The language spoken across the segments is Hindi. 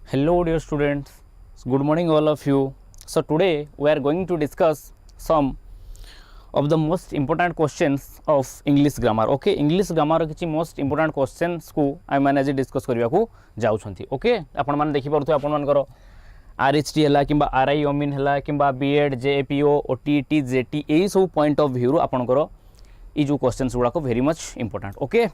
Hello dear students, good morning all of you. So today we are going to discuss some of the most important questions of English grammar. Okay, English grammar किछि most important questions को आई माने आज डिस्कस करबा को जाउछंती. Okay, आपण माने देखि परथु आपण मानकर ARI.CGL हला किबा ARI AMIN हला किबा B.Ed JAPO OTT JT एई सब पॉइंट ऑफ व्यू रो आपनकर ई जो क्वेश्चंस गुडा को very much important. Okay,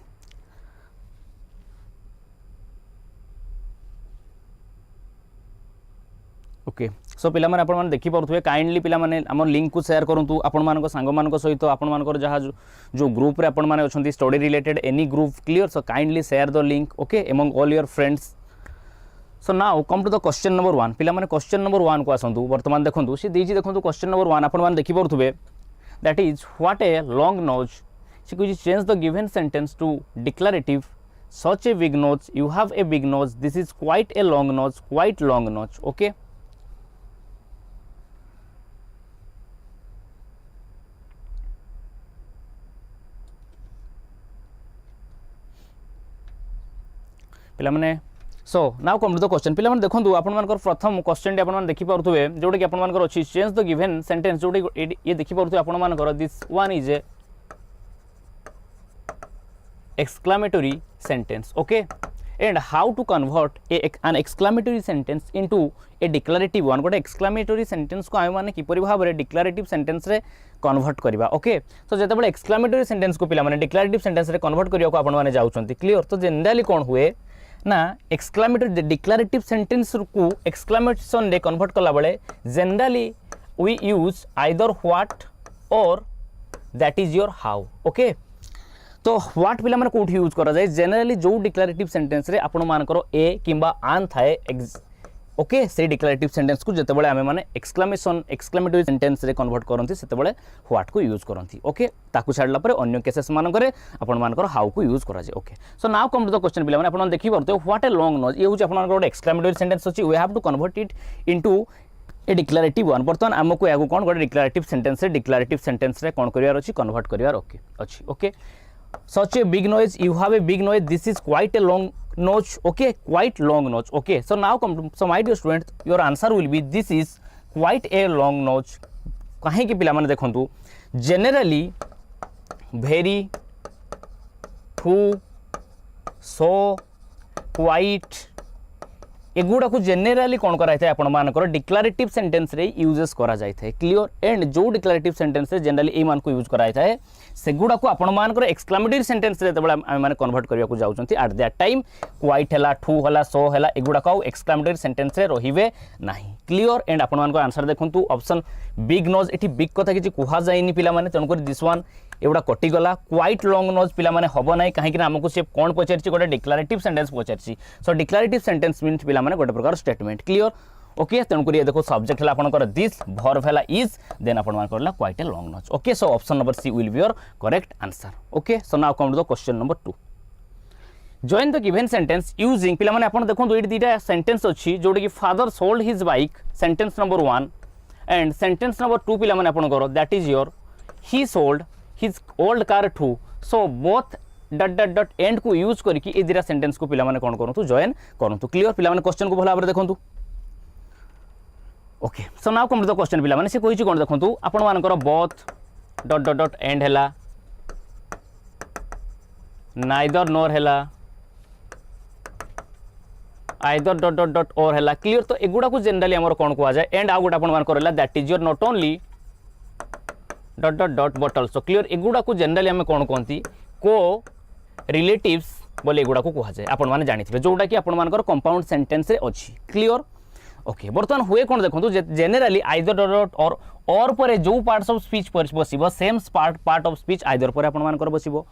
okay so पिला माने आपण माने देखि परथुवे काइंडली पिला माने हमर लिंक को शेयर करंतु आपण मानको सांग मानको सहित आपण मानकर जहा जो ग्रुप रे आपण माने अछंती study related any group clear. So kindly share the link okay among all your friends. So now come to the question number 1. पिला माने क्वेश्चन नंबर 1 को आसंतु. वर्तमान देखंतु सी देजी देखंतु क्वेश्चन नंबर 1 आपण माने देखि परथुवे that is what a long nose. सी कुछ change the given sentence to declarative such a big nose, you have a big nose, this is quite a long nose, quite long nose. Okay, पिला माने so now come to the question. पिला माने देखंतु आपण मानकर प्रथम क्वेश्चन टी आपण माने देखि परथुवे जोडे कि आपण मानकर अछि चेंज द गिवन सेंटेंस जोडे ये देखि परथु आपण मानकर this one is a exclamatory sentence. Okay, and how to convert an exclamatory sentence into a declarative one. गोटे exclamatory sentence को आमे माने किपरि भाबरे declarative sentence रे convert करिबा. ओके, तो जेते बळे exclamatory sentence को पिला माने declarative sentence रे convert करिया को आपण माने जाउछंती. क्लियर. तो जनरली कोन हुए ना exclamatory declarative sentence को exclamation रे convert कला बळे generally we use either what or that is your how. Okay, तो व्हाट पिला माने कोठी यूज करा जाय जनरली जो डिक्लेरेटिव सेंटेंस रे आपण मानकर ए किंबा आन थाए. ओके, से डिक्लेरेटिव सेंटेंस को जते बळे आमे माने एक्सक्लेमेटरी सेंटेंस रे कन्वर्ट करंती सेते बळे व्हाट को यूज करंती. ओके, ताकू छाडला परे अन्य केसेस मान करे आपण मानकर हाउ को यूज करा जाय. Okay, so now come to the question पिला माने आपण देखि परते व्हाट ए लॉन्ग नोज. ये होची आपण मानकर एक्सक्लेमेटरी सेंटेंस अछि. We have to convert it into a declarative one. बर्तमान हमको यागु कोन गोटे डिक्लेरेटिव सेंटेंस रे कोन करिवार अछि कन्वर्ट करिवार. ओके अछि. Okay, such a big noise, you have a big noise, this is quite a long nose. Okay, quite long nose. Okay, so now come to, so my dear students, your answer will be this is quite a long nose. काहे कि पिला माने देखंतु generally very who so quite एगुड़ा को जनरली कौन कराई थे आपण मानकर डिक्लेरेटिव सेंटेंस रे यूजेस करा जाय थे. क्लियर. एंड जो डिक्लेरेटिव सेंटेंस रे जनरली ए मान को यूज कराई थे सेगुड़ा को आपण मानकर एक्सक्लेमेटरी सेंटेंस रे तबला हम माने कन्वर्ट करिया को जाउचंती. एट दैट टाइम क्वाइट हला ठू हला सो हला एगुड़ा को एक्सक्लेमेटरी सेंटेंस रे रहिबे नाही. क्लियर. एंड आपण मानकर आंसर देखंतु ऑप्शन बिग नोज. एठी बिग कथा किछि कुहा जायनी पिला माने तन कर दिस वन एवडा कटि गला. क्वाइट लॉन्ग नोज पिला माने हबो नाही काहे कि हमको से कोन पचारछि गोटे डिक्लेरेटिव सेंटेंस पचारछि. सो डिक्लेरेटिव सेंटेंस मीन्स पिला माने गोटे प्रकार स्टेटमेंट. क्लियर. ओके, तेन करिए देखो सब्जेक्ट हला आपनकर दिस, वर्ब हला इज, देन आपण मान करला quite a long nose. Okay, so option number C will be your correct answer. Okay, so now come to the question number 2. Join the given sentence using पिला माने आपण देखो एडी दीटा सेंटेंस अछि जोडे कि father sold his bike. Sentence number 1 and sentence number 2 पिला माने आपण करो that is your he sold his old car too. So both dot dot dot and को यूज करके ए दीटा सेंटेंस को पिला माने कोन करंतु जॉइन करंतु. क्लियर. पिला माने क्वेश्चन को भला भाबरे देखंतु. Okay, so now come to the question पिला माने से कहिछि कोन देखंतु आपण मानकर both dot dot dot and हैला नाइदर नोर हैला आइदर डट डट डट और हैला. क्लियर. तो एगुडा को जनरली हमर कोन को आ जाय एंड आ गुडा आपण मानकर हैला that is your not only dot dot dot but also. Clear. एगुडा को जनरली हम कोन कोंती को रिलेटिव्स बोले एगुडा को कहा जाय. आपण माने जानिथिबे जोडा कि आपण मानकर कंपाउंड सेंटेंस रे अछि. क्लियर. ओके, बर्तमान हुए कोन देखंतु जनरली आइदर डट और पर जो पार्ट्स ऑफ स्पीच पर बसिबो same part of speech either पर आपण मानकर बसिबो.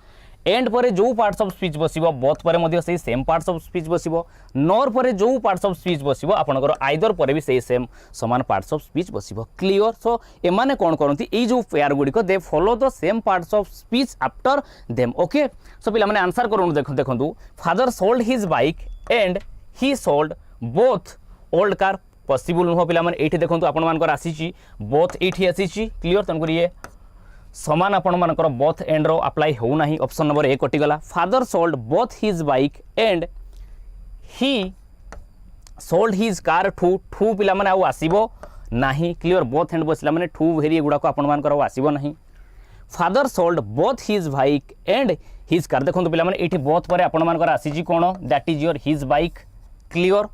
एंड पर जो पार्ट्स ऑफ स्पीच बसिबो बोथ पर मध्य से सेम पार्ट्स ऑफ स्पीच बसिबो. नॉर पर जो पार्ट्स ऑफ स्पीच बसिबो आपनकर आइदर पर भी से सेम समान पार्ट्स ऑफ स्पीच बसिबो. क्लियर. सो ए माने कोन करंती ए जो पेयर गुडी को they follow the same parts of speech after them. Okay, so पिला माने आंसर करन देखंतु father sold his bike and he sold both old car. Possible नुह पिला माने एठी देखंतु आपण मानकर आसीची बोथ एठी आसीची. क्लियर. तन करिए समान आपण मानकर बोथ एंड रो अप्लाई हो नाही. ऑप्शन नंबर 1 कटि गला. Father sold both his bike and he sold his car ठू ठू पिला माने आउ आसीबो नाही क्लियर बोथ हैंड बसला माने ठू भेरी गुडा को आपण मान कर आसीबो नाही father sold both his bike and his car देखो पिला माने एठी बोथ पर आपण मान कर आसी जी कोन that is your his bike clear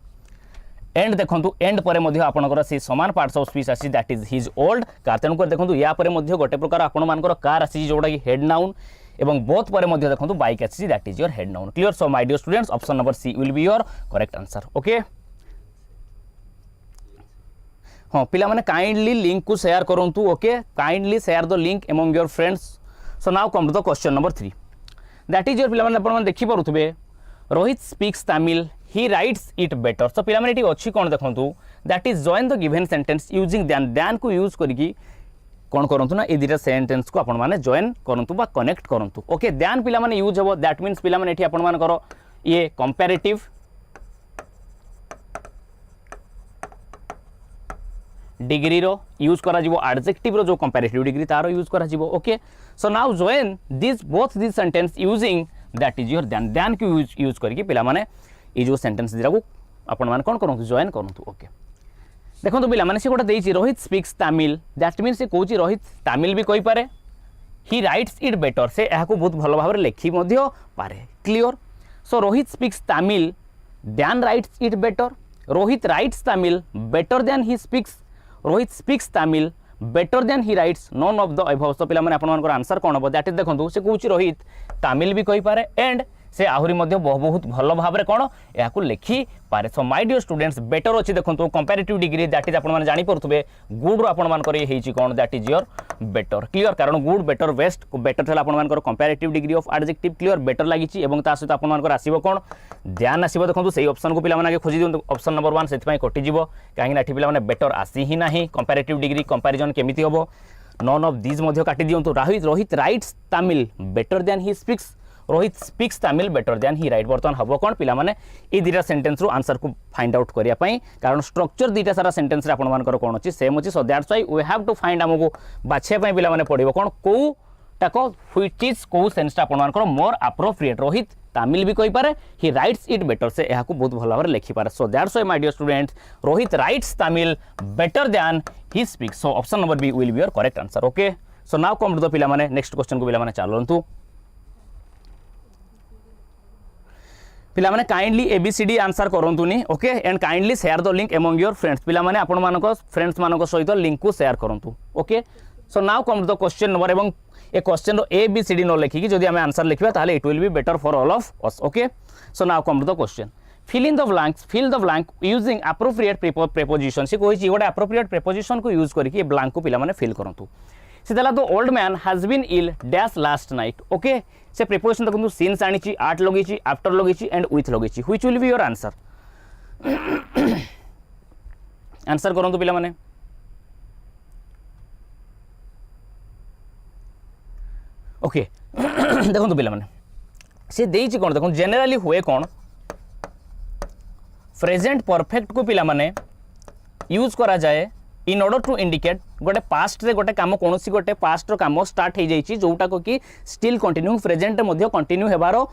and देखो एंड पर मध्य आपनकर से समान पार्ट्स ऑफ स्पीच आसी that is his old car तेणुकर देखो या पर मध्य गोटे प्रकार आपण मान कार आसी जोड़ा कि हेड नाउन एवं बोथ पर मध्य देखो बाइक आसी that is your head noun clear so my dear students option number C will be your correct answer okay हाँ पिला माने काइंडली लिंक को शेयर करंतु okay kindly share the link among your friends so now come to the question number 3 that is your पिला माने आपण देखि परुथबे Rohit speaks Tamil he writes it better so पिला माने एटी अछि कोन देखंतु that is join the given sentence using then को यूज करिकी कोन करंतु ना ए दिटा सेंटेंस को आपण माने जॉइन करंतु बा कनेक्ट करंतु ओके देन पिला माने यूज हेबो दैट मींस पिला माने एटी आपण मान करो ये कंपैरेटिव डिग्री रो यूज करा जिवो एडजेक्टिव रो जो कंपैरेटिव डिग्री तारो यूज करा जिवो okay so now join this both this sentence using that is your then को यूज करके पिला माने ये जो सेंटेंस दिरा को आपण मान कोन करंतु जॉइन करंतु ओके देखंतु पिला माने से गोटा देछि Rohit speaks Tamil that means से कहूची रोहित तमिल भी कहि पारे ही राइट्स इट बेटर से एहा को बहुत भलो भाबरे लेखि मध्य पारे clear so Rohit speaks Tamil than writes it better Rohit writes Tamil better than he speaks Rohit speaks Tamil better than he writes none of the above so पिला माने आपण मानकर आंसर कोन हो दैट इज देखंतु से कहूची रोहित तमिल भी कहि पारे एंड से आहुरी मध्य बहुत भल भाव में कौन या लिखि पारे so my dear students better अच्छी देखो कंपैरेटिव डिग्री दैट इज आपन जानि परुथबे गुड रो आपन मानकर ये हेची कोन that is your better clear कारण गुड बेटर बेस्ट बेटर थला आपन मानकर comparative degree of adjective clear better लागिची एवं ता सहित आपन मानकर आसीबो कोन ध्यान आसीबो देखो सही ऑप्शन को पिला माने खोजी दियौ ऑप्शन नंबर 1 सेति पई कटि जिवो काहे ना एठी पिला माने बेटर आसी ही नाही कंपैरेटिव डिग्री कंपैरिजन केमिति होबो नॉन ऑफ दीज मध्य काटि दियौ Rohit writes Tamil better than he speaks Rohit speaks Tamil better than he write बर्तमान हम कौन पिला माने ए दिटा सेंटेंस रो आंसर को फाइंड आउट करिया पई कारण स्ट्रक्चर दिटा सारा सेंटेंस रे आपण मानकर कोन अछि सेम अछि so that's why we have to find हमको बाछे पई पिला माने पडिबो कोन को टाको व्हिच इज को सेंस आपण मानकर मोर एप्रोप्रिएट रोहित तमिल भी कहि पारे ही राइट्स इट बेटर से एहा को बहुत भलो भाबरे लिखि पारे so that's why my dear students Rohit writes Tamil better than he speaks so option number B will be your correct answer okay so now come to the पिला माने नेक्स्ट क्वेश्चन को पिला माने चालंतु पिला माने काइंडली एबीसीडी आंसर करंतुनी okay and kindly share the link among your friends पिला माने आपण मानको फ्रेंड्स मानको सहित लिंक को शेयर करंतु okay so now come to the question number एवं ए क्वेश्चन रो एबीसीडी न लिखि कि जदि हम आंसर लिखबा ताले it will be better for all of us okay so now come to the question fill in the blank using appropriate preposition से कोई गोटे appropriate preposition को यूज करके ब्लैंक को पिला माने फिल करंतु से दला the old man has been ill dash last night okay से प्रिपोजिशन देखो सिंस आनी आट लगे आफ्टर लगे एंड विथ लगे which will be your answer answer करंतु पिला माने ओके देखो पिला माने से देइछि कोन देखो जनरली हुए कोन प्रेजेंट परफेक्ट को पिला माने यूज करा जाए इन ऑर्डर टू इंडिकेट गोटे पास्ट रे गोटे काम कोनोसी गोटे पास्ट रो काम स्टार्ट हे जाइछि जोटा को कि स्टिल कंटिन्यू प्रेजेंट मध्ये कंटिन्यू हेबारो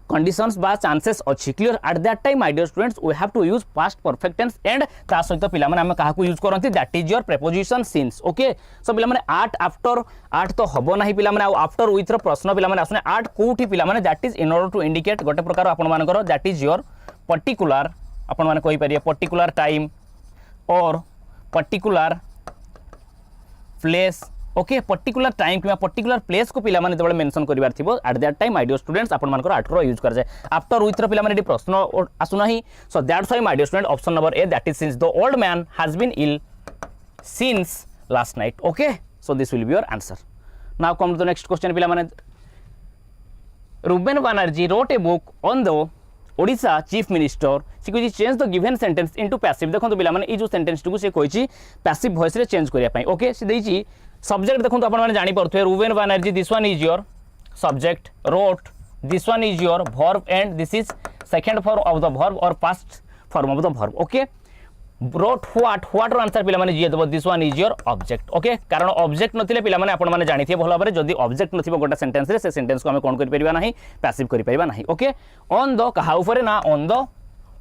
कंडीशंस बा चांसेस अछि clear at that time my dear students we have to use past perfect tense and ता सहित पिला माने हम काहा को यूज करंती that is your preposition since okay so पिला माने आट आफ्टर आट तो हबो नाही पिला माने आफ्टर विथ रो प्रश्न पिला माने आसने आट कोठी पिला माने that is in order to indicate गोटे प्रकार आपण मानकर दैट इज योर पर्टिकुलर आपण माने कहि परिए पर्टिकुलर टाइम और particular place okay particular time कि पर्टिकुलर प्लेस को पिला माने जबले मेंशन करिवार थिबो at that time my dear students आपण मानकर आठ रो यूज कर जाय आफ्टर विथ रो पिला माने प्रश्न आसु नाही so that's why my dear student option number A that is since the old man has been ill since last night okay so this will be your answer now come to the next question पिला माने Ruben Banerjee wrote a book on the Odisha chief minister से कहि change the given sentence into passive देखो पिला माने ई जो सेंटेंस टू से कहि पैसिव वॉइस रे चेंज करिया पई ओके से देछि सब्जेक्ट देखो आपण माने जानि परथुए Ruben Banerjee this one is your subject wrote this one is your verb and this is second form of the verb और past form of the verb okay wrote what रो आंसर पिला माने जे देबो this one is your object okay कारण ऑब्जेक्ट नथिले पिला माने आपण माने जानिथिए भलो भाबरे जदी ऑब्जेक्ट नथिबो गोटा सेंटेंस रे से सेंटेंस को हम कोन करि परिबा नाही पैसिव करि परिबा नाही ओके ऑन द कहा ऊपर ना on the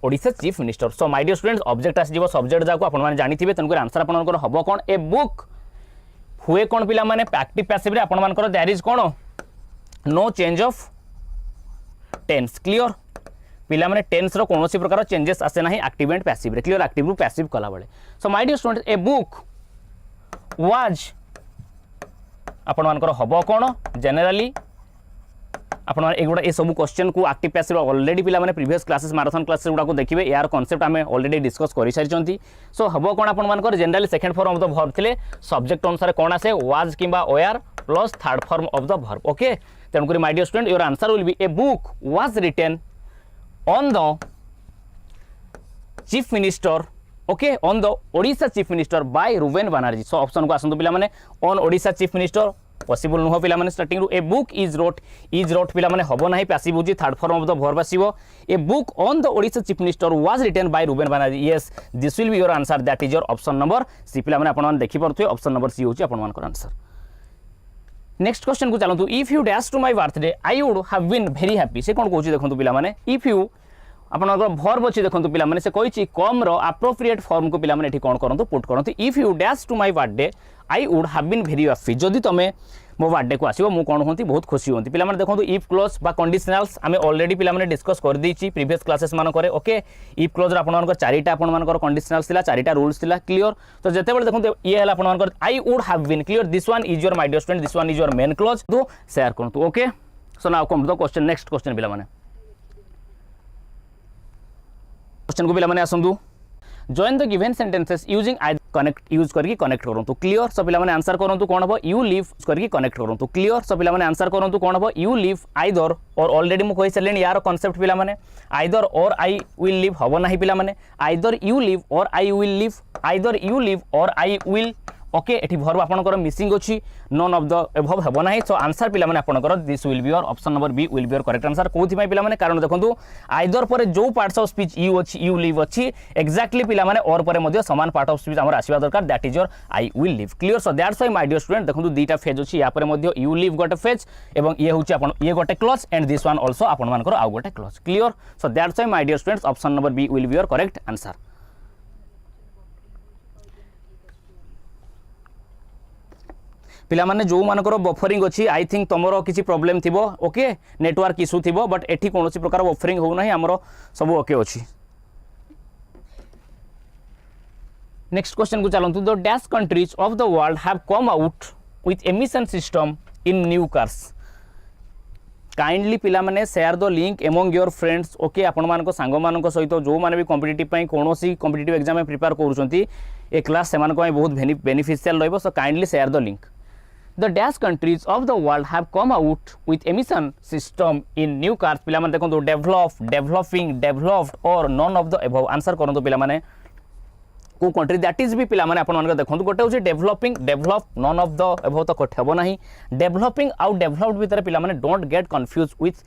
Odisha chief minister so my dear students object आसीजिवो सब्जेक्ट जाको आपण माने जानिथिबे तनकर आंसर आपनकर हबो कोन ए बुक हुए कोन पिला माने एक्टिव पैसिव रे आपण मानकर देयर इज कोन no change of tense clear पिला माने टेंस रो कोनोसी प्रकार चेंजेस आसे नाही एक्टिव एंड पैसिव रे क्लियर एक्टिव रु पैसिव कला बेले so my dear students a book was आपण मानकर हबो कोन जनरली आपण एगुड़ा ये सब क्वेश्चन को एक्टिव पैसिव ऑलरेडी पिला माने प्रीवियस क्लासेस मैराथन क्लासेस गुडा को देखिए यार कांसेप्ट आमे ऑलरेडी डिस्कस करि सारिचंती सो हबो कोन आपण मानकर generally second form of the verb थिले सब्जेक्ट अनुसार कोन आसे वाज किबा were plus third form of the verb okay तेन करी my dear student your answer will be a book was written on the chief minister okay on the Odisha chief minister by Ruben Banerjee so option को आसंतु पिला माने on Odisha chief minister possible नुह पिला माने स्टार्टिंग रु ए बुक इज रोट पिला माने हबो नाही पैसिव होची third form of the verb आसीबो a book on the Odisha chief minister was written by Ruben Banerjee yes this will be your answer that is your option number C पिला माने आपण मान देखि परथुए ऑप्शन नंबर सी होची आपण मान कर आंसर नेक्स्ट क्वेश्चन को चलंतु if you dash to my birthday I would have been very happy से कोन कहूची देखंतु पिला माने इफ यू आपनकर वर्ब अछि देखंतु पिला माने से कहिची कम रो एप्रोप्रिएट फॉर्म को पिला माने एठी कोन करंतु पुट करंतु if you dash to my birthday I would have been very happy जदि तमे मो बर्थडे को आसीबो मु कोन होंती बहुत खुशी होंती पिला माने देखंतु इफ क्लोज बा कंडीशनल्स आमे ऑलरेडी पिला माने डिस्कस कर देछि प्रीवियस क्लासेस मान करे ओके इफ क्लोज रा आपन मानकर चारिटा आपन मानकर कंडीशनल्स थिला चारिटा रूल्स थिला क्लियर तो जते बेले देखंतु ये हला आपन मानकर I would have been clear this one is your my dear student this one is your main clause तो शेयर करंतु okay so now come to the question next question पिला माने क्वेश्चन को पिला माने आसंतु join the given sentences using आई कनेक्ट यूज करके कनेक्ट करंतु क्लियर सब पिला माने आंसर करंतु कोन हबो यू लिव करके कनेक्ट करंतु क्लियर सब पिला माने आंसर करंतु कोन हबो यू लिव आइदर और ऑलरेडी मु कहि सलेनी यार कांसेप्ट पिला माने आइदर और आई विल लिव हबो नाही पिला माने either you leave or I will leave either you leave or I will okay एठी वर्ब आपनकर मिसिंग अछि नन ऑफ द एबव हबो नाही सो आंसर पिला माने आपनकर this will be your option number B will be your correct answer कोथि पय पिला माने कारण देखंतु आइदर परे जो पार्ट्स ऑफ स्पीच यू अछि यू लिव अछि एक्जेक्टली पिला माने और परे मध्ये समान पार्ट ऑफ स्पीच हमर आसीबा दरकार that is your I will leave clear so that's why my dear student देखंतु दीटा फेज अछि या परे मध्ये यू लिव गोटे फेज एवं ये होछि आपन ये गोटे clause and this one also आपन मानकर आ गोटे clause clear so that's why my dear students option number B will be your correct answer पिला माने जो मानकर बफरिंग अछि आई थिंक तमरो किछि प्रॉब्लम थिबो ओके नेटवर्क इशू थिबो बट एठी कोनोसी प्रकार बफरिंग हो नाही हमरो सब ओके अछि नेक्स्ट क्वेश्चन को चलंतु the dash countries of the world have come out with emission system in new cars kindly पिला माने share the link among your friends okay आपण मानको सांग मानको सहित जो माने भी कॉम्पिटिटिव पई कोनोसी कॉम्पिटिटिव एग्जाम में प्रिपेयर करूछंती ए क्लास से मानको बहुत बेनिफिशियल रहबो सो kindly share the link The dash countries of the world have come out with emission system in new cars पिला माने देखो डेवलप डेवलपिंग डेवलप्ड और non of the above answer करंतु पिला माने को कंट्री दैट इज भी पिला माने आपण माने देखो गोटे होची developing develop non of the above तो कोठ हेबो नाही डेवलपिंग आउ डेवलप्ड भीतर पिला माने डोंट गेट कंफ्यूज विथ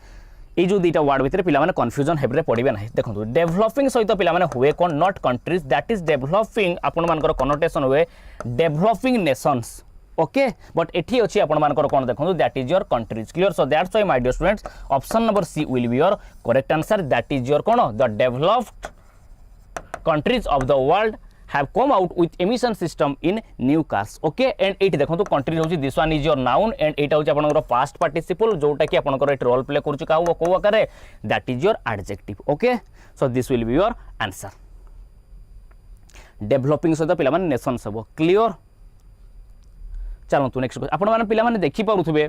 ए जो दीटा वर्ड भीतर पिला माने कंफ्यूजन हेबरे पड़िबे नाही देखो डेवलपिंग सहित पिला माने हुए कोन not countries that is developing आपण मानकर कनोटेशन हुए डेवलपिंग नेशंस ओके बट एठी अछि आपण मानकर कोन देखंतु that is your countries clear so that's why my dear students option number C will be your correct answer that is your कोन the developed countries of the world have come out with emission system in new cars okay and एठी देखंतु कंट्री होची this one is your noun and एटा होची आपनकर पास्ट पार्टिसिपल जोटा कि आपनकर एट रोल प्ले करछु का को आकारे that is your adjective okay so this will be your answer developing सहित पिला माने नेशन सब क्लियर चलतु नेक्स्ट आपण माने पिला माने देखि पारुथबे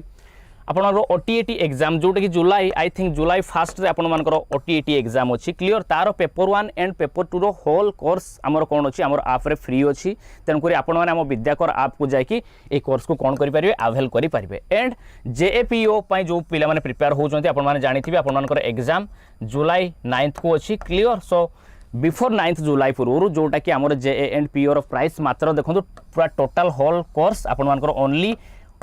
आपनरो ओटीएटी एग्जाम जोटा कि जुलाई आई थिंक जुलाई फर्स्ट रे आपण मानकर ओटीएटी एग्जाम अछि क्लियर तारो पेपर 1 एंड पेपर 2 रो होल कोर्स हमर कोन अछि हमर ऐप रे फ्री अछि तेन करी आपण माने हम विद्याकर ऐप को जाय कि ए कोर्स को कोन करि परिबे अवेल करि परिबे एंड जेएपीओ पई जो पिला माने प्रिपेयर होचंती आपण माने जानिथिबे आपण मानकर एग्जाम जुलाई 9th को अछि क्लियर सो बिफोर 9th जुलाई पूर्व जोटा कि आमर जे एंड पी और प्राइस मात्र देखो पूरा टोटल होल कोर्स आपण मानकर ओनली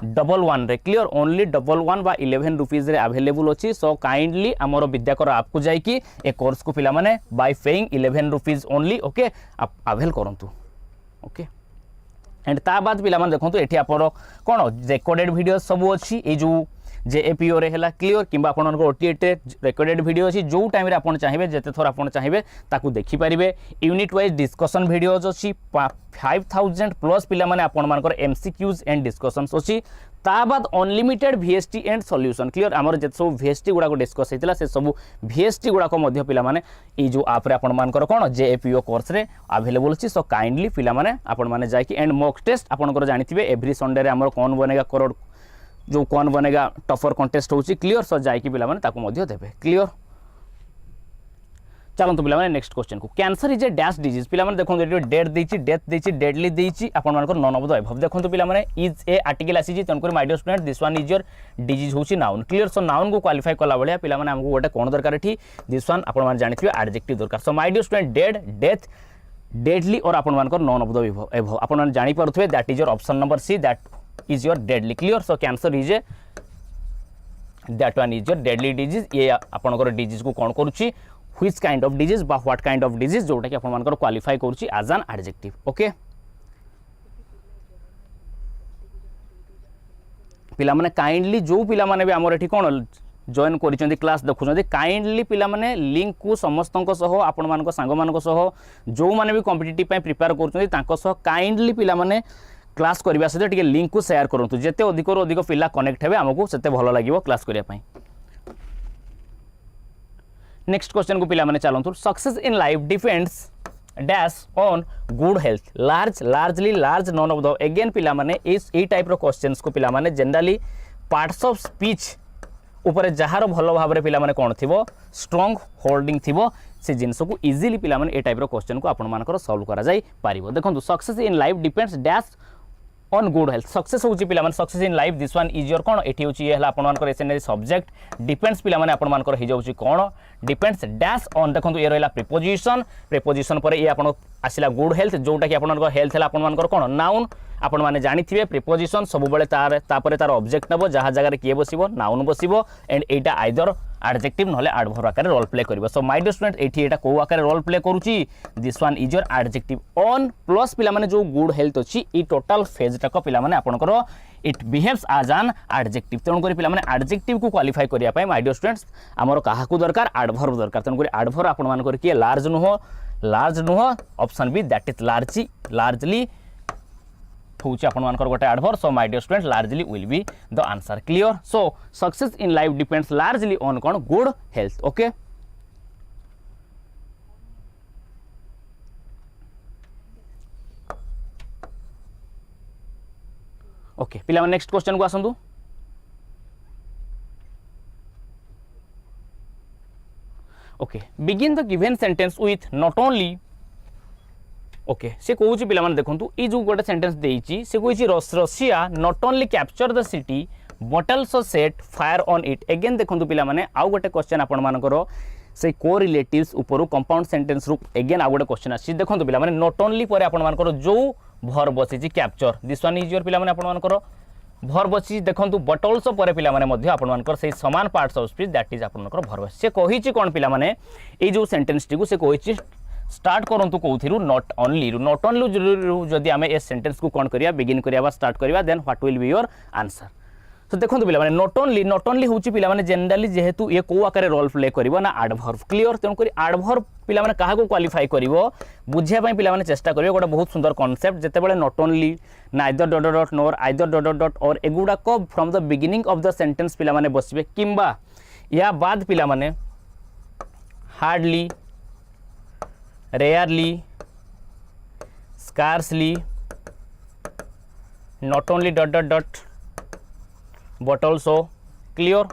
11 रे क्लियर ओनली 11 बा 11 रुपीज रे अवेलेबल अछि सो काइंडली आमर विद्याकर आपको जाय कि ए कोर्स को पिला माने bye paying 11 rupees only okay avail करंतु ओके एंड ता बाद पिला माने देखंतु एठी आपरो कोन रिकॉर्डेड वीडियो सब अछि ए जो जेएपीओ रे हैला क्लियर किंबा आपन को ओटीएट रिकॉर्डेड वीडियो अछि जो टाइम रे आपन चाहिबे जते थोर आपन चाहिबे ताकू देखि परिबे यूनिट वाइज डिस्कशन वीडियोज अछि 5000 प्लस पिला माने आपन मानकर एमसीक्यूज एंड डिस्कशंस अछि ता बाद unlimited VST and solution clear आमर जे सब वीएसटी गुडा को डिस्कस हेतिला से सब वीएसटी गुडा को मध्य पिला माने ई जो आप रे आपन मानकर कोन जेएपीओ कोर्स रे अवेलेबल अछि सो काइंडली पिला माने आपन माने जाय कि एंड मॉक टेस्ट आपन को जानिथिबे एवरी संडे रे हमर कोन बनेगा करोड़ जो कौन बनेगा टफर कंटेस्ट होची क्लियर सो जाय कि पिला माने ताकू मध्य देबे क्लियर चलंतु पिला माने नेक्स्ट क्वेश्चन को cancer is A dash disease पिला माने देखो डेट देछि डेथ देछि डेडली देछि आपन मानकर नन ऑफ द अबव देखो पिला माने इज ए आर्टिकल आसी तनकर my dear student this one is your disease होची नाउन क्लियर सो नाउन को क्वालिफाई कला बलिया पिला माने हमको गोटे कोन दरकार एठी दिस वन आपन माने जानिथिबे एडजेक्टिव दरकार so my dear student dead death deadly और आपन मानकर नन ऑफ द अबव आपन माने जानि परथुबे that is your option number C that is your deadly clear so cancer is a that one is your deadly disease ये आपनकर डिजीज को कोन करूची which kind of disease बा what kind of disease जोटा कि आपन मानकर क्वालिफाई करूची as an adjective ओके पिला माने काइंडली जो पिला माने भी हमर एठी कोन जॉइन करिसेंती क्लास देखुछंती काइंडली पिला माने लिंक को समस्तंक सह आपन मानको सांग मानको सह जो माने भी कॉम्पिटिटिव पय प्रिपेयर करछंती तांको सह काइंडली पिला माने क्लास करबा सते टिके लिंक को शेयर करंतु जेते अधिक रो अधिक पिला कनेक्ट हेबे हमकु सेते भलो लागिवो क्लास करिया पय नेक्स्ट क्वेश्चन को पिला माने चलंतु success in life depends dash on good health largely large none of the again पिला माने इस ए टाइप रो क्वेश्चंस को पिला माने जनरली पार्ट्स ऑफ स्पीच ऊपर जहार भलो भाबरे पिला माने कोन थिबो स्ट्रांग होल्डिंग थिबो से जिंस को इजीली पिला माने ए टाइप रो क्वेश्चन को आपन मानकर सॉल्व करा जाई पारिबो देखंतु success in life depends dash on good health success होची पिला माने success in life this one is your कोन एठी होची ये हला आपन मानकर एसएनरी सब्जेक्ट डिपेंड्स पिला माने आपन मानकर हे जाउची कोन डिपेंड्स डैश ऑन देखंतु ए रहला प्रीपोजिशन पर ये आपन आसिला गुड हेल्थ जोटा कि आपन मानकर हेल्थ हला आपन मानकर कोन नाउन आपन माने जानिथिबे प्रीपोजिशन सब बेले तापर तार ऑब्जेक्ट नबो जहा जगह रे किए बसिबो नाउन बसिबो एंड एटा आइदर एडजेक्टिव नहले एडवर्ब आकार रोल प्ले करिवो सो माय डियर स्टूडेंट एठी एटा को आकार रोल प्ले करूची this one is your adjective on plus पिला माने जो गुड हेल्थ अछि ई टोटल फेज टाको पिला माने आपनकर it behaves as an adjective तेणु करी पिला माने एडजेक्टिव को क्वालिफाई करिया पय माय डियर स्टूडेंट्स हमर काहा को दरकार एडवर्ब दरकार तेणु करी एडवर्ब आपन मानकर कि लार्ज नुह option B that is largely होची आपन मानकर गोटे adverb so my dear student largely will be the answer clear so success in life depends largely on कोन गुड हेल्थ ओके ओके पिला नेक्स्ट क्वेश्चन को आसंतु okay begin the given sentence with not only okay से कहूँ पिला माने देखंतु ई जो गोटे सेंटेंस देइची से कहूँ Russia not only capture the city but also set fire on it again देखंतु पिला माने आउ गोटे क्वेश्चन आपण मानकर से को रिलेटिव्स ऊपर कंपाउंड सेंटेंस रु अगेन आउ गोटे क्वेश्चन आसी देखंतु पिला माने नॉट ओनली पर आपण मानकर जो वर्ब बसिची capture this one is your पिला माने आपण मानकर वर्ब बसिची देखंतु बट आल्सो पर पिला माने मध्य आपण मानकर से समान parts of speech that is आपण मानकर वर्ब से कहिची कोन पिला माने ए जो सेंटेंस टी को से कहिची स्टार्ट करंतु कोथिरु नॉट ओनली जदि आमे ए सेंटेंस को कोन करिया बिगिन करिया स्टार्ट करिया then what will be your answer तो देखंतु पिला माने नॉट ओनली होची पिला माने जनरली जेहेतु ये को आकारे रोल प्ले करिवो ना एडवर्ब क्लियर तेन करी एडवर्ब पिला माने काहा को क्वालिफाई करिवो बुझिया पई पिला माने चेष्टा करिवो गोटे बहुत सुंदर कांसेप्ट जेते बेले not only neither dot dot NOR either dot dot और एगुडा को from the beginning of the sentence पिला माने बसिबे किंबा या बाद पिला माने hardly rarely scarcely not only dot dot dot but also clear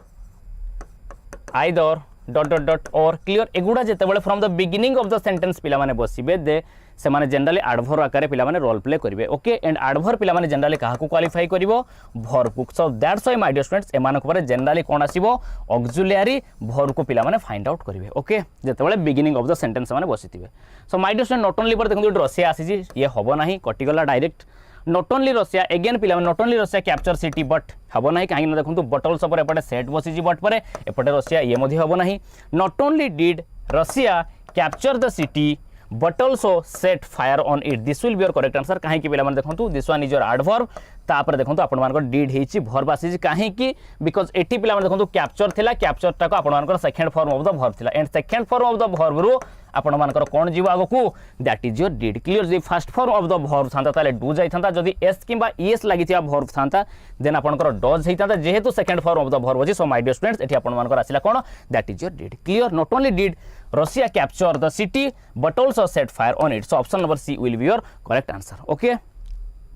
either dot dot dot or clear एगुड़ा जेते बेले from the beginning of the sentence पिला माने बसिबे दे से माने जनरली एडवर्ब आकारे पिला माने रोल प्ले करिवे ओके एंड एडवर्ब पिला माने जनरली काहा को क्वालिफाई करिवो वर्ब को so that's why my dear students एमान को पर जनरली कोन आसीबो ऑक्सिलियरी वर्ब को पिला माने फाइंड आउट करिवे ओके जेते बेले बिगिनिंग ऑफ द सेंटेंस माने बसितिबे so my dear student not only पर देखंतु रशिया आसी ये हबो नाही कटि गला direct not only Russia again पिला not only Russia capture city but हबो नाही काहे न देखंतु बट आल्सो पर एपटे सेट बसिजी बट पर एपटे रशिया ये मध्ये हबो नाही not only did Russia capture the city but also set fire on it this will be your correct answer कहीं पे देखो this one is your adverb तापर देखो आपण डिड होती भर्ब आसी कहीं बिकज एटी पे देखो कैप्चर थिला कैप्चर टाक आपण second form of the verb थिला and second form of the verb रु आपण मानकर कौन जीव आगकू that is your did clear जी first form of the verb था ताले डू जाई था जदी एस किबा ईएस लागि थिया भर्ब था देन आपनकर डज हेता जेहेतु second form of the verb अछि सो माय डियर स्टूडेंट्स एठी आपण मानकर आसिला कोन that is your did clear not only did Russia capture the city but also set fire on it so option number C will be your correct answer okay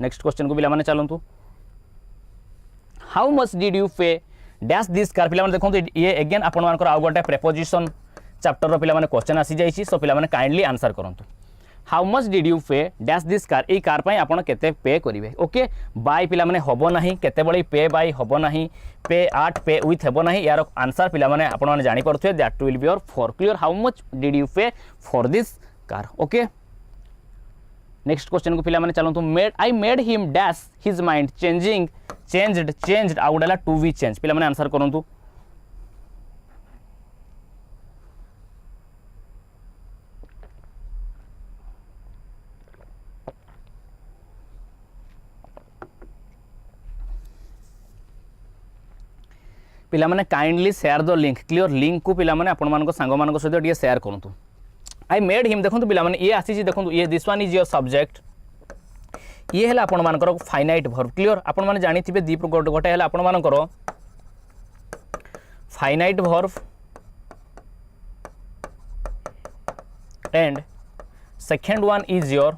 next question को पिला माने चलंतु how much did you pay dash this car पिला माने देखंतु ये अगेन आपण मानकर आ गोटे प्रीपोजिशन चैप्टर रो पिला माने क्वेश्चन आसी जाईछि सो पिला माने काइंडली आंसर करंतु how much did you pay dash this car A car पई आपण केते पे करिवे ओके बाय पिला माने हबो नाही केते बळी पे बाय हबो नाही पे आट पे विथ हबो नाही यार आंसर पिला माने आपण माने जानि परथुए that will be your for clear how much did you pay for this car okay next question को पिला माने चलंतु made I made him dash his mind changed आउडला टू बी चेंज पिला माने आंसर करंतु पिला माने kindly share the link clear link को पिला माने आपण मानको सांग मानको सहित डी शेयर करंतु आई मेड हिम देखंतु पिला माने ये आसी देखंतु ये this one is your subject ये हला आपण मानकर फाइनाइट वर्ब क्लियर आपण माने जानि थिबे दीप गोटे हला आपण मानकर finite verb and second one is your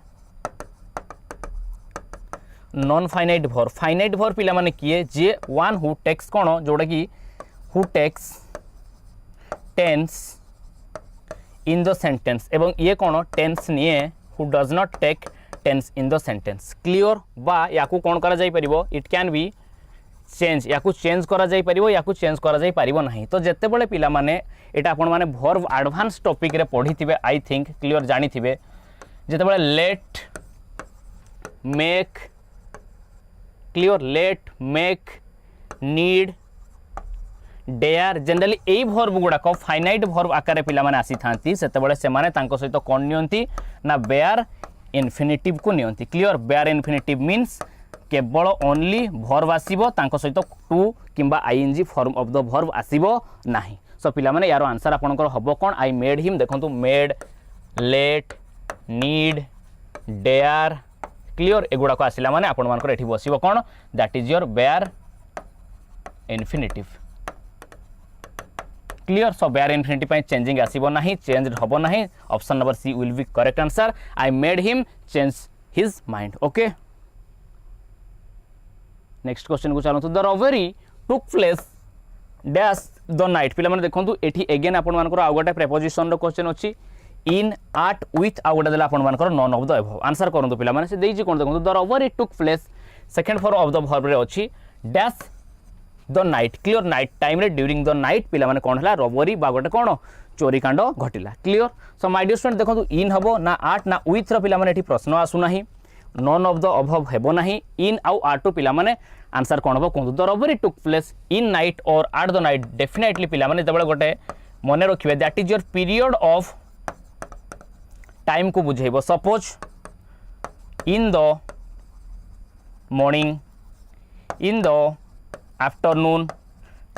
non finite verb पिला माने किए जे वन हु टेक्स कोन जोडा की who takes tense in the sentence एवं ये कोन टेंस निए who does not take tense in the sentence clear बा याकू कोन करा जाई परिबो इट कैन बी चेंज याकू चेंज करा जाई परिबो याकू चेंज करा जाई परिबो नाही तो जत्ते बळे पिला माने एटा आपण माने वर्ब एडवांस टॉपिक रे पढी थिबे आई थिंक क्लियर जानि थिबे जत्ते बळे let make clear let make need dare generally एई वर्ब गुडा को फाइनाइट वर्ब आकार पिला माने आसी थांती सेते बळे से माने तांको सहित कोन नियंती ना बेयर इन्फिनिटिव को नियंती क्लियर बेयर इन्फिनिटिव मीन्स केवल ओनली वर्ब आसीबो तांको सहित टू किंबा ING form of the verb आसीबो नाही सो पिला माने यारो आंसर आपनकर हबो कोन आई मेड हिम देखंतु made let need dare clear एगुड़ा को आसिला माने आपण मानकर एठी बसिबो कोन that is your bare infinitive clear so bare infinitive पय चेंजिंग आसीबो नाही चेंज्ड हबो नाही option number C will be correct answer I made him change his mind okay next question को चलंतु the robbery took place dash the night पिला माने देखंतु एठी अगेन आपण मानकर आ गोटे प्रीपोजिशन रो क्वेश्चन अछि इन आट विथ आ गोटे देला आपण मानकर non of the above answer करंतु पिला माने से देई जे कोन देखंतु the robbery took place second form of the verb रे अछि dash the night clear night time रे ड्यूरिंग द नाइट पिला माने कोन हला रॉबरी बा गोटे कोन चोरी कांड घटिला clear so my dear student देखंतु इन हबो ना आट ना विथ रो पिला माने एठी प्रश्न आसु नाही नॉन ऑफ द अबव हेबो नाही इन आउ आट टू पिला माने आंसर कोन हबो कोन the robbery took place in night or at the night definitely पिला माने तबले गोटे मने रखिबे that is your period of time को बुझेबो suppose in the morning in the afternoon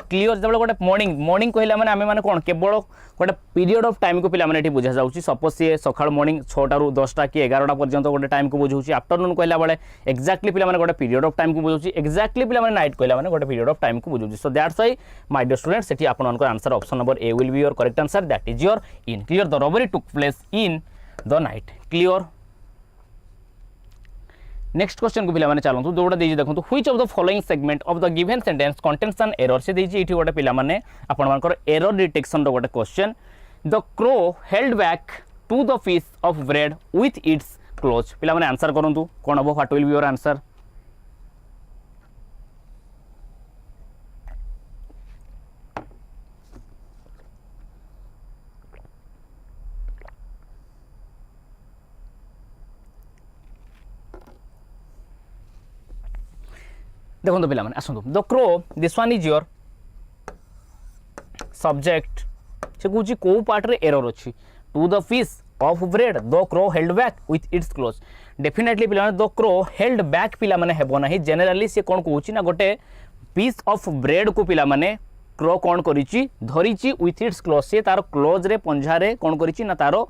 clear जब गोटे मॉर्निंग कहला माने आमे माने कोन केवल गोटे पीरियड ऑफ टाइम को पिला माने एठी बुझा जाउची सपोज से सकाळ मॉर्निंग 6टा रु 10टा कि 11टा पर्यंत गोटे टाइम को बुझाउची आफ्टरनून कहला बेले एक्जेक्टली पिला माने गोटे पीरियड ऑफ टाइम को बुझाउची एक्जेक्टली पिला माने नाइट कहला माने गोटे पीरियड ऑफ टाइम को बुझाउची so that's why my dear students एठी आपनकर answer option number A will be your correct answer that is your in clear the robbery took place in the night clear next question को पिला माने चलंतु दोडा देजी देखंतु which of the following segment of the given sentence contains an error से देजी इठी गोटे पिला माने आपण मानकर एरर डिटेक्शन रो गोटे question the crow held back to the piece of bread with its claws पिला माने आंसर करंतु कोन हबो what will be your answer देखो पिला माने आसंतु the crow this one is your subject से कुछ को पार्ट रे एरर अछि to the fish of bread the crow held back with its claws definitely पिला माने the crow held back पिला माने हेबो नाही generally से कोन कहूची ना गोटे piece of bread को पिला माने क्रो कोन करिची धरिची with its claws से तार क्लोज रे पंजा रे कोन करिची ना तारो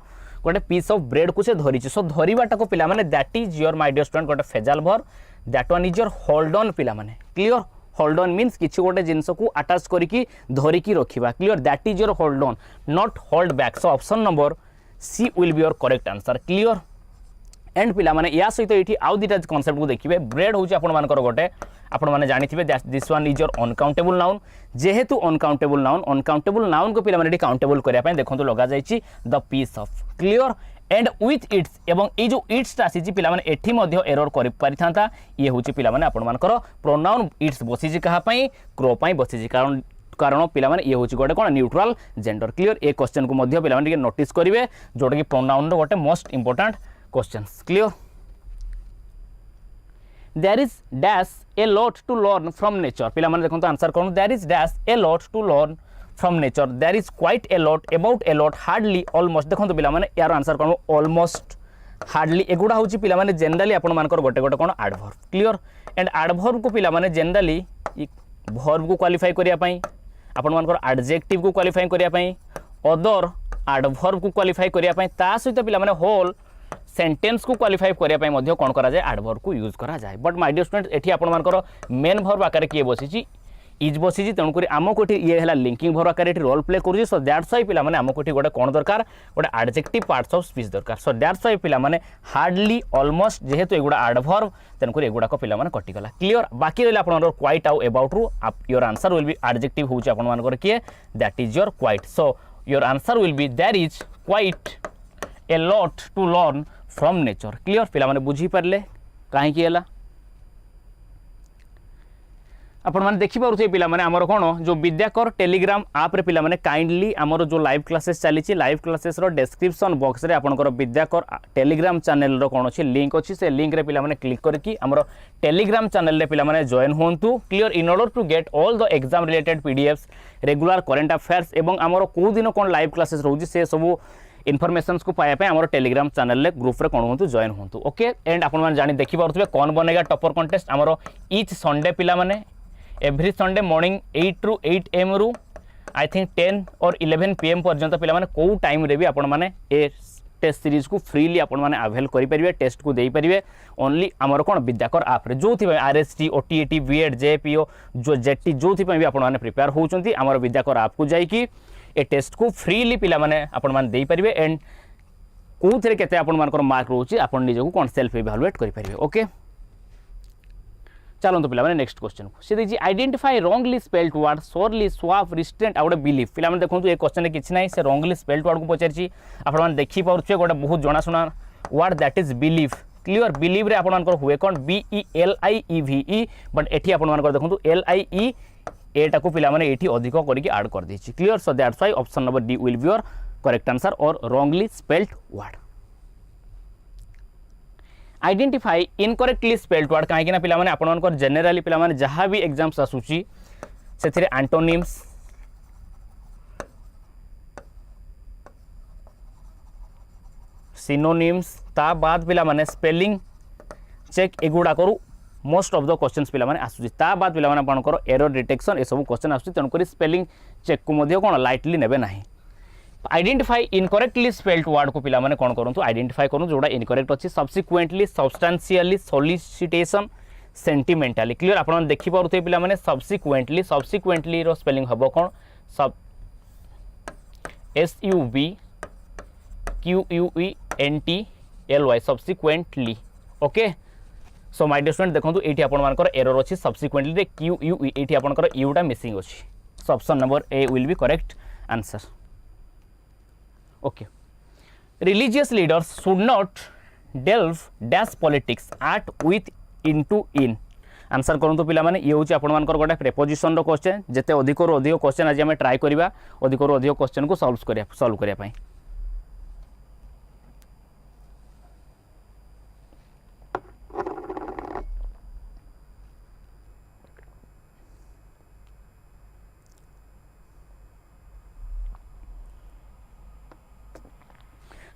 गोटे piece of bread को से धरिची सो धरिबाटा को पिला माने that is your my dear student गोटे phrasal verb that one is your hold on पिला माने clear hold on means किछि गोटे जिंस को अटैच करिकी धरिकी रखिबा clear that is your hold on not hold back so option number C will be your correct answer clear and पिला माने या सहित एठी आउ दिटा कांसेप्ट को देखिबे ब्रेड होची आपण मानकर गोटे आपण माने जानिथिबे this one is your uncountable noun जेहेतु अनकाउंटेबल नाउन को पिला माने काउंटेबल करिया पय देखंतु लगा जायछि the piece of clear and with its एवं ए जो इट्स आसीछि पिला माने एठी मध्ये एरर करि परिथांता ये होची पिला माने आपण मानकर प्रोनाउन इट्स बसिछि कहा पय क्रो पय बसिछि कारण पिला माने ये होची गोटे कोन neutral gender clear A question को मध्ये पिला माने नोटिस करिवे जोटा कि प्रोनाउन रो गोटे most important questions clear there is dash a lot to learn from nature पिला माने देखो आंसर कौन there is dash a lot to learn from nature there is quite a lot about a lot hardly almost देखो पिला माने यार आंसर कौन almost hardly एगुडा होची पिला माने जनरली आपण मानकर गोटे गोटे कोन एडवर्ब क्लियर एंड एडवर्ब को पिला माने जनरली वर्ब को क्वालिफाई करिया पई आपण मानकर एडजेक्टिव को क्वालिफाई करिया पई अदर एडवर्ब को क्वालिफाई करिया पई ता सहित पिला माने होल सेंटेंस को क्वालिफाई करिया पई मध्ये कोन करा जाय एडवर्ब को यूज करा जाय बट माय डियर स्टूडेंट एठी आपण मानकर मेन वर्ब आकार के बसिची इज बसिची तण करी आमो कोठी ये हला लिंकिंग वर्ब आकार एठी रोल प्ले करूची सो दैट्स व्हाई पिला माने आमो कोठी गोटे कोन दरकार गोटे एडजेक्टिव पार्ट्स ऑफ स्पीच दरकार सो दैट्स व्हाई पिला माने हार्डली ऑलमोस्ट जेहेतु एगुडा एडवर्ब तण करी एगुडा को पिला माने कटि गला क्लियर बाकी रहला आपण मानकर क्वाइट आउ अबाउट रु your answer will be adjective होची आपण मानकर के that is your quite so your answer will be there is quite a lot to learn from nature clear पिला माने बुझी परले काहे की हला आपण माने देखि पारुथे पिला माने हमर कोन जो विद्याकर टेलीग्राम ऐप रे पिला माने काइंडली हमर जो लाइव क्लासेस चली छि लाइव क्लासेस रो डिस्क्रिप्शन बॉक्स रे आपनकर विद्याकर टेलीग्राम चैनल रो कोन अछि लिंक अछि से लिंक रे पिला माने क्लिक करकी हमर टेलीग्राम चैनल रे पिला माने जॉइन होंतु clear in order to get all the exam related PDFs regular current affairs एवं हमर को दिन कोन लाइव क्लासेस रहउछि से सब इनफॉरमेशंस को पाया आम टेलीग्राम चैनल रे ग्रुप रे कौन हूँ जॉइन हूँ ओके एंड आपण मैंने जानी देखी पारे कौन बनेगा टॉपर कंटेस्ट आमर इच संडे पिला माने every Sunday morning 8 ru 8 am रु आई थिंक 10 और 11 pm पर्यंत पिला माने को टाइम रे भी आपण माने ए टेस्ट सीरीज को फ्रीली आपण माने अवेल करि परिबे टेस्ट को देई परिबे ओनली आमर कोन विद्याकर ऐप रे जोथि आरएसटी ओटीएटी बीएड जेपीओ जो जेटी जोथि भी आपण माने प्रिपेयर होउचंती आमर विद्याकर ऐप को जाई कि ए टेस्ट को फ्रीली पिला माने आपण माने देई परिबे एंड कोथरे केते आपण मानकर मार्क रहउची आपण निजे को कोन सेल्फ इवैल्यूएट करि परिबे ओके चलो तो पिला माने नेक्स्ट क्वेश्चन को से देखि identify wrongly spelled word sorely swap restraint आ गोटे बिलीव पिला माने देखंतु ए क्वेश्चन रे किछ नै से रॉन्गली स्पेल्ड वर्ड को पचारची आपण माने देखि पाउछे गोटे बहुत जणा सुना word that is believe clear believe रे आपण मानकर हुए कोन B E L I E V E but एठी आपण मानकर देखंतु एल आई ई एटा को पिला माने एठी अधिक करिक ऐड कर देछि clear so that's why option number D will be your correct answer और wrongly spelled word identify incorrectly spelled word काहे कि ना पिला माने आपण मानकर जनरली पिला माने जहां भी एग्जाम्स आसुची सेथिरे एंटोनिम्स सिनोनिम्स ता बाद पिला माने स्पेलिंग चेक एगुडा करू मोस्ट ऑफ द क्वेश्चंस पिला माने आसुची ता बाद पिला माने आपनकर एरर डिटेक्शन ए सब क्वेश्चन आसुची तन करी स्पेलिंग चेक को मध्ये कोन लाइटली नेबे नाही आइडेंटिफाई इनकरेक्टली स्पेल्ड वर्ड को पिला माने कोन करंतु आइडेंटिफाई करू जोडा इनकरेक्ट अछि subsequently substantially solicitation sentimentally clear आपण देखि पारुथे पिला माने सब्सिक्वेंटली रो स्पेलिंग हबो कोन सब S U B Q U E N T L Y subsequently okay so my dear student देखंतु एठी आपण मानकर एरर अछि सब्सिक्वेंटली रे क्यू यू ई एठी आपनकर यू टा मिसिंग अछि सो option number A will be correct answer okay religious leaders should not delve dash politics at with into in answer करंतु पिला माने ये होची आपण मानकर गोटे प्रेपोजिशन रो क्वेश्चन जते अधिक रो अधिक क्वेश्चन आज हम ट्राई करबा अधिक रो अधिक क्वेश्चन को सॉल्व करिया पई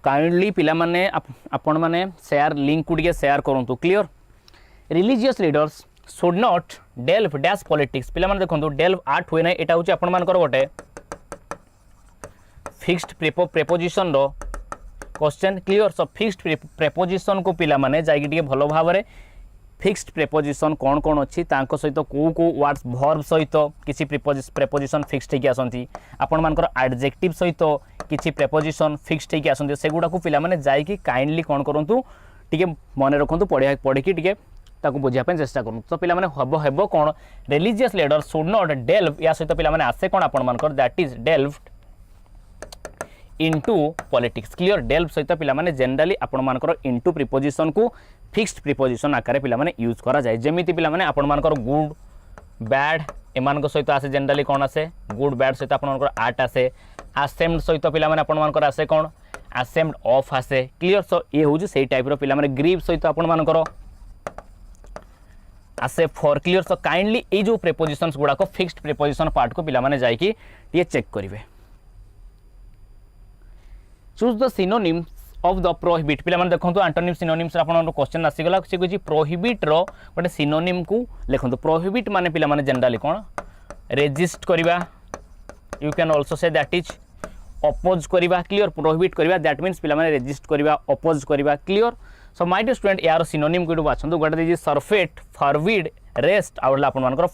काइंडली पिला माने आपण माने शेयर लिंक को शेयर करंतु clear religious leaders should not delve dash politics पिला माने देखंतु डेल्व आर्ट हुए ना एटा होची आपण मानकर गोटे फिक्स्ड प्रेपोजिशन रो question clear so fixed preposition को पिला माने जाई टिके भलो भाबरे फिक्स्ड प्रेपोजिशन कौन कौन अच्छी तांको सहित को वर्ड्स वर्ब सहित किसी प्रेपोजिशन फिक्स्ड होगी आसती आपण मानकर एडजेक्टिव सहित किसी प्रेपोजिशन फिक्स्ड होगी आसती सेगुड़ा को पिला माने जाई काइंडली कौन करंतु टिके मन रखंतु पढ़ी टिके ताकू बुझापे चेष्टा करूँ तो पिला माने हेबो कौन religious leader should not delve या सहित पिला माने आसे कौन आपण मानकर that is delved into politics clear delve सहित पिला माने जनरली आपण मानकर इनटू प्रिपोजिशन को फिक्स्ड प्रिपोजिशन आकार पिला माने यूज करा जाए जेमिति पिला माने आपण मानकर गुड बैड एमान सहित आसे जनरली कौन आसे गुड बैड सहित आपण मानकर आर्ट आसे असेम्ड सहित पिला माने आपण मानकर आसे कौन असेम्ड ऑफ आसे क्लियर सो ये होजी सेही टाइप रो पिला माने ग्रीव सहित आपण मानकर आसे फॉर क्लियर सो काइंडली ए जो प्रिपोजिशंस गुडा को फिक्स्ड प्रिपोजिशन पार्ट को पिला माने जाई कि ये चेक करिवे choose the synonyms of the prohibit पिला माने देखंतु एंटोनिम सिनोनिम्स आपन क्वेश्चन आसीगला से कुछ प्रोहिबिट रो गोटे सिनोनिम को लिखंतु प्रोहिबिट माने पिला माने जनरली कोन रेजिस्ट करिवा you can also say that is oppose करिवा क्लियर प्रोहिबिट करिवा दैट मींस पिला माने रेजिस्ट करिवा अपोज करिवा clear so my dear student यार सिनोनिम कोडु बाछंतु गोटे दिस सरफेट फॉरवर्ड रेस्ट आउला आपन मानकर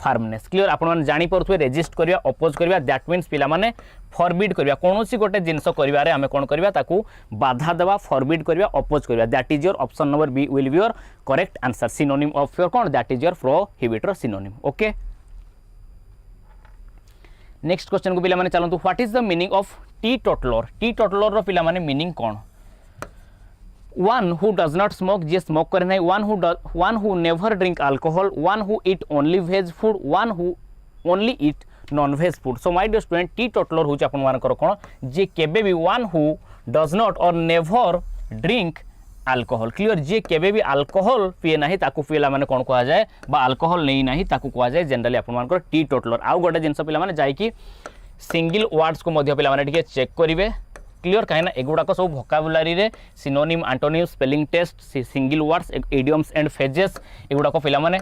फार्मनेस क्लियर आपण माने जानि परथुवे रेजिस्ट करिवा अपोज करिवा दैट मींस पिला माने फॉरबिड करिवा कोनोसी गोटे जिंस करिवारे आमे कोन करिवा ताकू बाधा देवा फॉरबिड करिवा अपोज करिवा that is your option number B will be your correct answer synonym of your कोन दैट इज योर प्रोहिबिट रो सिनोनिम ओके नेक्स्ट क्वेश्चन को पिला माने चलंतु what is the meaning of teetotaller रो पिला माने मीनिंग कोन one who does not smoke जे smoke करे नहीं one who never drink alcohol one who eat only veg food one who only eat non veg food so my dear student teetotaler होची आपण मानकर कोन जे केबे भी one who does not or never drink alcohol clear जे केबे भी अल्कोहल पिए नाही ताकू पिला माने कोन कहा जाए बा अल्कोहल नहीं नाही ताकू कहा जाए जनरली आपण मानकर teetotaler आउ गोटे जिंस पिला माने जाई कि सिंगल वर्ड्स को मध्य पिला माने टिके चेक करिवे क्लियर कहीं एगुड़ाक सब वोकाबुलारी रे synonym antonym spelling test single words idioms and phrases एगुड़ाक पिला माने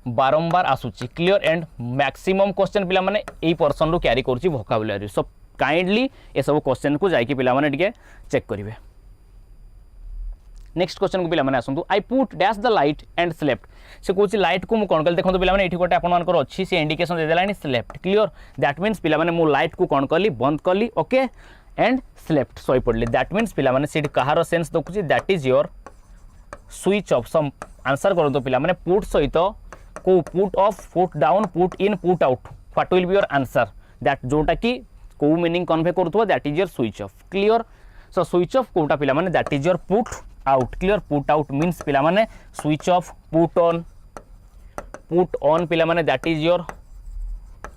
बारंबार आसुची क्लियर एंड मैक्सिमम क्वेश्चन पिला माने एई पर्सन रो कैरी करछि वोकाबुलारी सो काइंडली ए सब क्वेश्चन को जाई कि पिला माने टिके चेक करिवे नेक्स्ट क्वेश्चन को पिला माने आसंतु I put dash the light and slept से कोची लाइट को मु कोन कल देखंतु पिला माने एठी गोटे आपन मानकर अछि से इंडिकेशन दे देलानी स्लेप्ट क्लियर दैट मींस पिला माने मु लाइट को कोन करली बंद करली ओके एंड स्लेप्ट सोई पड़ली दैट मीन्स पिला माने सिट कहार सेंस देखुची that is your switch off सम आंसर करो तो पिला माने पुट सहित को put off put down put in put out what will be your answer that जोटा की को मीनिंग कन्वे करथुवा that is your switch off clear so switch off कोटा पिला माने that is your put out clear put out means पिला माने स्विच ऑफ पुट ऑन पिला माने दैट इज योर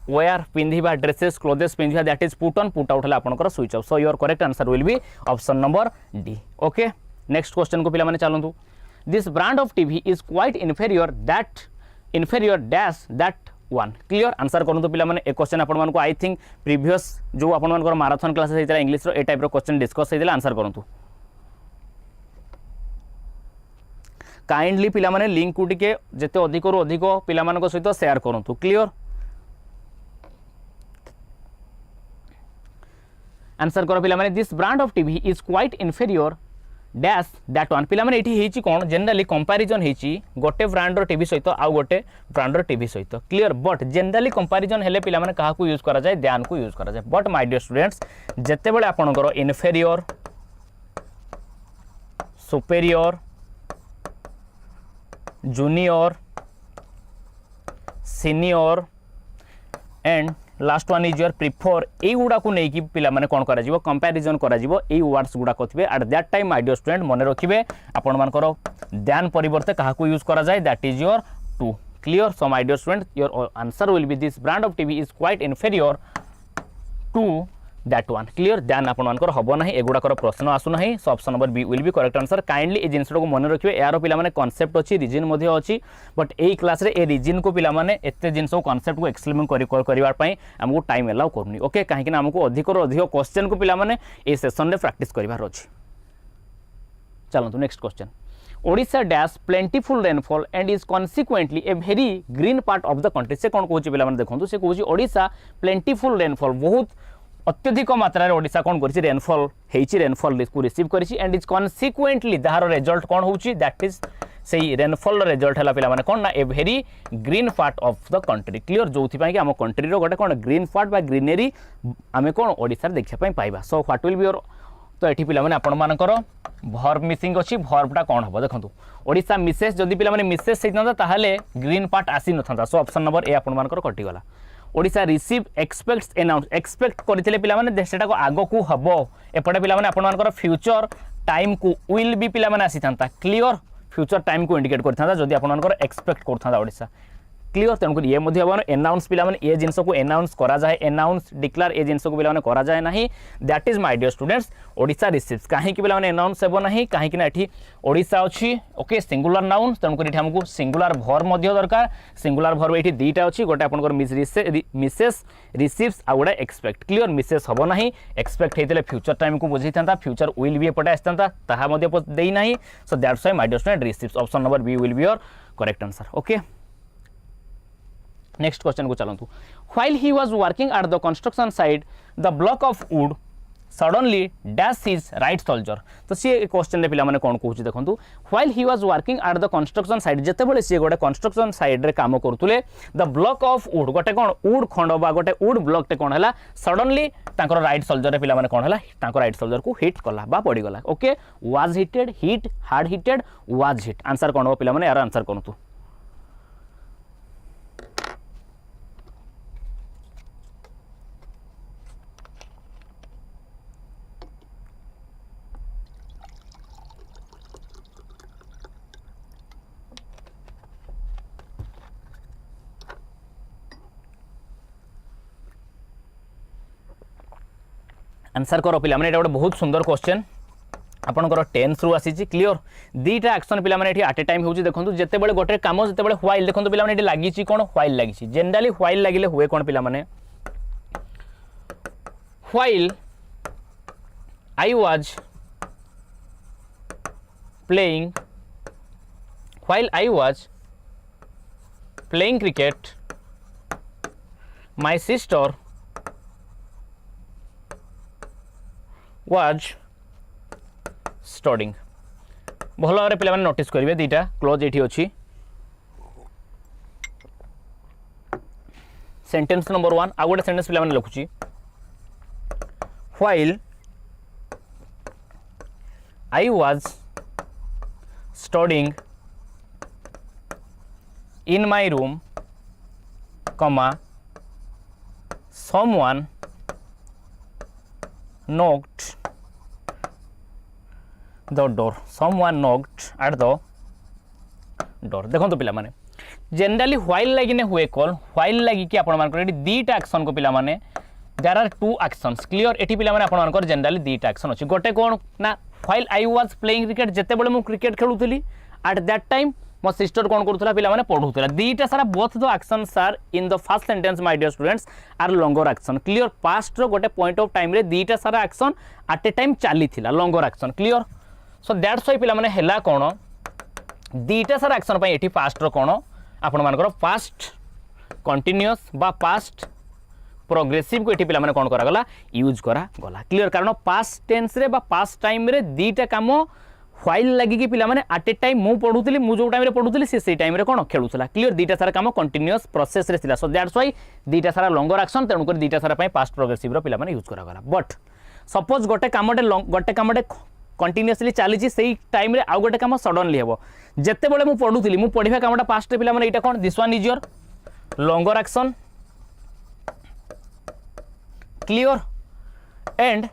वेयर पिंधिबा ड्रेसेस क्लोथेस पिंधिबा that is put on put out हला आपनकर switch off so your correct answer will be option number D okay next question को पिला माने चलंतु this brand of TV is quite inferior dash that one clear answer करंतु पिला माने ए क्वेश्चन आपन मानको आई थिंक प्रीवियस जो आपन मानकर मैराथन क्लासेस हेतला इंग्लिश रो ए टाइप रो क्वेश्चन डिस्कस हेतला आंसर करंतु काइंडली पिला माने लिंक को टिके जते अधिक रो अधिक पिला मानको सहित शेयर करंतु क्लियर आंसर करो पिला माने this brand of TV is quite inferior dash that one पिला माने एठी हेची कोन जनरली कंपैरिजन हेची गोटे ब्रांड रो टीवी सहित आ गोटे ब्रांड रो टीवी सहित क्लियर बट जनरली कंपैरिजन हेले पिला माने कहा को यूज करा जाय ध्यान को यूज करा जाय बट माय डियर स्टूडेंट्स जते बेले आपन करो inferior superior junior senior and last one is your prefer ए गुडा को नहीं कि पिला माने कोन करा जिवो कंपैरिजन करा जिवो ए वर्ड्स गुडा कथिबे at that time my dear student मने रखिबे आपण मानकर ध्यान परिवर्ते कहा को यूज करा जाय that is your to clear so my dear student your answer will be this brand of TV is quite inferior to that one clear ध्यान आपंकर हम ना एगुड़ाकर प्रश्न आसूना so option number B will be correct answer kindly ए जिनस को मन रखिए यार पिलाने कॉन्सेप्ट अच्छी रीजन अच्छी बट यही क्लास रे ए रीजन को पिलाने एत जिनस कॉन्सेप्ट को एक्सप्लेन करने आमको टाइम एलाउ करनी ओके कहीं आमको अधिक अधिक क्वेश्चन को पिलाने ए सेशन में प्रैक्टिस करार अच्छी चलतु next question Odisha dash plentiful rainfall and is consequently a very green part of the country से कौन कहूँ पे देखो से कहूँ ओडिशा प्लेंटीफुल रेनफॉल बहुत अत्यधिक मात्रा ओडिशा कौन कर रेनफॉल रेनफॉल को रिसीव कर एंड इज कॉन्सिक्वेंटली तार रिजल्ट कौन होची दैट इज से रेनफॉल रिजल्ट है पे कौन ना a very green part of the country clear जो कि आम कंट्री गोटे कौन ग्रीन पार्ट बा ग्रीनरी आम कौन ओडिशा देखा पाइबा so what will be your तो ये पे आपर भर्ब मिसिंग अच्छी भर्बटा कौन हम देखो ओडिशा मिसेस जदि पे मिसेस होता ताहले ग्रीन पार्ट आसी न सो ऑप्शन नंबर ए आपर कटिगला Odisha receive expects announce expect करते पे से आग को हम एपटे पे आपर फ्यूचर टाइम को विल बी पे आसी था क्लियर फ्यूचर टाइम को इंडिकेट करता जदि आपर एक्सपेक्ट करता ओडिशा क्लियर तेणुक ये एनाउंस पे ये जिनस को एनाउंस करा जाए एनाउंस डिक्लेयर ये जिनस को पे करा जाए नहीं that is my dear students Odisha receives कहीं पे एनाउंस हेबो नहीं कहीं एठी ओडिशा अच्छी ओके सिंगुलर नाउन तेणुक ये आमको सिंगुलर भर दरकार सिंगुलर भर ये दुईटा अच्छी गोटे आप मिसेस रिसीव्स आ गोटे एक्सपेक्ट क्लियर मिसेस हम ना एक्सपेक्ट होते फ्यूचर टाइम को बुझे था फ्यूचर विल भी एपटे आसता देना so that's why my dear student receives option number B will be your correct answer okay next question को चलतु while he was working at the construction site the block of wood suddenly dash his right shoulder तो सी क्वेश्चन रे पिला माने कोन कहूची देखंतु while he was working at the construction site जते बेले सी गोटे कंस्ट्रक्शन साइट रे काम करतुले द ब्लॉक ऑफ वुड गोटे कोन वुड खंड बा गोटे वुड ब्लॉक टे कोन हला सडनली तांकर राइट शोल्डर रे पिला माने कोन हला तांकर राइट शोल्डर को हिट कला बा पड़ी गला okay was hitted hit hard hitted was hit answer कोन हो पिला माने यार आंसर कोनतु आंसर कर पे गोटे बहुत सुंदर क्वेश्चन आपंकर टेन्स रु आसी क्लियर दीटा एक्शन पे आट ए टाइम होती देखो जिते बड़े गोटे कम जिते बड़े व्हाइल देखो पे लगी कौन व्हाइल लगी जनरली व्हाइल लगे हुए कौन पे while I was playing cricket my sister was studying भल भाव पे नोटिस करेंगे दीटा क्लोज ये अच्छी सेंटेंस नंबर 1 आ गोटे सेंटेंस पे लिखुची while I was studying in my room comma someone knocked the door someone knocked at the door देखो तो पिला माने जनरली व्हाइल लगिने हुए कॉल व्हाइल लगी कि आपण मानकर दीटा एक्शन को पिला माने there are two actions clear एठी पिला माने आपण मानकर जनरली दीटा एक्शन अछि गोटे कोन ना while I was playing cricket जते बेले मु क्रिकेट खेलुथली एट दैट टाइम मो सिस्टर कौन करूला पिला माने पढुतला दीटा सारा both the actions are in the first sentence my dear students are longer action clear past रो गोटे पॉइंट ऑफ टाइम रे दीटा सारा एक्शन एट ए टाइम चली थिला longer action clear so that's why पिला माने हैला कोन दीटा सारा एक्शन पई एठी पास्ट रो कोन आपण मानकर पास्ट कंटीन्यूअस बा पास्ट प्रोग्रेसिव को एठी पिला माने कोन करा गला यूज करा गला क्लियर कारण पास्ट टेंस रे बा पास्ट टाइम रे दीटा काम व्हाइल लगी कि पिला माने एट ए टाइम मु पढुतली मु जो टाइम रे पढुतली से टाइम रे कोन खेलुतला क्लियर दीटा सारा काम कंटीन्यूअस प्रोसेस रे थिला सो दैट्स व्हाई दीटा सारा लॉन्गर एक्शन तेणु कर दीटा सारा पई पास्ट प्रोग्रेसिव रो पिला माने यूज करा गला बट सपोज गोटे कामटे कंटीन्यूअसली चली से टाइम रे आ गोटे काम सडनली हेबो जते बेले मु पढुतली मु पढिबा कामटा पास्ट रे पिला माने एटा कोन this one is your longer action clear and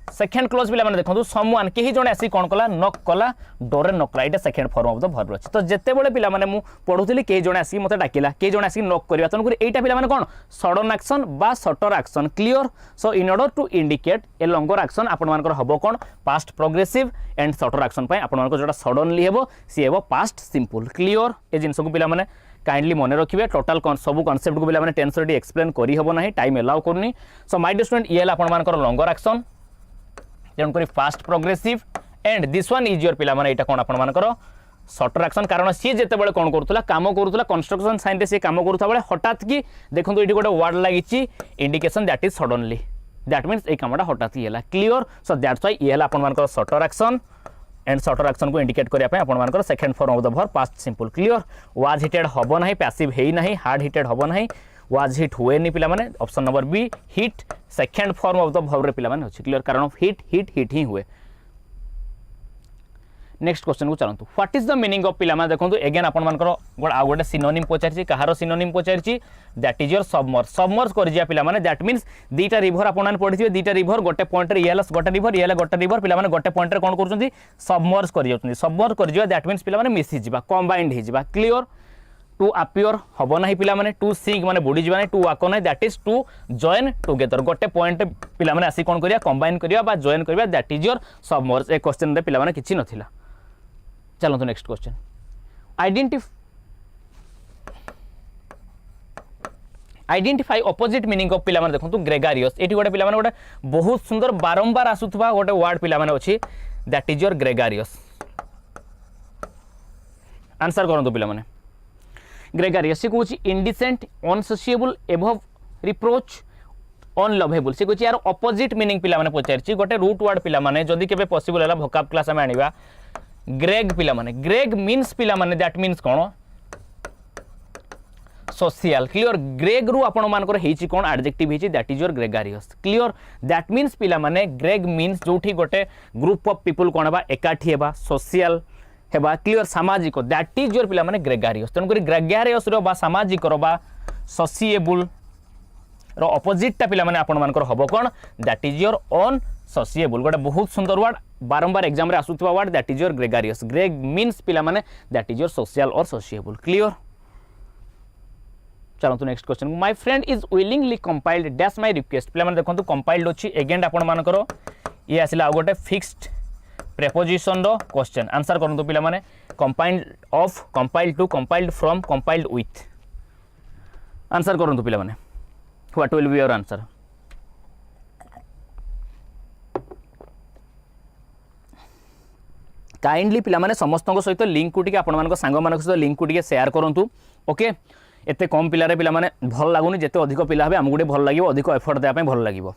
second clause पे देखो समवन कहीं जड़े आसी कौन कला नक कला डोर नक कला ये second form of the verb अच्छे तो जिते बड़े पे मुझे पढ़ुली कई जड़े आसिक मत डाकिला कई जड़े आसिक नक करवा तेणुक यहाँ पे कौन सडन एक्शन बा shorter action clear so in order to indicate a longer action आपण हम कौन past progressive and shorter action आप जो सडनली हे सी हे पास्ट सिंपल क्लियर ए जिनस को पे काइंडली मन रखिए टोटाल सब कॉन्सेप्ट को पे टेंशन एक्सप्लेन करना टाइम एलाउ करनी सो माय डियर स्टूडेंट ये आपर लॉन्गर एक्शन तेणुक past progressive and this one is your पिला यहाँ कौन आपर शॉर्टर एक्शन कारण सी जिते कौन करूला काम करूला कंस्ट्रक्शन साइन सी काम करूता बेले हठात कि देखो ये गोटे वर्ड लगी indication that is suddenly that means ये कमटा हठात ही है क्लियर सो दैट्स व्हाई ये आपर shorter action and shorter action को इंडिकेट करने आपर second form of the verb past simple clear was hitted हम ना पैसिव है ना हार्ड हिटेड हम ना वाज हिट हुए नहीं पिला माने option number be hit second form of the verb रे पिला माने अछि क्लियर कारण ऑफ हिट ही हुए नेक्स्ट क्वेश्चन को चलंतु what is the meaning of पिला माने देखंतु अगेन आपण मानकर आ गोटे सिनोनिम पचारछि कहारो सिनोनिम पचारछि दैट इज योर सबमर्ज कर जिया पिला माने दैट मींस दीटा रिवर आपण माने पढिथिबे दीटा रिवर गोटे पॉइंट रे येला गोटे रिवर पिला माने गोटे पॉइंट रे कोन करछन्ती सबमर्ज कर जाउछन्ती सबमर्ज कर जिया दैट मींस पिला माने मिसि जिबा कंबाइंड हि जिबा क्लियर टू अपियर हम ना पिला माने टू सिंक माने बुड़ी जाना टू वाक ना that is to join together गोटे पॉइंट पिला माने आसी कोन करिया कंबाइन करिया बा जॉइन करिया that is your submerge A question रे पिला माने किछि नथिला चलो तो next question identify opposite meaning of पिला माने देखंतु ग्रेगारियस एटी गोटे पिला माने गोटे बहुत सुंदर बारंबार आसुथबा गोटे वर्ड पिला माने अछि दैट इज योर ग्रेगारियस आंसर करंतु पिला माने ग्रेगारियस से कहूँ इंडिसेंट अनसोसिएबल एबव रिप्रोच अनलवेबल से कहूँ यार अपोजिट मीनिंग पिला माने पचारछि गोटे रूट वर्ड पिला माने जदी केबे पॉसिबल हैला वोकाब क्लास में आनिबा ग्रेग पिला माने ग्रेग मीन्स पिला माने दैट मीन्स कोन सोशल क्लियर ग्रेग रु आपण मानकर हेछि कोन एडजेक्टिव हेछि that is your gregarious clear that means पिला माने ग्रेग मीन्स जोठी गोटे ग्रुप ऑफ पीपल कोन बा एकाठी हेबा सोशल हेबा क्लियर सामाजिक दैट इज योर पिला माने ग्रेगारियस तेणुक ग्रेगारियस रो बा सामाजिक रो बा सोसिएबल रो अपोजिट टा पिला माने आपण मानकर हबो कोन that is your on sociable गोटे बहुत सुंदर वर्ड बारंबार एग्जाम रे आसुतबा word that is your gregarious greg means पिला माने दैट इज योर सोशल और सोसिएबल क्लियर चलो तो next question my friend is willingly compiled dash my request पिला माने देखंतु कंपाइल्ड अछि अगेन आपण मानकर ये आसिला गोटे फिक्स्ड प्रेपोजिशन रो क्वेश्चन आंसर करंतु पिला माने compiled of compiled to compiled from compiled with answer करंतु पिला माने what will be your answer kindly पिला माने समस्त सहित लिंक को टिके आपण मानक सांग मानक सहित लिंक को टिके शेयर करंतु ओके एते कम पिला रे पिला माने भल लागुनी जेते अधिक पिला हबे हमगुडे भल लागिवो अधिक एफर्ट देया पे भल लागिवो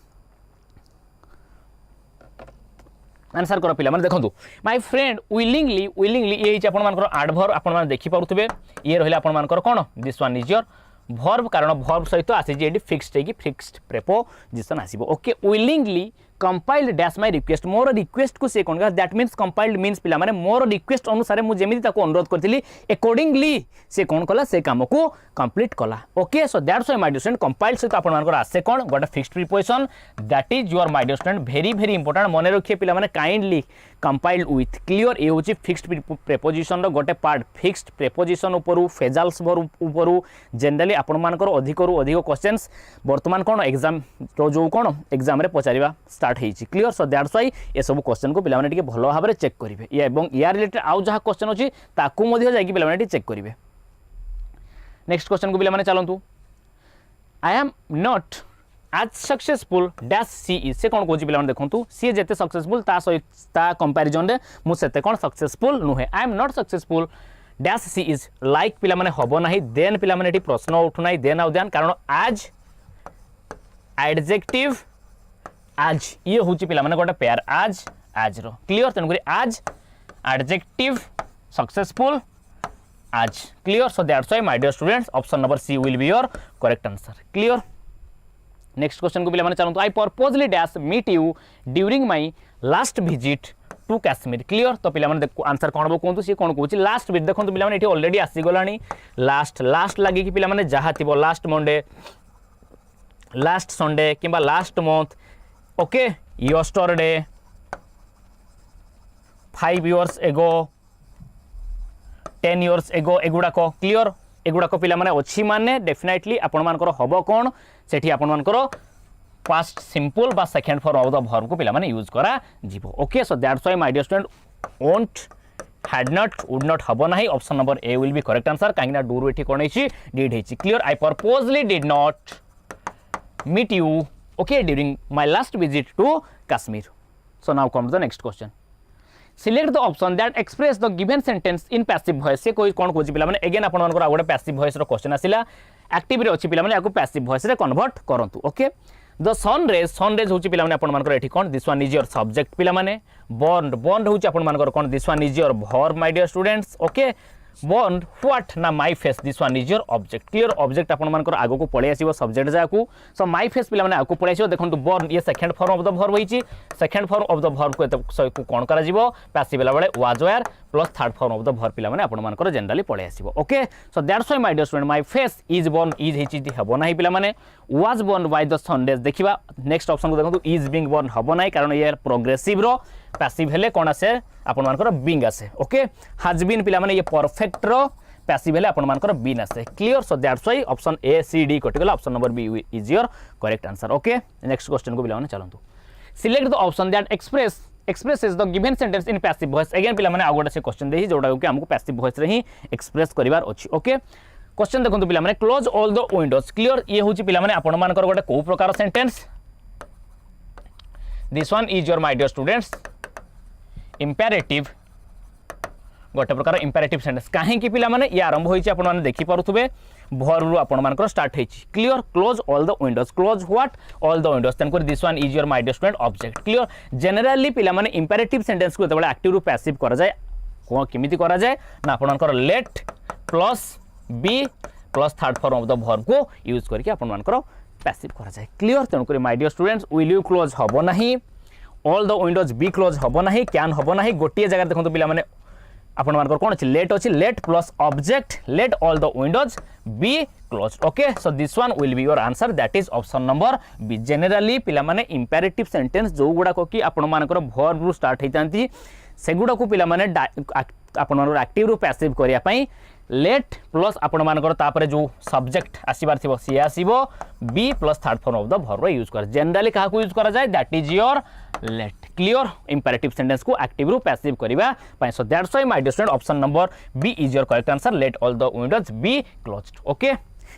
आंसर करो पिला माने देखंतु माय फ्रेंड विलिंगली ये आपण मानकर एडवर्ब आपण माने देखि पारुथबे ये रहले आपण मानकर कोन this one is your verb कारण वर्ब सहित आसी जे फिक्स्ड है कि फिक्स्ड प्रेपोजिशन आसीबो okay willingly compiled dash my request more request को से कोन दैट मींस कंपाइल्ड मींस पिला माने मोर रिक्वेस्ट अनुसार मु जेमिति ताको अनुरोध करथिली अकॉर्डिंगली से कोन कला से काम को कंप्लीट कला okay so that's why my dear student compiled से तो आपण मानकर आसे कोन गोटे fixed preposition that is your my dear student very important मने रखिए पिला माने काइंडली कंपाइल्ड विथ क्लियर ये होची फिक्स्ड प्रीपोजिशन रो गोटे पार्ट फिक्स्ड प्रीपोजिशन ऊपर फेजाल्स ऊपर जनरली आपण मानकर अधिक रु अधिक क्वेश्चंस वर्तमान कोन एग्जाम जो कोन एग्जाम रे पचारिबा स्टार्ट हेछि क्लियर सो दैट्स व्हाई ए सब क्वेश्चन को पिला माने टिके भलो भाबरे चेक करिवे ये एवं या रिलेटेड आउ जहा क्वेश्चन अछि ताकू मध्ये जाई कि पिला माने टिके चेक करिवे नेक्स्ट क्वेश्चन को पिला माने चलंतु आई एम नॉट आज सक्सेसफुल डैश सी इज से कोन कोछि पिला माने देखंतु सी जेते सक्सेसफुल ता कंपैरिजन रे मु सेते कोन सक्सेसफुल नुहे I am not successful dash C is like पिला माने हबो नाही देन पिला माने एटी प्रश्न उठु नाही देन आउ देन कारण आज एडजेक्टिव आज ये होची पिला माने गोटे पेयर आज रो क्लियर तेन करी आज एडजेक्टिव सक्सेसफुल आज clear so that's why my dear students option number C will be your correct answer clear next question को पिला माने चलंतु I purposely dash meet you during my last visit to Kashmir clear तो पिला माने आंसर कोन बो कोंतु सी कोन कोछि लास्ट विजिट देखंतु पिला माने एठी ऑलरेडी आसी गलानी लास्ट लागि कि पिला माने जहा थिबो लास्ट मंडे लास्ट संडे किबा last month okay yesterday, 5 years ago, 10 years ago एगुड़ाक क्लियर एगुड़ाक पिला माने अच्छी माने डेफिनेटली आपण मानकर हबो कोन सेठी आपण मानकर पास्ट सिंपल बा second form of the verb को पिला माने यूज करा जीवो okay so that's why my dear student won't had not would not हबो नाही option number A will be correct answer काइना डू एठी कोन हेची डिड हेची clear I purposely did not meet you okay during my last visit to Kashmir. So now comes the next question. Select the option that express the given sentence in passive voice. से कोई कौन खोजी पिला माने अगेन आपण मानकर आ गोटे पैसिव वॉइस रो क्वेश्चन आसिला एक्टिव रे अछि पिला माने आको पैसिव वॉइस रे कन्वर्ट करंतु ओके द सन रेज होची पिला माने आपण मानकर एठी कोन this one is your subject पिला माने बॉन्ड होची आपण मानकर कोन this one is your verb my dear students okay bond what ना my face this one is your object clear object आपण मानकर आगो को पळे आसीबो सब्जेक्ट जाकू सो माय फेस पिला माने आगो पळे आसीबो देखंतु बॉन्ड ये second form of the verb होईची second form of the verb को को कोन करा जीवो पैसिव बेला बेले was were plus third form of the verb पिला माने आपण मानकर जनरली पळे आसीबो okay so that's why my dear student my face is bond is हेची हबो नाही पिला माने was bond by the Sundays देखिबा नेक्स्ट ऑप्शन को देखंतु इज बीइंग बॉन्ड हबो नाही कारण ये प्रोग्रेसिव रो पैसिव हेले कोन आसे आपण मानकर बीइंग आसे ओके हैज बीन पिला माने ये परफेक्ट रो पैसिव हेले आपण मानकर बीन आसे clear so that's why option A C D कटिगला option number B is your correct answer okay next question को पिला माने चलंतु select the option that expresses the given sentence in passive voice again पिला माने आगोटा से क्वेश्चन देही जोडा कि हमको पैसिव वॉइस रे ही एक्सप्रेस करिवार अछि ओके क्वेश्चन देखंतु पिला माने close all the windows clear ये होची पिला माने आपण मानकर गोटे को प्रकार sentence this one is your my dear students imperative गोटे प्रकार इंपेरेटिव सेंटेंस काहे कि पिला माने ये आरंभ होईची आपण माने देखि पारुथबे वर्ब रु आपण मानकर स्टार्ट हेची clear close all the windows close what all the windows तनकर this one is your my dear student object clear generally पिला माने इंपेरेटिव सेंटेंस को तबले एक्टिव रु पैसिव करा जाय को केमिति करा जाय ना आपण मानकर let plus B plus third form of the verb को यूज करके आपण मानकर पैसिव करा जाय क्लियर तनकर my dear students will you close हबो नाही all the windows be close हबो नाही कैन हबो नाही गोटिए जगह देखंतु पिला माने आपण मानकर कोन अछि लेट अछि late plus object late all the windows be closed okay so this one will be your answer that is option number be generally पिला माने इंपेरेटिव सेंटेंस जो गुडा को कि आपण मानकर वर्ब रु स्टार्ट हेतांती सेगुडा को पिला माने आपण मानकर एक्टिव रु पैसिव करिया पई लेट प्लस आपण मानकर तापरे जो सब्जेक्ट आसीबार थिबो सी आसीबो B plus third form of the verb use कर जनरली कहा को यूज करा जाय that is your let clear imperative sentence को एक्टिव रु पैसिव करिवा पई so that's why my dear student option number B is your correct answer let all the windows be closed okay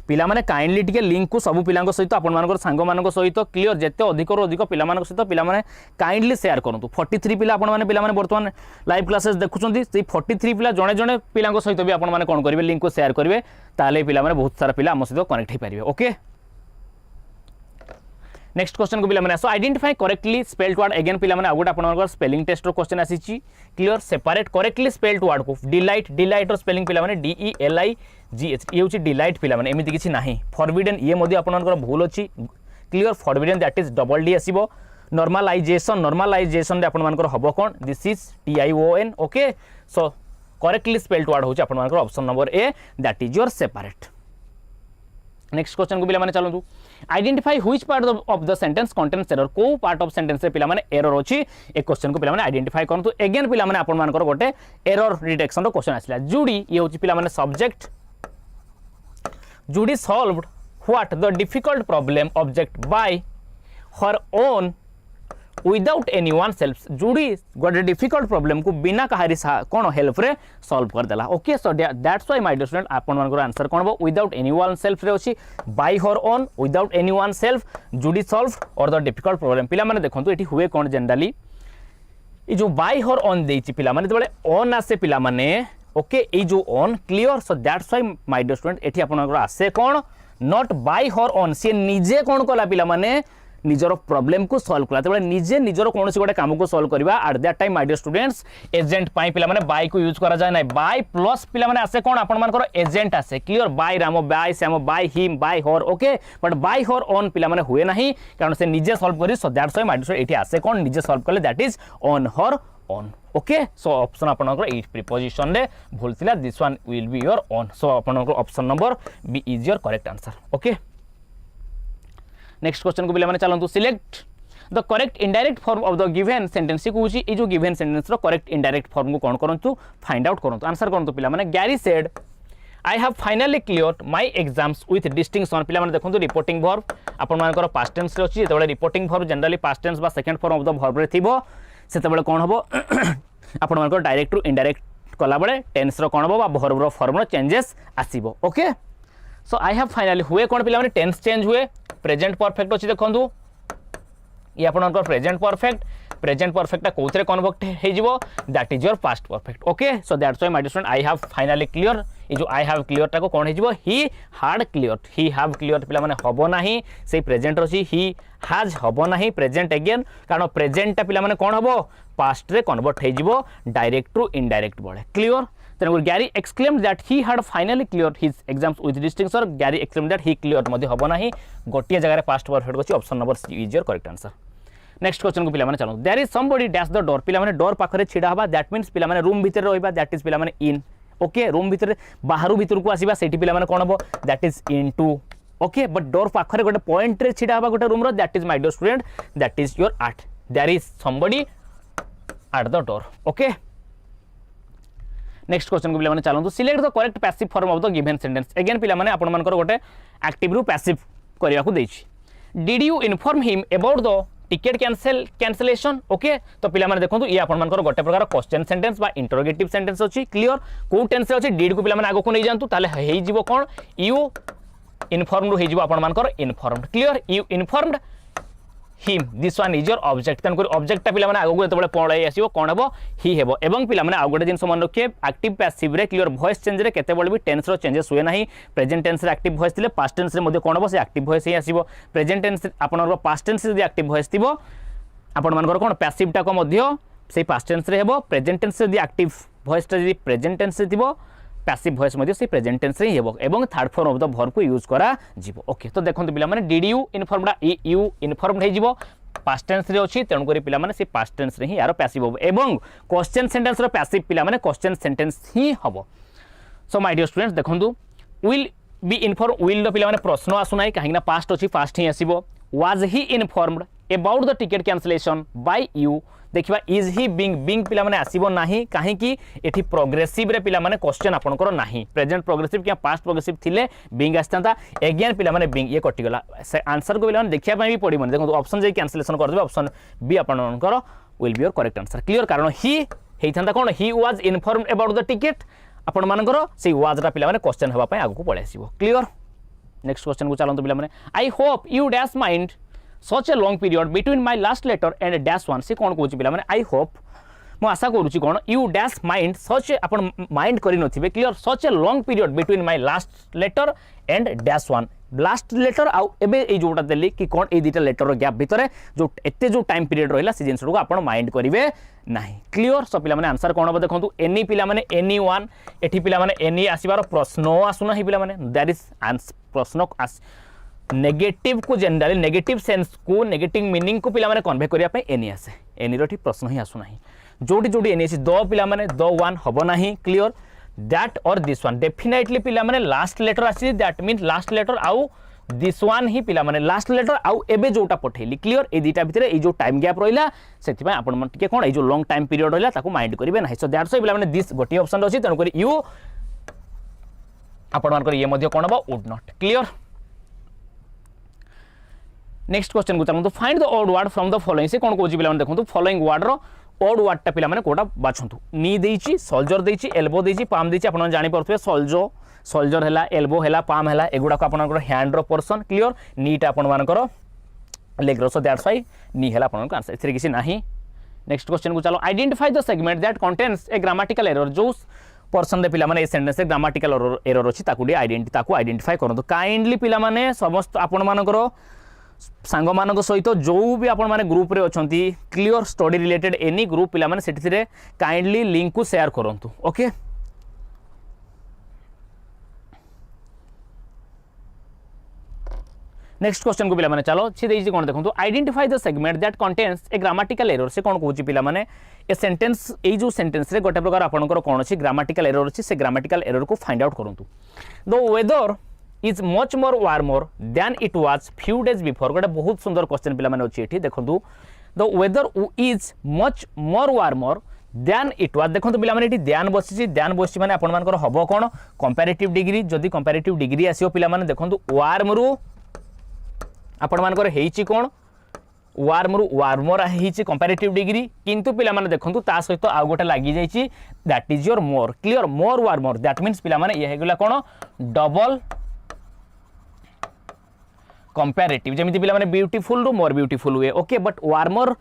पिला माने काइंडली टिके लिंक को सब पिलांको सहित आपण मानकर सांगो मानको सहित क्लियर जेते अधिक रो अधिक पिला मानको सहित पिला माने काइंडली शेयर करंतु 43 पिला आपण माने पिला माने वर्तमान लाइव क्लासेस देखुचंती से 43 पिला जणे जणे पिलांको सहित भी आपण माने कोन करिवे लिंक को शेयर करिवे ताले पिला माने बहुत सारा पिला हम सहित कनेक्ट हे परिवे ओके नेक्स्ट क्वेश्चन को पिला माने so identify correctly spelled word again पिला माने आगोटा आपण स्पेलिंग टेस्ट रो क्वेश्चन आसीची clear separate correctly spelled word को डिलाइट रो स्पेलिंग पिला माने D E L I G H ये होची डिलाइट पिला माने एमिति किछि नाही फॉरबिडन ये मोदी आपण भूल अछि clear forbidden that is double D आसीबो नॉर्मलाइजेशन रे आपण मानकर हबो कोन this is T I O N okay so correctly spelled word होची आपण मानकर option number A that is your separate next question को पिला माने चलंतु identify which part of the sentence contains error को पार्ट ऑफ सेंटेंस रे पिला माने एरर होची एक क्वेश्चन को पिला माने आइडेंटिफाई करंतु अगेन पिला माने आपण मानकर गोटे एरर डिटेक्शन रो क्वेश्चन आसिला जुडी ये होची पिला माने सब्जेक्ट जुडी solved what the difficult problem object by her own without anyone help जुडी गोटे डिफिकल्ट प्रॉब्लम को बिना कहारी कोन हेल्प रे सॉल्व कर देला okay so that's why my dear student आपण मानकर आंसर कोन बो विदाउट एनीवन हेल्प रे अछि bye her own without anyone help जुडी सॉल्व और द डिफिकल्ट प्रॉब्लम पिला माने देखंतु एठी हुए कोन जनरली ई जो बाय हर ओन देछि पिला माने तबले ओन आसे पिला माने ओके ई जो own clear so that's why my dear student एठी आपण मानकर आसे कोन नॉट बाय हर ओन से निजे कोन कोला पिला माने निजर प्रॉब्लम को सॉल्व कला तबले निजे निजर कोनोसी गोटे काम को सॉल्व करबा at that time my dear students agent पाई पिला माने बाय को यूज करा जाय नै बाय प्लस पिला माने आसे कोन आपण मानकर एजेंट आसे clear by Ram by Shyam by him by her okay but by her own पिला माने हुए नाही कारण से निजे सॉल्व करी so that's why my dear एठी आसे कोन निजे सॉल्व करले that is on her on okay so option आपनकर ए प्रीपोजिशन रे भूल थिला this one will be your on so आपनकर option number B is your correct answer okay next question को पिला माने चलंतु select the correct indirect form of the given sentence को ये जो गिवन सेंटेंस रो करेक्ट इनडायरेक्ट फॉर्म को कौन करंतु फाइंड आउट करंतु आंसर करंतु पिला माने Gary said I have finally cleared my exams with distinction पिला माने देखंतु रिपोर्टिंग वर्ब आपण मानकर पास्ट टेंस रे अछि जेतबेले reporting verb generally past tense बा second form of the verb रे थिबो सेतबेले कोन हबो आपण मानकर डायरेक्ट टू इनडायरेक्ट कला बेले टेंस रो कोन हबो बा वर्ब रो फॉर्म रो चेंजेस आसीबो okay so I have finally हुए कोन पिला माने टेंस चेंज हुए प्रेजेंट परफेक्ट अछि देखंतु ये आपनकर प्रेजेंट परफेक्ट कोथरे कन्वर्ट हे जिवो that is your past perfect okay so that's why my dear student I have finally clear ये जो आई हैव क्लियर टाको कोन हे जिवो ही हैड क्लियर पिला माने हबो नाही से प्रेजेंट रछि ही हैज हबो नाही प्रेजेंट अगेन कारण प्रेजेंट टा पिला माने कोन हबो पास्ट रे कन्वर्ट हे जिवो डायरेक्ट टू इनडायरेक्ट बळे clear then Gary exclaimed that he had finally cleared his exams with distinction Gary exclaimed that he cleared मध्ये हबो नाही गोटिया जगह रे पास्ट परफेक्ट अछि option number C is your correct answer next question को पिला माने चलो there is somebody dash the door पिला माने डोर पाखरे छिडा हबा दैट मींस पिला माने रूम भीतर रहइबा दैट इज पिला माने इन ओके रूम भीतर बाहरु भीतर को आसीबा सेठी पिला माने कोन हबो that is into okay but door पाखरे गोटे पॉइंट रे छिडा हबा गोटे रूम रो that is my dear student that is your art there is somebody at the door okay next question को पिला माने चलंतु select the correct passive form of the given sentence again पिला माने आपण मानकर गोटे एक्टिव रु पैसिव करिया को देछि did you inform him about the ticket cancellation okay तो पिला माने देखंतु ये आपण मानकर गोटे प्रकार क्वेश्चन सेंटेंस बा इंटरोगेटिव सेंटेंस अछि क्लियर को टेंस अछि डिड को पिला माने आगो को नै जानतु ताले हेइ जिवो कोन यू इन्फॉर्म्ड हेइ जिवो आपण मानकर informed clear you informed him this one is your object तन ऑब्जेक्ट टा पिला माने आगो जेतबेले पळाई आसीबो कोन हेबो ही हेबो एवं पिला माने आगोटे जिंस मन रखे एक्टिव पैसिव रे क्लियर वॉइस चेंज रे केते बळे भी टेंस रो चेंजेस हुए नाही प्रेजेंट टेंस रे एक्टिव वॉइस थिले पास्ट टेंस रे मध्ये कोन हेबो से एक्टिव वॉइस ही आसीबो प्रेजेंट टेंस आपनर पास्ट टेंस रे एक्टिव वॉइस थिबो आपण मानकर कोन पैसिव टा को मध्ये से पास्ट टेंस रे हेबो प्रेजेंट टेंस रे एक्टिव वॉइस टा जदी प्रेजेंट टेंस रे थिबो पैसिव वॉइस मध्ये से प्रेजेंट टेंस रे हेबो एवं third form of the verb को यूज करा जिवो ओके तो देखंतु पिला माने did you informed you informed हे जिवो पास्ट टेंस रे अछि तेनु करी पिला माने से पास्ट टेंस रे ही यार पैसिव होबो एवं क्वेश्चन सेंटेंस रो पैसिव पिला माने क्वेश्चन सेंटेंस ही हबो सो माय डियर स्टूडेंट्स देखंतु will be inform will the पिला माने प्रश्न आसु नाही काहे ना पास्ट अछि पास्ट ही आसीबो was he informed about the ticket cancellation by you देखिबा इज ही बीइंग पिला माने आसीबो नाही काहे कि एठी प्रोग्रेसिव रे पिला माने क्वेश्चन आपनकर नाही प्रेजेंट प्रोग्रेसिव कि पास्ट प्रोग्रेसिव थिले बीइंग आस्तांता अगेन पिला माने बीइंग ये कटि गला आंसर को पिला माने देखिया पई भी पड़ी मन देखो ऑप्शन जे कैंसलेशन कर देबे ऑप्शन बी आपनकर will be your correct answer clear कारण ही हेइथांता कोन he was informed about the ticket आपण मानकर से वाज रा पिला माने क्वेश्चन हबा पई आगु को पळे आसीबो क्लियर नेक्स्ट क्वेश्चन को चलंतु पिला माने I hope you dash mind such a long period between my last letter and dash one से कौन कहूँ पिला माने आई होप मु आशा करूची कौन यू डैश माइंड सच अपन माइंड करि नथिबे clear such a long period between my last letter and dash one last letter आउ एबे ए जोटा देली कि कौन ए दुटा लेटर रो गैप भितरे जो एते जो टाइम पीरियड रहिला से जिंस को अपन माइंड करिवे नाही क्लियर सो पिला माने आंसर कौन हो देखंतु एनी पिला माने एनी वन एठी पिला माने एनी आसीबार प्रश्न आसुना ही पिला माने दैट इज आंसर प्रश्न नेगेटिव को जनरली नेगेटिव सेंस को नेगेटिव मीनिंग को पिला माने कन्वे करिया पे एनी आसे एनी रो ठीक प्रश्न ही आसु नाही जोटी जोटी एनी आसी दो पिला माने दो वन हबो नाही क्लियर दैट और दिस वन डेफिनेटली पिला माने लास्ट लेटर आसी दैट मींस लास्ट लेटर आउ दिस वन ही पिला माने लास्ट लेटर आउ एबे जोटा पठेली क्लियर ए दीटा भितरे ए जो टाइम गैप रहिला सेति पय आपण मन टिके कोन ए जो लॉन्ग टाइम पीरियड रहिला ताको माइंड करिवे नाही सो दैट्स पिला माने दिस गोटी ऑप्शन अछि तन करी यू आपण मन कर ये मध्ये कोन बा would not clear next question को चलंतु find the odd word from the following से कोन कोजी पिला देखंतु फॉलोइंग वर्ड रो ऑड वर्ड टा पिला माने कोटा बाछंतु नी देइची सोल्जर देइची एल्बो देइची पाम देइची आपण जानि परथबे सोल्जर हैला एल्बो हैला पाम हैला एगुडा को आपण हैंड रो पर्सन क्लियर नीट आपण मानकर लेग रो सो दैट्स व्हाई नी हैला आपण आंसर एथरे किसी नाही नेक्स्ट क्वेश्चन को चलो identify the segment that contains a grammatical error जो पर्सन दे पिला माने ए सेंटेंस से ग्रामेटिकल एरर अछि ताकू आइडेंटिफाई करंतु काइंडली पिला माने समस्त आपण मानकर सांग मान सहित जो भी आपण माने ग्रुप रे अछंती clear study related any group पिला माने सेठी रे काइंडली लिंक को शेयर करंतु ओके नेक्स्ट क्वेश्चन को पिला माने चलो छि देइछि कोन देखंतु identify the segment that contains a grammatical error से कोन कहूची पिला माने ए सेंटेंस ए जो सेंटेंस रे गोटे प्रकार आपनकर कोन अछि ग्रामेटिकल एरर अछि से ग्रामेटिकल एरर को फाइंड आउट करंतु the weather is much more warmer than it was few days before गोटे बहुत सुंदर क्वेश्चन पिला माने अछि एठी देखंतु the weather is much more warmer than it was देखंतु पिला माने एठी देन बसिछि माने आपण मानकर हबो कोन कंपैरेटिव डिग्री जदी कंपैरेटिव डिग्री आसीओ पिला माने देखंतु वार्म रु आपण मानकर हेइछि कोन वार्म रु वार्मर हेइछि कंपैरेटिव डिग्री किंतु पिला माने देखंतु ता सहित आ गोटे लागि जाइछि that is your more clear more warmer that means पिला माने ये हेगला कोन डबल कंपैरेटिव जेमिति पिला माने ब्यूटीफुल रु मोर ब्यूटीफुल हुए ओके बट वार्मर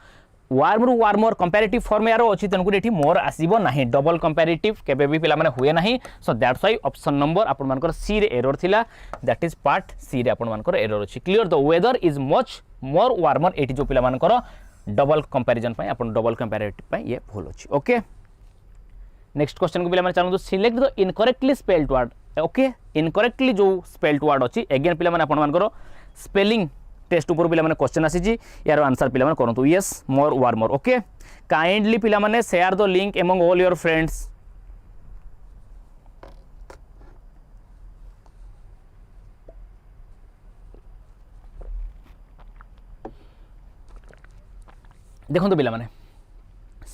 वार्म रु वार्मर कंपैरेटिव फॉर्म यारो अछि तनको एठी मोर आसीबो नाही डबल कंपैरेटिव केबे भी पिला माने हुए नाही so that's why option number आपण मानकर सी रे एरर थिला दैट इज पार्ट सी रे आपण मानकर एरर अछि clear the weather is much more warmer एठी जो पिला मानकर डबल कंपैरिजन पय आपण डबल कंपैरेटिव पय ये भूल अछि ओके नेक्स्ट क्वेश्चन को पिला माने चालू select the incorrectly spelled word okay incorrectly जो स्पेल्ड वर्ड अछि अगेन पिला माने आपण मानकर स्पेलिंग टेस्ट ऊपर पिला माने क्वेश्चन आसीजी यार आंसर पिला माने करंतु यस मोर वार्मर ओके काइंडली पिला माने share the link among all your friends देखंतु पिला माने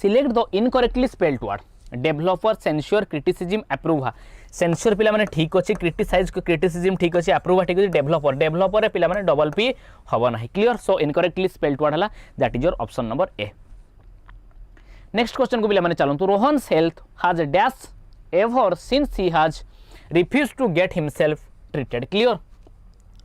select the incorrectly spelled word developer censure criticism approve censure पिला माने ठीक अछि क्रिटिसाइज क्रिटिसिज्म ठीक अछि अप्रूव ठीक अछि डेवलपर रे पिला माने डबल पी हबो नाही clear so incorrectly spelled word हला that is your option number A next question को पिला माने चलंतु Rohan's health has dash ever since he has refuse to get himself treated clear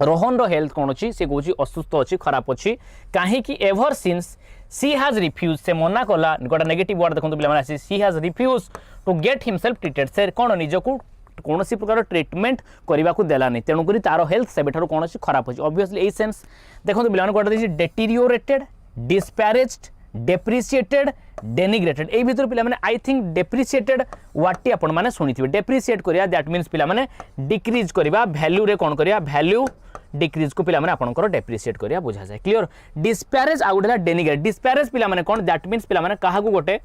Rohan रो हेल्थ कोन अछि से गोची असुस्थ अछि खराब अछि काहे कि ever since she has refuse से मना कला गोटा नेगेटिव वर्ड देखंतु पिला माने she has refuse to get himself treated से कोन निजको कोनोसी प्रकार ट्रीटमेंट करबा को देलानी तेनु करी तारो हेल्थ सेबेठारो कोनोसी खराब होछि ऑब्वियसली ए सेंस देखंतु पिला माने कोटा दिछि डेटीरियोरेटेड डिस्पैरेज्ड डेप्रिशिएटेड डेनिग्रेटेड ए भीतर पिला माने आई थिंक डेप्रिशिएटेड वाटी आपण माने सुनिथिबे डेप्रिशिएट करिया दैट मींस पिला माने डिक्रीज करिबा वैल्यू रे कोन करिया वैल्यू डिक्रीज को पिला माने आपनकर डेप्रिशिएट करिया बुझा जाय क्लियर डिस्पैरेज आ गुडला डेनिग्रेट डिस्पैरेज पिला माने कोन दैट मींस पिला माने काहा को गोटे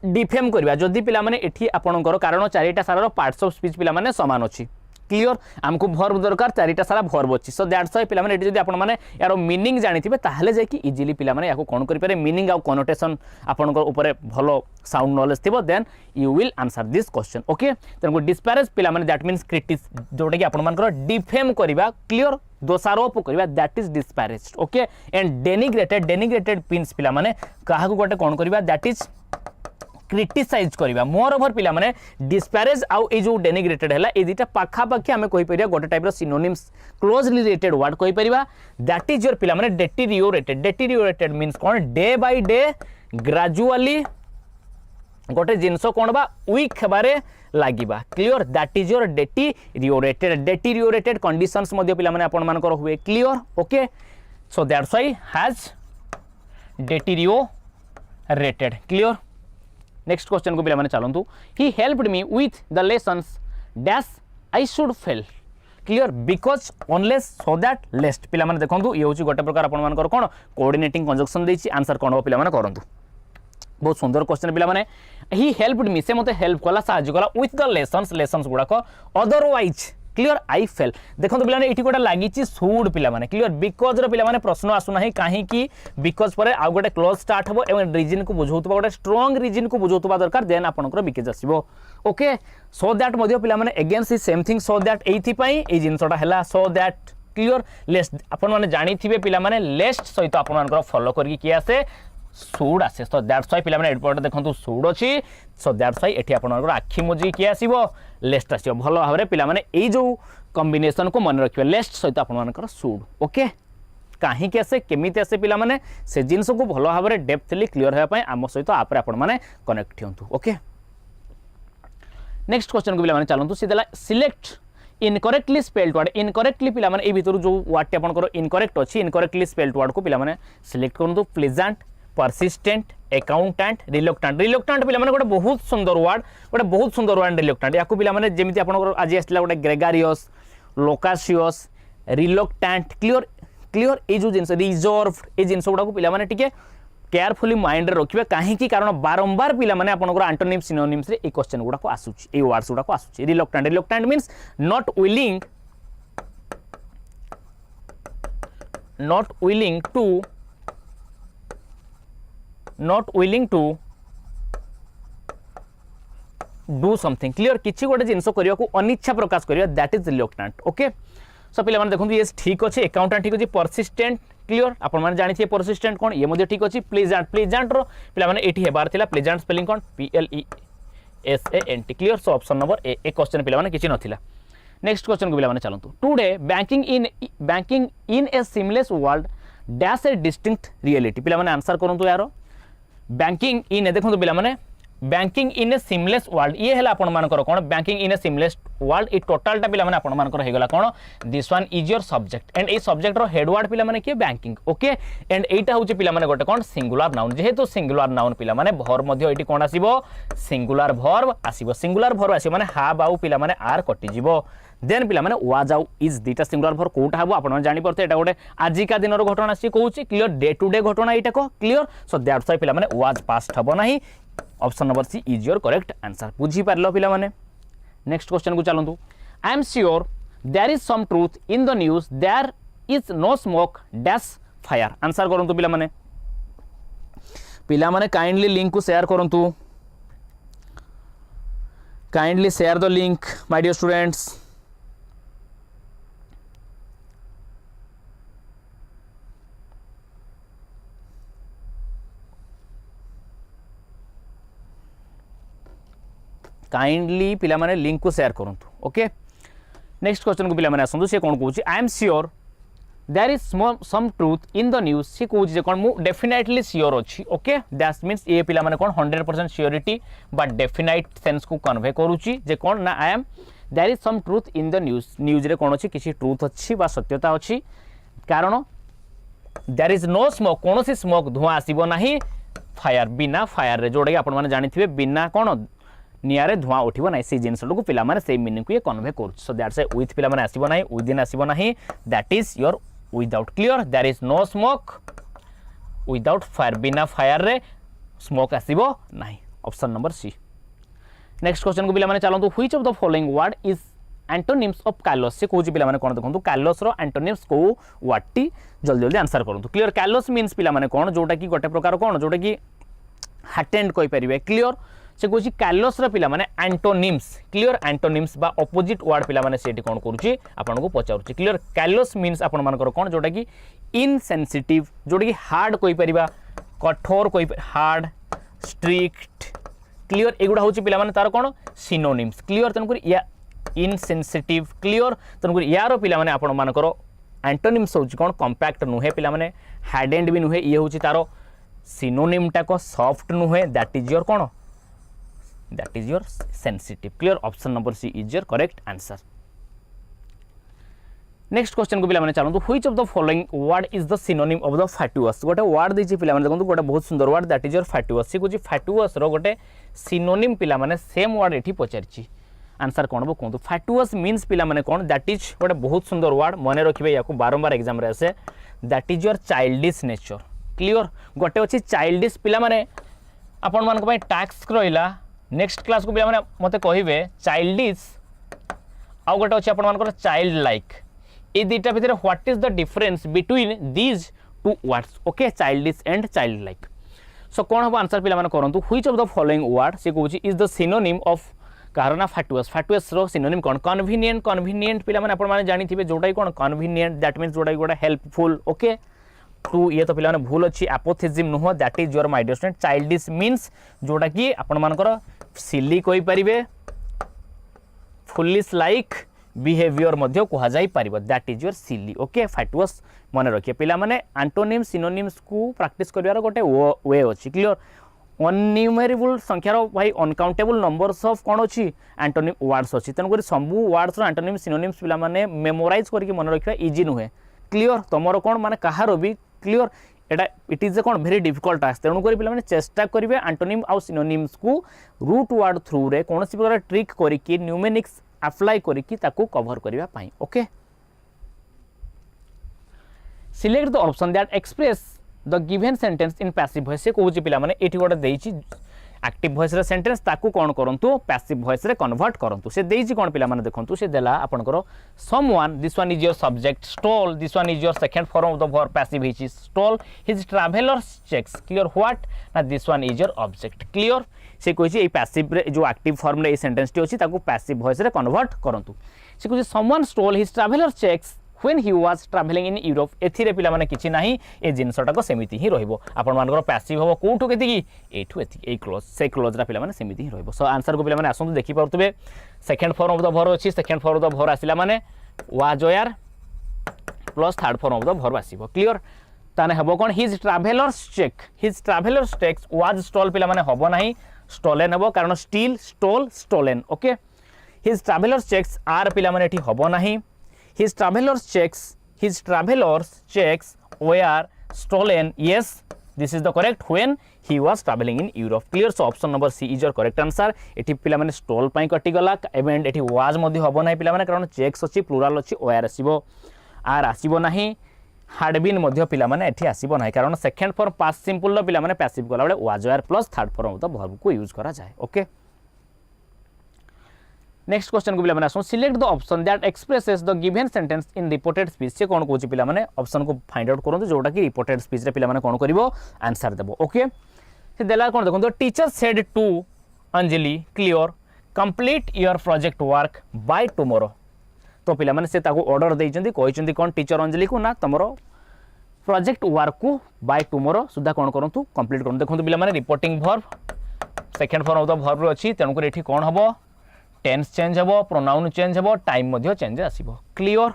डिफेम करबा जदी पिला माने एठी आपनकर कारण चारिटा सारार पार्ट्स ऑफ स्पीच पिला माने समान अछि क्लियर हमको वर्ब दरकार चारिटा सारा वर्ब अछि सो दैट्स व्हाई पिला माने एठी जदी आपण माने यारो मीनिंग जानिथिबे ताहले जे कि इजीली पिला माने याको कोन करि पारे मीनिंग आ कनोटेशन आपनकर ऊपर भलो साउंड नॉलेज थिबो then you will answer this question okay तेनको डिस्पैरेज पिला माने दैट मींस क्रिटिस जोटा कि आपण मानकर डिफेम करबा क्लियर दोषारोप करबा that is disparaged okay and denigrated means पिला माने काहा को गोटे कोन करबा दैट इज क्रिटिसाइज करबा मोर ओवर पिला माने डिस्पैरेज आउ ए जो डेनिग्रेटेड हैला ए दिटा पाखा पाखी हमें कहि परिया गोटे टाइप रो सिनोनिम्स क्लोजली रिलेटेड वर्ड कहि परिबा दैट इज योर पिला माने डेटीरियोरेटेड मींस कोन डे बाय डे ग्रेजुअली गोटे जिंसो कोन बा वीक हेबारे लागिबा clear that is your deteriorated conditions मध्ये पिला माने आपण मानकर हुए clear okay so that's why has deteriorated clear next question को पिला माने चलंतु he helped me with the lessons dash I should fail clear because unless so that लेस्ट पिला माने देखंतु ये होची गोटे प्रकार आपण मानकर कोन कोऑर्डिनेटिंग कंजक्शन देछि आंसर कोन हो पिला माने करंतु बहुत सुंदर क्वेश्चन पिला माने ही हेल्प्ड मी से मते हेल्प कला साहाय्य कला विथ द लेसन्स गुडा को अदरवाइज क्लियर आई फेल देखंतु पिला माने एठी कोटा लागिछि शुड पिला माने क्लियर बिकॉज रो पिला माने प्रश्न आसु नाही काहे कि बिकॉज परे आ गोटे क्लोज स्टार्ट हबो एवं रीजन को बुझौतबा गोटे स्ट्रांग रीजन को बुझौतबा दरकार देन आपनकर बिकेज आसीबो ओके सो दैट मध्ये पिला माने against same thing so that एथि पई ए जिंसटा हैला सो दैट क्लियर लेस्ट आपन माने जानि थिबे पिला माने लेस्ट सहित आपन मानकर फॉलो करके कि आसे सुड आसे सो दैट्स व्हाई पिला माने एडपोर्ट देखंतु सुड अछि सो दैट्स व्हाई एठी आपन मानकर आखि मोजी कि आसीबो लेस्ट आसीबो भलो भाबरे पिला माने एई जो कॉम्बिनेशन को मन रखिबे लेस्ट सहित आपन मानकर सुड ओके काहे के आसे केमिति आसे पिला माने से जिंस को भलो भाबरे डेप्थली क्लियर होया पय आम सहित आपरे आपन माने कनेक्ट होंतु ओके नेक्स्ट क्वेश्चन को पिला माने चलंतु सिदेला select incorrectly spelled word incorrectly पिला माने ए भीतर जो वर्ड आपन करो इनकरेक्ट अछि इनकरेक्टली स्पेल्ड वर्ड को पिला माने सिलेक्ट करंतु प्लेजेंट परसिस्टेंट अकाउंटेंट रिलक्टेंट पिला माने गोटे बहुत सुंदर वर्ड रिलक्टेंट याकू पिला माने जेमिति आपन आज आसला गोटे ग्रेगारियस लोकासियस रिलक्टेंट क्लियर ए जो जिंस रिजर्व ए जिंस गुडा को पिला माने टिके केयरफुली माइंड रे रखिबे काहे कि कारण बारंबार पिला माने आपन एंटोनिम सिनोनिम्स रे ए क्वेश्चन गुडा को आसुची ए वर्ड्स गुडा को आसुची reluctant means not willing not willing to do something clear किसी गोटे जिनस करने को अनिच्छा प्रकाश करिया that is reluctant okay so पिला माने देखंतु ये ठीक अछि अकाउंटेंट ठीक अछि परसिस्टेंट क्लियर आपण माने जानि थिए परसिस्टेंट कोन ये मध्ये ठीक अछि प्लेजेंट रो पिला माने एठी हेबार थिला प्लेजेंट स्पेलिंग कोन PLESANT clear so option number A question पिला माने किछि नथिला नेक्स्ट क्वेश्चन को पिला माने चलंतु today banking in a seamless world dash a distinct reality पिला माने आंसर करंतु यारो बैंकिंग इन देखंतु पिला माने banking in a seamless world ये है आपण मानकर कोन banking in a seamless world a टोटलटा पिला माने आपण मानकर हे गला कोन this one is your subject and a subject रो हेडवर्ड पिला माने के बैंकिंग ओके एंड एटा होची पिला माने गोटे कोन सिंगुलर नाउन जेहेतु सिंगुलर नाउन पिला माने वर्ब मध्ये एटी कोन आसीबो सिंगुलर वर्ब आसीबो माने हाव आउ पिला माने आर कटि जिवो देन पिला माने वाज आउ इज दीटा सिंगुलर वर्ब कोटा हबो आपण माने जानि परते एटा गोटे आजिका दिनर घटना सी कहूची क्लियर डे टू डे घटना एटा को क्लियर सो दैट्स व्हाई पिला माने वाज पास्ट हबो नाही option number C is your correct answer बुझी पारलो पिला माने नेक्स्ट क्वेश्चन को चलंतु I am sure there is some truth in the news there is no smoke dash fire answer करंतु पिला माने काइंडली लिंक को शेयर करंतु kindly share the link my dear students kindly पिला माने लिंक को शेयर करंतु ओके नेक्स्ट क्वेश्चन को पिला माने आसंतु से कोन कहूची I am sure there is some truth in the news से कहूची जे कोन मु डेफिनेटली श्योर अछि ओके दैट मींस ए पिला माने कोन 100% श्योरिटी बट डेफिनाइट सेंस को कन्वे करूची जे कोन ना I am there is some truth in the news रे कोन अछि किछि ट्रुथ अछि बा सत्यता अछि कारण देयर इज नो स्मोक कोनोसी स्मोक धुआं आसीबो नाही फायर बिना फायर रे जोडे आपण माने जानिथिबे बिना कोन नियारे धुआं उठिबो नाही से जिंस को पिला माने से मीनिंग को ये कन्वे कर सो दैट्स ए विथ पिला माने आसीबो नाही विदिन आसीबो नाही that is your without clear there is no smoke without fire बिना फायर रे स्मोक आसीबो नाही option number C next question को पिला माने चलंतु which of the following word is antonyms of callous से कहूची पिला माने कोन देखंतु कालोस रो एंटोनिम्स को वर्ड टी जल्दी जल्दी आंसर करंतु क्लियर कालोस मींस पिला माने कोन जोटा की गोटे प्रकार कोन जोटा की हाटेंड कोइ परिबे क्लियर से कहूँ कालोस पिला माने एंटोनिम्स क्लियर एंटोनिम्स बा ऑपोजिट वर्ड पिला माने सेठी कोन करूची आपन को पचारुची क्लियर कालोस मींस आपन मानकर कोन जोटा की इनसेंसिटिव जोटा की हार्ड कोइ परिबा कठोर कोइ हार्ड स्ट्रिक्ट क्लियर एगुडा होची पिला माने तार कोन सिनोनिम्स क्लियर तनकुर या इनसेंसिटिव क्लियर तनकुर यारो पिला माने आपन मानकर एंटोनिम्स होची कोन कॉम्पैक्ट नुहे पिला माने हार्ड एंड भी नुहे ये होची तारो सिनोनिम टा को सॉफ्ट नुहे that is your cone that is your sensitive clear option number C is your correct answer next question को पिला माने चलंतु which of the following word is the synonym of the fatuous गोटे word देछि पिला माने देखंतु गोटे बहुत सुंदर word that is your fatuous से कुछ fatuous रो गोटे synonym पिला माने same word एठी पचारछि आंसर कोन बो कोंतु fatuous means पिला माने कोन that is गोटे बहुत सुंदर word मने रखिबे याको बारंबार एग्जाम रे आसे that is your childish nature clear गोटे अछि childish पिला माने आपण मान को पय टास्क रहिला नेक्स्ट क्लास को भी मैंने मत कहे चाइल्डिश आउ गोटे अच्छे आप चाइल्ड लाइक ये दुटा भितर what is the difference between these two words okay childish and child like so कौन हम आंसर पे करूँ which of the following word से कहूँ इज द सिनोनिम ऑफ कारण फैटुअस रो सिनोनिम कौन कन्वीनियंट पे मैंने जानी जोटा कौन कन्वीनियंट दैट मीन्स जोटा गोटे हेल्पफुल ओके टू ये तो पिला भूल अच्छी एपोथिज्म नुह that is your my dear student childish means जोटा कि आपण मानकर सिली कोई परिबे फुलिश लाइक बिहेवियर मध्य कहा जाई परिबो that is your silly okay fatuous मन रखिए पिला माने एंटोनिम सिनोनिम्स को प्रैक्टिस करिवार गोटे वे अछि क्लियर अनन्यूमेरेबल संख्यार भाई अनकाउंटेबल नंबर्स ऑफ कौन अच्छी एंटोनिम वर्ड्स अच्छी तेणुक सबू वर्ड्स एंटोनिम सिनोनिम्स पिला माने मेमोराइज करके मन रखा इजी नुहे क्लियर तुमर कौन माने कहार भी clear Etah it is a कौन भेरी डिफिकल्ट टास्क तेणुक पे चेष्टा करेंगे एंटोनिम आउ सिनोनिम्स को रूट वर्ड थ्रू रे कौन प्रकार ट्रिक करके न्यूमेरिक्स अप्लाई करके कवर करने okay select the option that express the given sentence in passive voice से कहूँ पे ये गोटे एक्टिव वॉइस रे सेंटेंस ताकू कोन करंतु पैसिव वॉइस रे कन्वर्ट करंतु से देइछि कोन पिला माने देखंतु से देला आपनकर someone this one is your subject stole this one is your second form of the verb passive हिच stole his travellers cheques clear what ना this one is your object clear से कहि ए पैसिव रे जो एक्टिव फॉर्म रे सेंटेंस टी अछि ताकू पैसिव वॉइस रे कन्वर्ट करंतु से कहि someone stole his travellers cheques when he was traveling in Europe एथिरे पिला माने किछि नाही ए जिंसटा को सेमिति ही रहइबो आपण मानकर पैसिव हो कोठो केति की एठु एथि ए क्लोज से क्लोज रा पिला माने सेमिति ही रहइबो सो आंसर को पिला माने आसंतु देखि पाउतबे second form of the verb अछि second form of the verb आसिला माने was were plus third form of the verb आसीबो क्लियर ताने हबो कोन his travellers cheques was stole पिला माने हबो नाही स्टोलन हबो कारण steal stole stolen okay his travellers cheques are पिला माने एठी हबो नाही his travelers checks were stolen yes this is the correct when he was traveling in Europe clear so option number C is your correct answer एठी पिला माने stole पई कटि गला एवेंट एठी was मध्ये हबो नाही पिला माने कारण checks अछि प्लुराल अछि were आसीबो आर आसीबो नाही had been मध्ये पिला माने एठी आसीबो नाही कारण सेकंड फॉर्म पास्ट सिंपल लो पिला माने पैसिव गला बळे was were plus third form of the verb को यूज करा जाय ओके नेक्स्ट क्वेश्चन को पिला माने आसो select the option that expresses the given sentence in reported speech से कोन कोची पिला माने ऑप्शन को फाइंड आउट करंतु जोटा कि रिपोर्टेड स्पीच रे पिला माने कोन करिवो आंसर देबो ओके से देला कोन देखो teacher said to Anjali clear complete your project work by tomorrow तो पिला माने से ताको ऑर्डर देइचंदी कहिचंदी कोन टीचर अंजलि को ना तमरो प्रोजेक्ट वर्क को बाय टुमारो सुधा कोन करंतु कंप्लीट करंतु देखो पिला माने reporting verb second form of the verb अछि तेनु को एठी कोन हबो टेंस चेंज हबो प्रोनाउन चेंज हबो टाइम मध्ये चेंज आसीबो क्लियर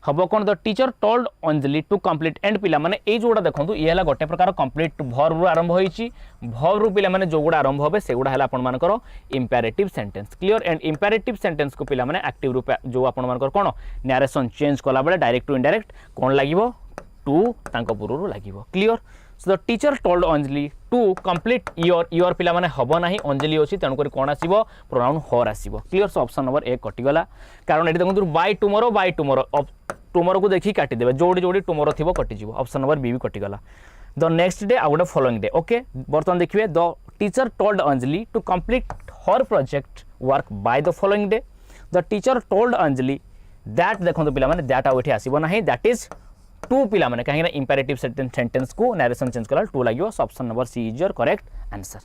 हबो कोन the teacher told Anjali to complete and पिला माने ए जोडा देखंतु ये हला गोटे प्रकार कंप्लीट वर्ब रु आरंभ होईची वर्ब रु पिला माने जो गुडा आरंभ होबे से गुडा हला आपण मानकर imperative sentence clear and imperative sentence को पिला माने एक्टिव रूप जो आपण मानकर कोन नरेशन चेंज कला बेले डायरेक्ट टू इनडायरेक्ट कोन लागिवो टू तांको पुरु लागिवो clear so the teacher told Anjali to complete your पिला माने हबो नाही अंजलि अछि तणु करी कोन आसीबो प्रोनाउन हर आसीबो क्लियर सो ऑप्शन नंबर 1 कटि गला कारण एठी देखंतु बाय टुमारो टुमारो को देखि काटि देबे जोडी जोडी टुमारो थिबो कटि जिवो ऑप्शन नंबर बी भी कटि गला the next day out of following day okay बर्तन देखिबे the teacher told Anjali to complete her project work by the following day the teacher told Anjali that देखंतु पिला माने दैट आउ एठी आसीबो नाही दैट इज टू पिला माने कहीं ना इंपेरेटिव सेंटेंस को नरेशन चेंज कला टू लागियो option number C is your correct answer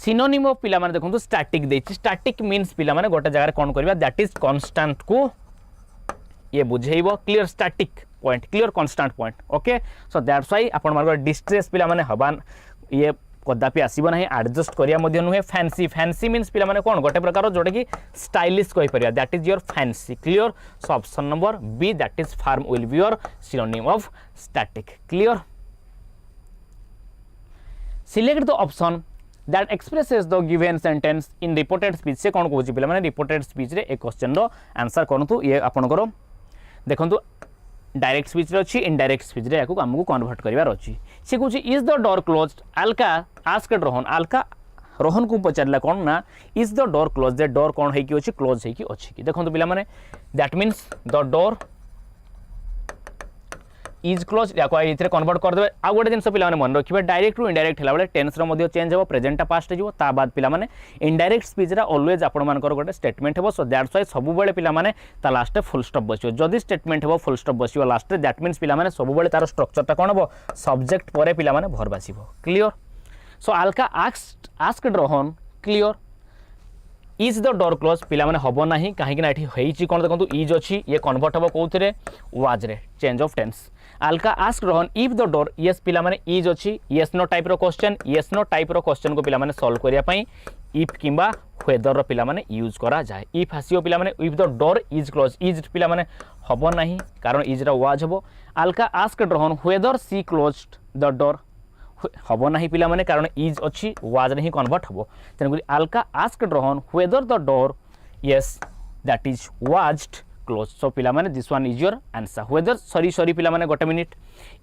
synonym of पिला माने देखंतु स्टैटिक देछि स्टैटिक मींस पिला माने गोटे जगह कोन करबा दैट इज कांस्टेंट को ये बुझेइबो clear static point clear constant point okay so that's why आपण मानकर डिस्ट्रेस पिला माने हबान ये कदापि आसीबो नाही एडजस्ट करिया मध्ये नुहे फैंसी मींस पिला माने कोन गोटे प्रकार जोटे कि स्टाइलिश कहि परिया that is your fancy clear so option number B that is firm will be your synonym of static clear select the option that expresses the given sentence in reported speech से कोन कहूची पिला माने रिपोर्टेड स्पीच रे ए क्वेश्चन रो आंसर करंतु ये आपनकर देखंतु डायरेक्ट स्पीच रे अछि इनडायरेक्ट स्पीच रे याकू हमकु कन्वर्ट करिवार अछि से कहूची is the door closed Alka asked Rohan को पचारला कोन ना is the door close the door कोन है कि अछि क्लोज है कि अछि कि देखंतु पिला माने that means the door is close या को इथरे कन्वर्ट कर देबे आ गोटे जिंस पिला माने मन रखिबे डायरेक्ट टू इनडायरेक्ट हला बेले टेंस रो मध्ये चेंज हो प्रेजेंट टा पास्ट हो ता बाद पिला माने इनडायरेक्ट स्पीच रा ऑलवेज आपण मानकर गोटे स्टेटमेंट हो सो दैट्स व्हाई सब बेले पिला माने ता लास्ट फुल स्टॉप बसियो जदी स्टेटमेंट हो फुल स्टॉप बसियो लास्ट दैट मींस पिला माने सब बेले तार स्ट्रक्चर टा कोन हो सब्जेक्ट परे पिला माने भर बासिबो clear so Alka asked Rohan clear is the door close पिला माने हबो नाही काहे कि ना एठी हेइची कोन देखंतु इज अछि ये कन्वर्ट हबो कोउथरे वाज रे change of tense Alka asked Rohan if the door yes पिला माने इज अछि यस नो टाइप रो क्वेश्चन को पिला माने सॉल्व करिया पई इफ किंबा व्हेदर रो पिला माने यूज करा जाय इफ हसियो पिला माने if the door is close is पिला माने हबो नाही कारण इज रा वाज हबो Alka asked Rohan whether she closed the door हबो नाही पिला माने कारण इज अछि वाज रे ही कन्वर्ट हबो then Alka asked Rohan whether the door yes that is was close so पिला माने this one is your answer whether sorry पिला माने गोटे मिनिट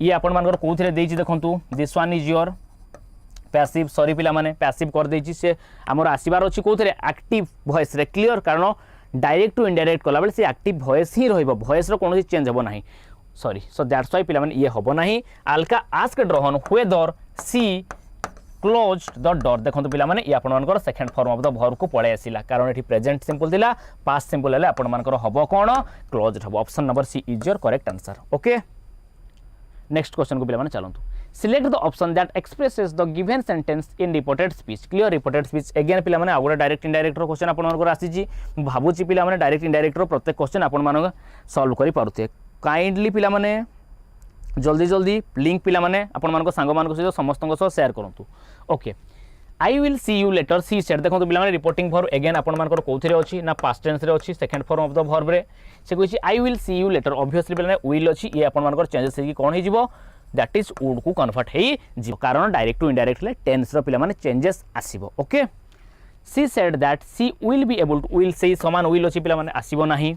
ये आपण मानकर कोथरे देछि देखंतु this one is your passive sorry पिला माने पैसिव कर देछि से हमर आसीबार अछि कोथरे एक्टिव वॉइस रे क्लियर कारण डायरेक्ट टू इनडायरेक्ट कला बेले से एक्टिव वॉइस ही रहइबो वॉइस रो कोनोसी चेंज हबो नाही सॉरी सो दैट्स व्हाई पिला माने ये हबो नाही Alka asked Rohan whether she closed the door देखो पिला माने ये आपण मानकर second form of the verb को पळे आसीला कारण एठी प्रेजेंट सिंपल थिला पास्ट सिंपल हेले आपण मानकर हबो कोन क्लोज्ड हबो option number C is your correct answer okay next question को पिला माने चलंतु select the option that expresses the given sentence in reported speech clear reported speech again पिला माने आगोडा डायरेक्ट इनडायरेक्ट रो क्वेश्चन आपण मानकर आसी जी भाबुची पिला माने डायरेक्ट इनडायरेक्ट रो प्रत्येक क्वेश्चन आपण मानक सॉल्व करि पारुते काइंडली पिला माने जल्दी जल्दी लिंक पिला माने आपण मानको सांग मानको सहित समस्तଙ୍କ सह शेयर करंतु okay I will see you later she said देखो पिला माने रिपोर्टिंग वर्ब अगेन आपण मानकर कोथिरे अछि ना पास्ट टेंस रे अछि second form of the verb रे से कहै छी I will see you later obviously पिला माने विल अछि ये आपण मानकर चेंजेस हे कोन हे जिवो दैट इज वुड को कन्वर्ट हे जिवो कारण डायरेक्ट टू इनडायरेक्ट ले टेंस रो पिला माने चेंजेस आसीबो okay she said that she will be able to will से समान विल अछि पिला माने आसीबो नाही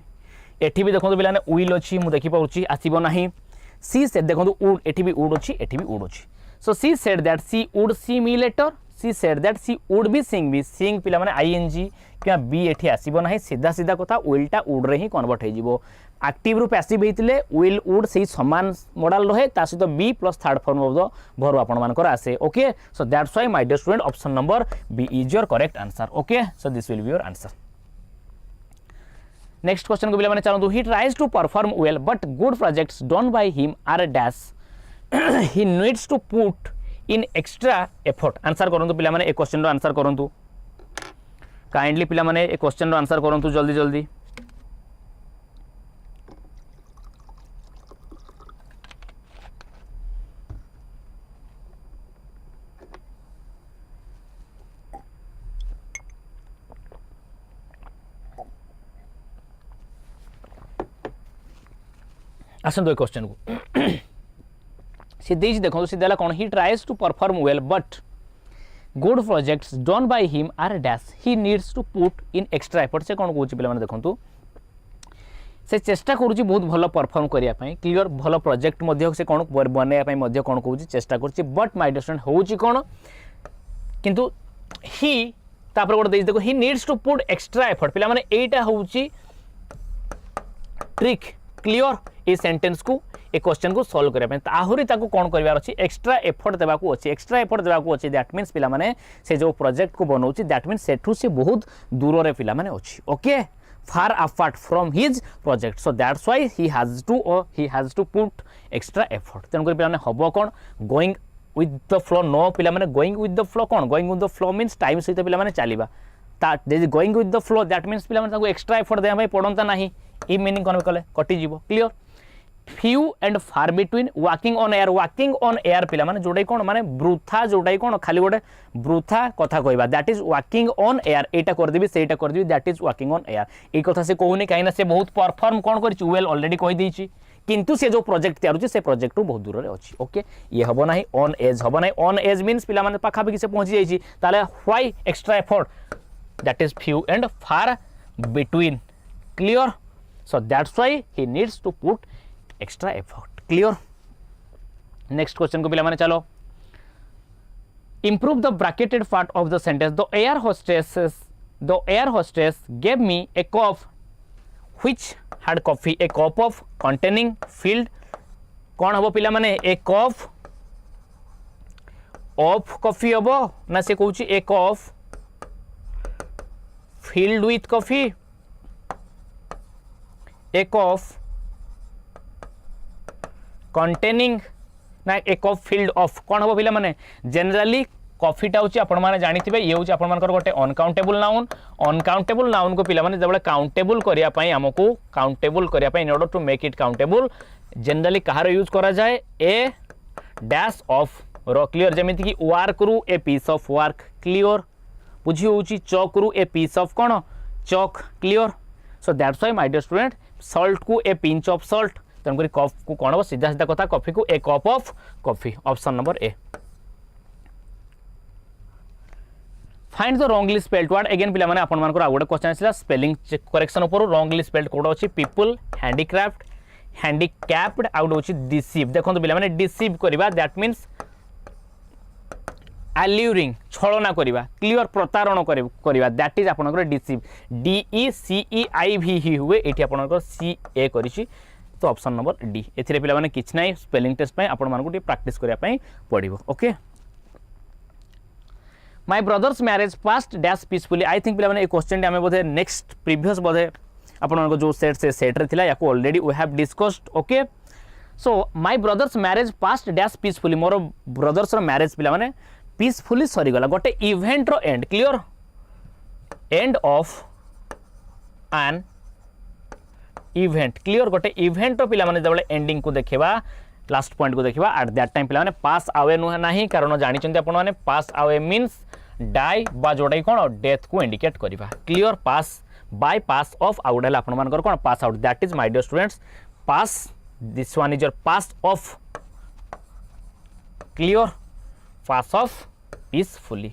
एठी भी देखो पिला माने विल अछि मु देखि पाउछि आसीबो नाही सी सेड देखो वुड एठी भी वुड अछि एठी भी वुड अछि so she said that she would see me later she said that she would be seeing पिला माने आईएनजी क्या बी एठी आसीबो नाही सीधा सीधा कथा विलटा वुड रे ही कन्वर्ट हे जिवो एक्टिव रू पैसिव हेतिले विल वुड से समान मॉडल रहे ता सहित B plus third form of the verb आपण मानकर आसे okay so that's why my dear student option number B is your correct answer okay so this will be your answer next question को पिला चलतु he tries to perform well but good projects done by him are dash he needs to put in extra effort answer करंतु पिला माने ए क्वेश्चन रो आंसर करंतु काइंडली पिला माने ए क्वेश्चन रो आंसर करंतु जल्दी जल्दी आसन दो क्वेश्चन को सी देज देखो सी देला कोन he tries to perform well but good projects done by him are dash he needs to put in extra effort से कोन कहूची पिला माने देखंतु से चेष्टा करूची बहुत भलो परफॉर्म करिया पई क्लियर भलो प्रोजेक्ट मध्ये से कोन बनाया पई मध्ये कोन कहूची चेष्टा करूची बट माय डियर स्टूडेंट होची कोन किंतु ही तापर गोटे देज देखो he needs to put extra effort पिला माने एटा होची ट्रिक क्लियर ए सेंटेंस को ए क्वेश्चन को सॉल्व करबे आहुरी ताको कोन करबार अछि एक्स्ट्रा एफर्ट देबा को अछि एक्स्ट्रा एफर्ट देबा को अछि दैट मींस पिला माने से जो प्रोजेक्ट को बनौछि दैट मींस सेठू से बहुत दूर रे पिला माने अछि okay far apart from his project so that's why he has to put extra effort तन कर पिला माने हबो कोन going with the flow no पिला माने गोइंग विथ द फ्लो कोन going with the flow means time सहित पिला माने चलीबा ता going with the flow that means पिला माने ताको एक्स्ट्रा एफर्ट देबा भाई पडंता नाही ई मीनिंग कोन कले कटि जीवो clear few and far between walking on air पिला माने जोडै कोन माने ब्रुथा जोडै कोन खाली गोटे ब्रुथा कथा कहबा that is walking on air एटा कर देबी सेटा कर देबी that is walking on air ए कथा से कहूनी काइना से बहुत परफॉर्म कोन करछि वेल ऑलरेडी कहि दैछि किंतु से जो प्रोजेक्ट तैयार होछि से प्रोजेक्ट बहुत दूर रे अछि ओके ये हबो नाही ऑन एज हबो नाही ऑन एज मींस पिला माने पाखा पाखी से पहुंची जाइछि ताले why extra effort that is few and far between clear so that's why he needs to put extra effort clear next question को पिला माने चलो improve the bracketed part of the sentence the air hostess gave me a cup which had coffee a cup of containing filled कौन हबो पिला माने a cup of coffee हबो ना से कहूची a cup filled with coffee a cup containing ना a cup filled of कौन हम पिला माने जनरली कॉफीटा हूँ आपण मैंने जानी ये हूँ आपण गोटे अनकाउंटेबल नाउन को पिला माने जब काउंटेबल करने आमको काउंटेबल करने in order to make it countable generally कहार यूज करा जाए ए डैश ऑफ रो क्लियर जमीती कि वर्क रु a piece of work clear बुझी हूँ चॉक रु ए पीस ऑफ कौन chalk clear so that's why my dear student salt को ए पिंच ऑफ सॉल्ट तेणुक कप को कौन हम सीधा सीधा कथा कॉफी को a cup of coffee option number A find the wrongly spelled word again पिला माने आपण मानकर आगोटे क्वेश्चन आसिला स्पेलिंग करेक्शन ऊपर रॉन्गली स्पेल्ड कोड अछि पीपल हैंडीक्राफ्ट हैंडीकैप्ड आउट होछि डिसीव देखो पिला माने डिसीव करबा दैट मींस अल्यूरिंग छलना करबा क्लियर प्रतारण करबा दैट इज आपनकर डिसीव डी ई सी ई आई भी ही हुए एठी आपनकर सी ए करिछि तो ऑप्शन नंबर डी एथिरे पिला माने किछ नै स्पेलिंग टेस्ट पय आपण मानकु प्रैक्टिस करिया पय पड़िबो okay my brother's marriage past dash peacefully I think पे क्वेश्चन आम बोधे नेक्स्ट प्रीवियस बोधे आपण जो सेट से सेट्रे थिला या already we have discussed okay so my brother's marriage past dash peacefully more brother's marriage पिला माने पीसफुली सरीगला गोटे इवेंट रो and clear end of an event clear गोटे इवेंट रो पिला माने जबले एंडिंग को देखिबा लास्ट पॉइंट को देखिबा एट दैट टाइम पिला माने पास अवे नुह नाही कारण जानि चंती आपण माने पास अवे मींस डाई बा जोडा कोन डेथ को इंडिकेट करिबा clear pass by pass off out है आपण मानकर कोन pass out that is my dear students pass this one is your pass off clear pass off peacefully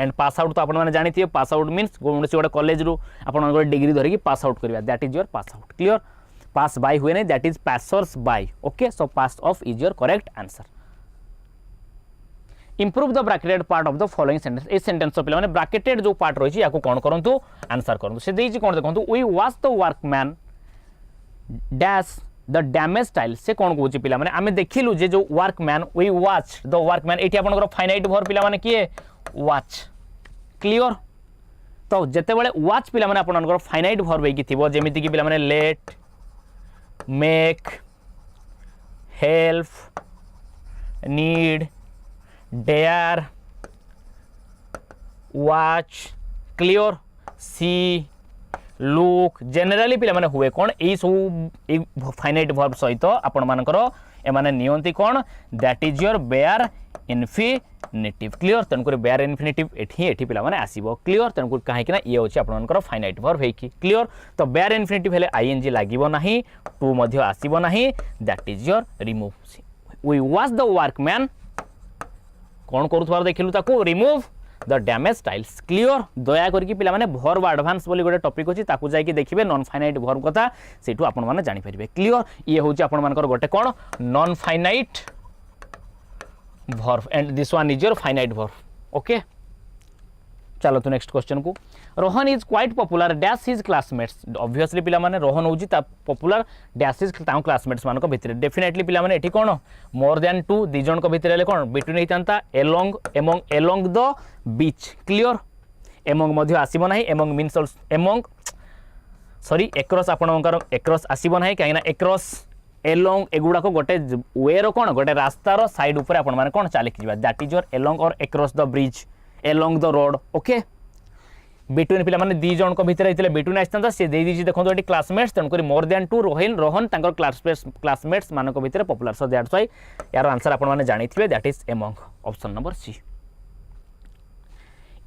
and pass out तो आपण माने जानि थिए पास आउट मींस कोनसी गोटे कॉलेज रो आपण गोटे डिग्री धरि की पास आउट करिबा that is your pass out clear pass by हुए नहीं that is passers by okay so pass off is your correct answer improve the bracketed part of the following sentence a sentence पे माने ब्रैकेटेड जो पार्ट रही या कोन करंतु आंसर करंतु से देई कोन देखंतु we was the workman dash the damage tile से कोन कहूची पिला माने आमे देखिलु जे जो workman we watch the workman एठी आपनकर फाइनाइट वर्ब पिला माने किए वाच क्लियर तो जते बेले वाच पिला माने आपनकर फाइनाइट वर्ब हे कि थिबो जेमिति कि पिला माने let make help need dare watch clear see look generally पिला माने हुए कोन ए सब फाइनाइट वर्ब सहित आपण मानकर ए माने नियंती कोन that is your bare infinitive clear तनकुर बेयर इन्फिनिटिव एठी पिला माने आसीबो क्लियर तनकुर काहे कि ना ये होची आपण मानकर फाइनाइट वर्ब हे कि क्लियर तो बेयर इन्फिनिटिव हेले आईएनजी लागिबो नाही टू मध्ये आसीबो नाही that is your remove we was the workman कोन करूथबार देखिलु ताको remove the damage tiles clear दया करके पिला माने वर्ब एडवांस बोली गोटे टॉपिक अछि ताकू जाई कि देखिबे नॉन फाइनाइट वर्ब कथा सेटू आपण माने जानि परिबे क्लियर ये होची आपण मानकर गोटे कोन non finite verb and this one is your finite verb okay चलो तो नेक्स्ट क्वेश्चन को Rohan is quite popular dash his classmates obviously पिला माने रोहन होची ता पॉपुलर डैश हिज ताऊ क्लासमेट्स मान को भितर डेफिनेटली पिला माने एठी कोन मोर देन टू दी जन को भितर ले कोन बिटवीन हेतांता एलोंग द बीच क्लियर एमंग मध्ये आसीबो नाही among means among sorry across आपणकर एक्रॉस आसीबो नाही काइना एक्रॉस एलोंग एगुडा को गोटे वे रो कोन गोटे रास्ता रो साइड ऊपर आपण माने कोन चाले किबा दैट इज योर एलोंग और across the bridge along the road okay between पिला माने दी जन को भितर हेतिले बिटवीन आस्तांता से देई दिछि देखो एटी क्लासमेट्स तन करी मोर देन टू रोहन तांकर क्लासमेट्स मान को भितर पॉपुलर सो दैट्स व्हाई यार आंसर आपण माने जानि थिबे that is among option number C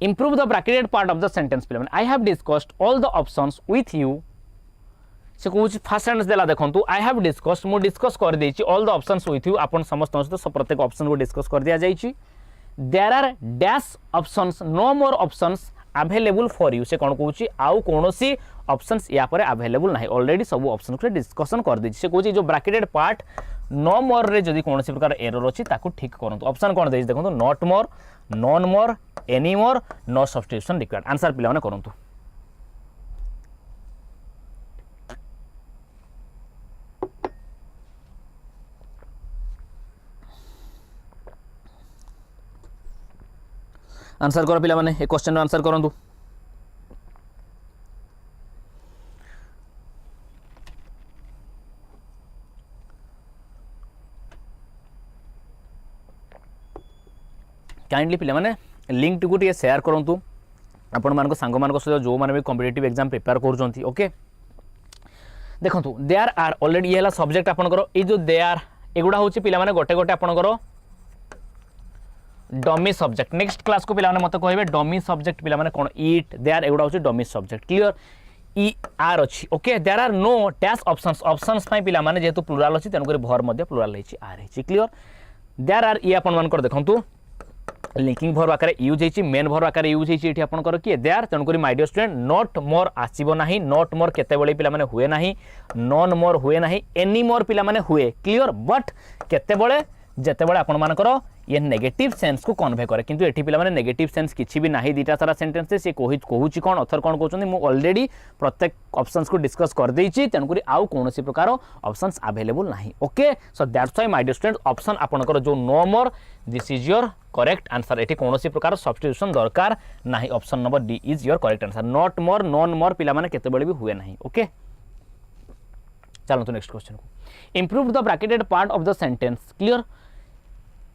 improve the bracketed part of the sentence पिला माने I have discussed all the options with you से कुछ फर्स्ट सेंटेंस देला देखंतु I have discussed मो डिस्कस कर देछि all the options with you आपण समस्त सहित प्रत्येक ऑप्शन को डिस्कस कर दिया जाइछि there are dash options no more options available for you से कोन कहूछि आउ कोनोसी ऑप्शंस या पर अवेलेबल नाही ऑलरेडी सब ऑप्शन को डिस्कशन कर देछि से कहूछि जो ब्रैकेटेड पार्ट नो मोर रे जदी कोनोसी प्रकार एरर अछि ताकू ठीक करंतु ऑप्शन कोन देछि देखंतु not more non more any more no substitution required answer पिला माने करंतु आंसर करो पिला माने ए क्वेश्चन आंसर करंतु काइंडली पिला माने लिंक टिकु टे शेयर करंतु आपण मान को सांग मान को सहित जो माने भी कॉम्पिटिटिव एग्जाम प्रिपेयर करजंती ओके देखंतु देयर आर ऑलरेडी ये हला सब्जेक्ट आपण करो ए जो देयर एगुडा होची पिला माने गोटे गोटे आपण करो डमी सब्जेक्ट नेक्स्ट क्लास को पिला माने मते कहबे डमी सब्जेक्ट पिला माने कोन इट देयर एगुडा होची डमी सब्जेक्ट क्लियर ई आर अछि okay there are no dash options पई पिला माने जेतु प्लुरल अछि तन करी भर मध्ये प्लुरल हेछि आर हेछि क्लियर देयर आर ई आपण मान कर देखंतु लिंकिंग भर आकार यूज हेछि मेन भर आकार यूज हेछि एठी आपण कर कि देयर तन करी my dear student not more आसीबो नाही नॉट मोर केते बेले पिला माने हुए नाही नॉन मोर हुए नाही एनी मोर पिला माने हुए क्लियर बट केते बेले जेते बेले आपण मान कर ये नेगेटिव सेंस को कन्वे करे किंतु एठी पिला माने नेगेटिव सेंस किछि भी नाही दीटा सारा सेंटेंस से कहूची कोन अथर कोन कहउछन मु ऑलरेडी प्रत्येक ऑप्शंस को डिस्कस कर देइछि तनकुरी आउ कोनोसी प्रकार ऑप्शंस अवेलेबल नाही okay so that's why my dear student option आपनकर जो no more this is your correct answer एठी कोनोसी प्रकार सब्स्टिट्यूशन दरकार नाही option number D is your correct answer not more non more पिला माने केते बेले भी हुए नाही ओके चलो तो नेक्स्ट क्वेश्चन को improve the bracketed part of the sentence clear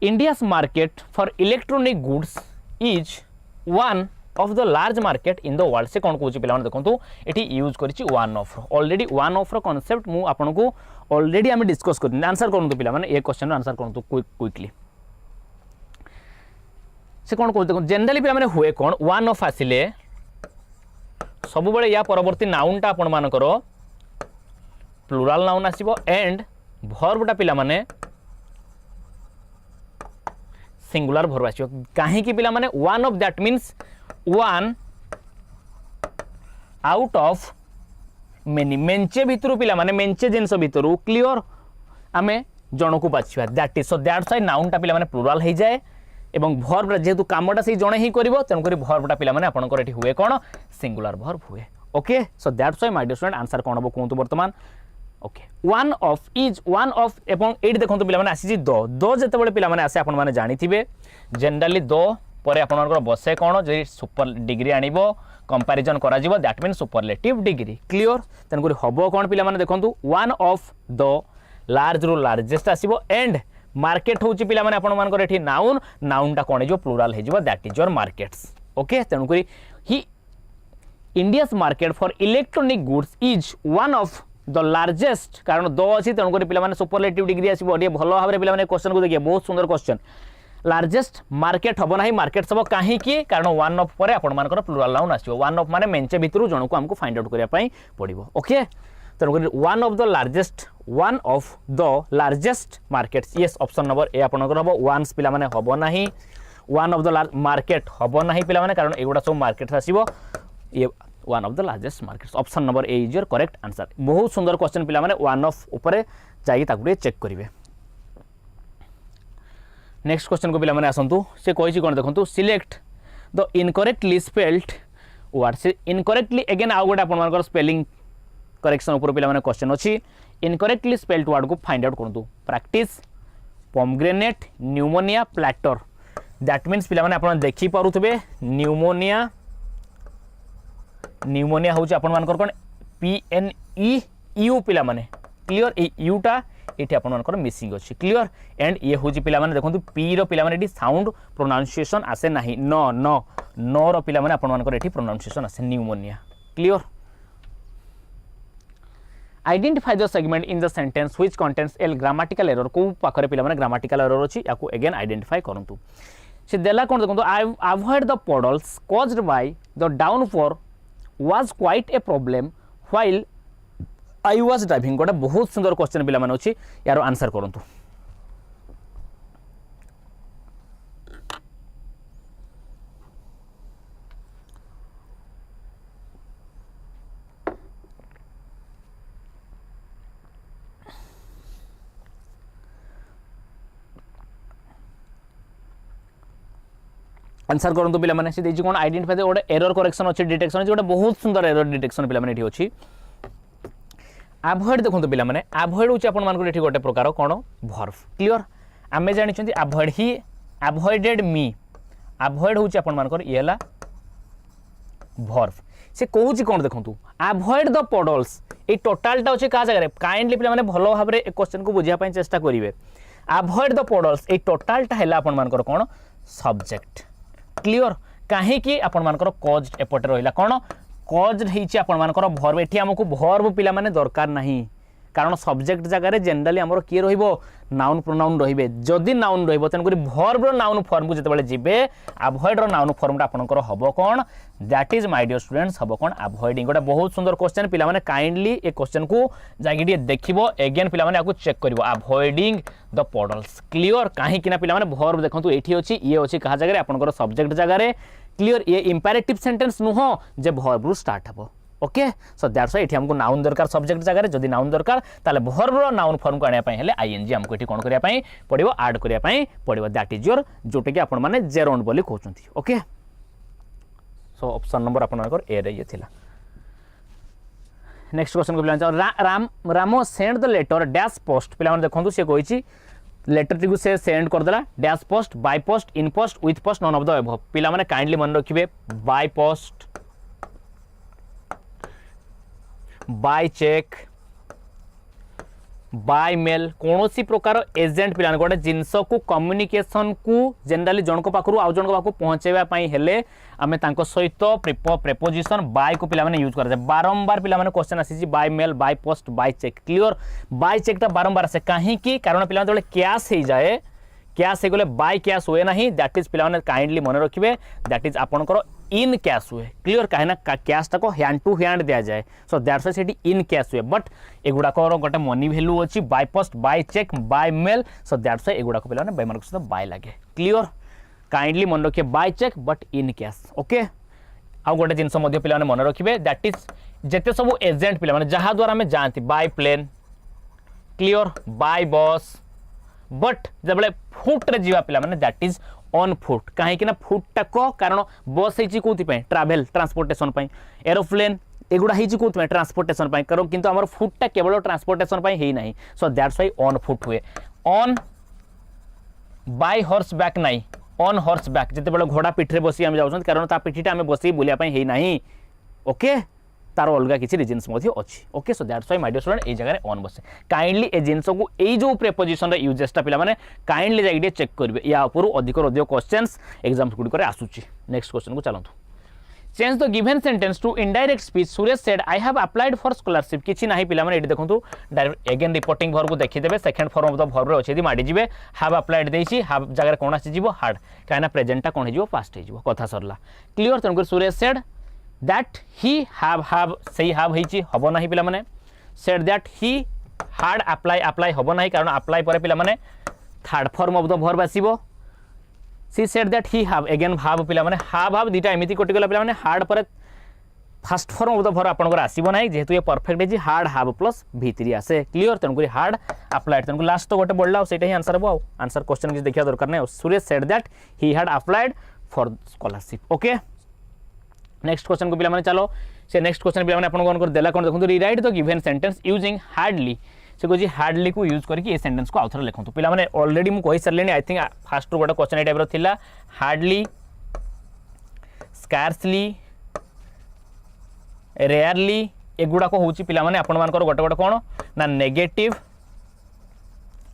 India's market for electronic goods is one of the large market in the world से कौन कहूँ पिला देखो ये यूज करी one of already one of concept मु आपन को ऑलरेडी आम डिस्कस कर आंसर करूँ पिला माने ये क्वेश्चन आंसर करूँ क्विकली से कौन कहूँ देखो जनरली पिला माने हुए कौन वन ऑफ आसिले सब बड़े या परवर्ती नाउनटा आपण मानकर प्लुराल नाउन आसीबो एंड भर्बटा पिला माने सिंगुलर भर्ब आछियो काहे कि पिला माने one of that means one out of many मेंचे भितरु पिला माने मेंचे जिंस भितरु क्लियर आमे जण को बाछिबा that is so that's why नाउनटा पिला माने प्लुराल हे जाए एवं भर्ब जेहेतु कामटा से जणे ही करबो तन करी भर्बटा पिला माने आपन को एठी हुए कोन सिंगुलर भर्ब हुए okay so that's why my dear student answer कोन हो कोंतु वर्तमान okay one of is one of एवं एट देखो पिला माने आसी दो जेते बळे पिला माने आसे आपन माने जानि थिबे जनरली दो परे आपन मानकर बसे कोन जे सुपर डिग्री आनिबो कंपैरिजन करा जिवो that mean superlative degree clear तन गुरी हबो कोन पिला माने देखंतु वन ऑफ द लार्ज रो लार्जेस्ट आसीबो एंड मार्केट होची पिला माने आपन मानकर एठी नाउन नाउनटा कोन जो प्लुराल हे जिवो that is your markets okay तन गुरी ही India's market for electronic goods is one of the largest कारण दो अच्छी तेणुक पे सुपरलेटिव डिग्री आसो भल भाव में पे क्वेश्चन को देखिए बहुत सुंदर क्वेश्चन लार्जेस्ट मार्केट हम ना मार्केट सब कहीं कारण वन ऑफ पर आपर प्लुराल नाउन आसो वन ऑफ माने मेंचे भितर जन को आमको फाइंड आउट करने पड़ो ओके तेणुक one of the largest markets yes option number A आपंकर हम वन्स पे हम ना वन ऑफ द मार्केट हम ना पे कारण एगुड़ा सब मार्केट आसो ये one of the largest markets option number A is your correct answer बहुत सुंदर क्वेश्चन पिला माने वन ऑफ ऊपर जाई ताकू चेक करिवे नेक्स्ट क्वेश्चन को पिला माने आसंतु से कहिछि कोन देखंतु select the incorrectly spelled word से इनकरेक्टली अगेन आउ गोटे आपन मानकर स्पेलिंग करेक्शन ऊपर पिला माने क्वेश्चन अछि इनकरेक्टली स्पेल्ड वर्ड को फाइंड आउट करंतु practice pomegranate pneumonia platter that means पिला माने आपन देखि पारुथबे न्यूमोनिया न्यूमोनिया हूँ आपण मानकर कौन PNEU पिला माने क्लियर ए यूटा ये आपर मिसिंग अच्छी क्लियर एंड ये हूँ पिला माने देखो पी रो पिला माने साउंड प्रोनाउंसिएशन आसे नहीं न न न रो पिला माने आपण मानकर एठी प्रोनाउंसिएशन आसे pneumonia clear identify the segment in the sentence which contains L grammatical error को पाखरे पिला माने ग्रामाटिकल एरर अछि याकू अगेन आइडेंटिफाई करंतु से देला कोन देखो I avoid the puddles caused by the downfall was quite a problem while I was driving गोटे बहुत सुंदर क्वेश्चन पिला माने अछि यार आंसर करंतु आंसर करंतु पिला माने से देजी कोन आइडेंटिफाई गोटे एरर करेक्शन अछि डिटेक्शन अछि गोटे बहुत सुंदर एरर डिटेक्शन पिला माने एठी अछि अवॉइड देखंतु पिला माने अवॉइड होछि आपन मान को एठी गोटे प्रकार कोन वर्ब क्लियर आमे जानि छथि अवॉइड ही अवॉइडेड मी अवॉइड होछि आपन मान को येला वर्ब से कहूछि कोन देखंतु अवॉइड द पडल्स ए टोटलटा अछि का जगह रे काइंडली पिला माने भलो भाव रे क्वेश्चन को बुझिया पय चेष्टा करिवे अवॉइड द पडल्स ए टोटलटा हैला आपन मान को कोन सब्जेक्ट क्लियर कहीं कि आपण मानकर कॉज एपटे रहिला कोन कॉज हेछि आपण मानकर वर्ब एठी हमकु वर्ब पिला माने दरकार नाही कारण सब्जेक्ट जगह रे जनरली हमरो की रहिबो नाउन प्रोनाउन रहिबे जदी नाउन रहिबो तन करी वर्ब रो नाउन फॉर्म को जते बेले जिबे अवॉइड रो नाउन फॉर्म ता आपनकर हबो कोन that is my dear students हबो कोन अवॉइडिंग गोटा बहुत सुंदर क्वेश्चन पिला माने काइंडली ए क्वेश्चन को जागिडी देखिबो अगेन पिला माने आकु चेक करिवो अवॉइडिंग द पडल्स क्लियर काहे किना पिला माने वर्ब देखंतु एठी अछि ये अछि कहा जगह रे आपनकर सब्जेक्ट जगह रे क्लियर ये इंपेरेटिव सेंटेंस नुहो जे वर्ब रो स्टार्ट हबो ओके सो दैट्स व्हाई एठी हमको नाउन दरकार सब्जेक्ट जगह जदि नाउन दरकार ताले वर्ब रो नाउन फॉर्म को आनिया पई हेले आईएनजी हमको एठी कोन करिया पई पड़िबो ऐड करिया पई पड़िबो दैट इज योर जोटे कि आपण माने जेरोंड बोली कहउचंती ओके सो ऑप्शन नंबर आपण मानकर ए रे ये थिला नेक्स्ट क्वेश्चन को पिला रामो send the letter dash post पिला देखो सी कही लेटर टी से सेंड करदेला dash post by post in post with post none of the above पिला माने काइंडली मन रखिबे by post by cheque by mail कौन सी प्रकार एजेंट पिला गोटे जिनस को कम्युनिकेशन को जनरली जनक पाखु आउ जनक पाखु पहुँचाइबा हेले आमे तांको सहित प्रेपोजिशन बाय को पिला माने यूज करा जाय बारंबार पिला माने क्वेश्चन आसी by mail by post by cheque clear by cheque ता बारंबार से कहीं की कारण पिला जो कैश हो जाए कैश हो गले बाय कैश हुए नहीं दैट इज पिला माने काइंडली मन रखिबे दैट इज आपनकर इन कैश हुए क्लियर कहीं ना कैश टाको हैंड टू हैंड दिया जाए so that's why in cash हुए बट एगुड़ाकर गोटे मनी वैल्यू अच्छी by post by cheque by mail so that's why एगुड़ाक पिला माने बेमानक सहित बाय लागे क्लियर काइंडली मन रखिए by cheque but in cash okay आउ गोटे जिनस पिला मन रखिए दैट इज जेते सब एजेंट पिला माने जहाँ द्वारा आमे जानती बाय प्लेन क्लियर बाय बस बट जब फुट रे जीवा पिला माने दैट इज ऑन फुट कहीं फुट टाक कारण बस होती कौन ट्रावेल ट्रांसपोर्टेशन एरोप्लेन एगुड़ा होती ट्रांसपोर्टेशन किंतु आमर फुटा केवल ट्रांसपोर्टेशन ही ना सो दैट्स व्हाई ऑन फुट हुए ऑन बाय हॉर्स बैक नहीं ऑन हॉर्स बैक जिते घोड़ा पिठरे बसी आम जाऊँ कारण पिठीटा आम बस बुलापाई ही ना ओके तार अलग किसी रिजन्स अच्छी okay so that's why my dear student ए जगह ऑन बसे काइंडली ए जिनस को ए जो प्रेपोजिशन यूजेसटा पिला माने काइंडली जाइए चेक करेंगे या ऊपर अधिक क्वेश्चंस एग्जाम्स गुड़िक आसूची नेक्स्ट क्वेश्चन को चलतु change the given sentence to indirect speech Suresh said I have applied for scholarship किछि नाही पिला माने एठी देखंतु डायरेक्ट अगेन रिपोर्टिंग वर्ब को देखि देबे second form of the verb रे अछि माडी जिवे हैव अप्लाइड देछि हैव जगह कोन आसी जिवो हार्ड काना प्रेजेंटटा कोन हिजिवो पास्ट हिजिवो कथा सरला क्लियर तनकर Suresh said that he have सही हैव हिची हबो नाही पिला माने said that he had apply हबो नाही कारण अप्लाई पर पिला माने third form of the verb आसीबो सी said that he have again have पिला माने हैव दीटा एमिति कोटि गला पिला माने हार्ड पर first form of the verb आपनकर आसीबो नाही जेहेतु ये परफेक्ट है जी हार्ड हैव प्लस भीतरी आसे क्लियर तनकरी हार्ड अप्लाइड तनको लास्ट तो गोटे बोलला सेटा ही आंसर हबो आंसर क्वेश्चन किछ देखिया दरकार नै Suresh said that he had applied for scholarship okay next question को पिला माने चलो से नेक्स्ट क्वेश्चन पिला माने आपन कोन कर देला कोन देखंतु rewrite the given sentence using hardly से कोजी हार्डली को यूज करके ए सेंटेंस को आउथर लिखंतु पिला माने ऑलरेडी मु कहि सरलेनी आई थिंक फर्स्ट रो गोटे क्वेश्चन ए टाइप रो थिला हार्डली स्कार्सली रेयरली एगुडा को होची पिला माने आपन मानकर गोटे गोटे कोन ना नेगेटिव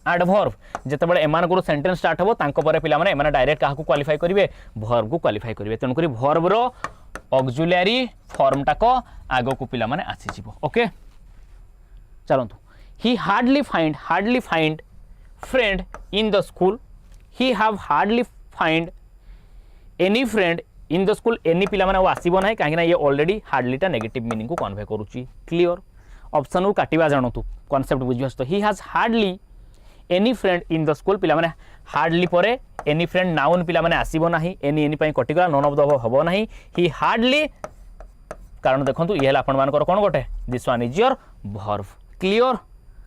एडवर्ब जते बळे एमान को सेंटेंस स्टार्ट हबो तांको परे पिला माने एमान डायरेक्ट काहा को क्वालिफाई करिवे वर्ब को क्वालिफाई करिवे तन करी वर्ब रो ऑक्सिलरी फॉर्म टाको आगो को पिला माने आसी जिवो okay चलंतु he hardly find friend in the school he have hardly find any friend in the school any पिला माने आसीबो नाही काहे ना ये ऑलरेडी हार्डली टा नेगेटिव मीनिंग को कन्वे करूची क्लियर ऑप्शन को काटिबा जानतु कांसेप्ट बुझियस तो he has hardly any friend in the school पिला माने हार्डली परे any friend नाउन पिला माने आसीबो नाही any पई कटिगला नन ऑफ द हबो नाही he hardly कारण देखंतु ये आपण मानकर कोन गोटे this one is your verb clear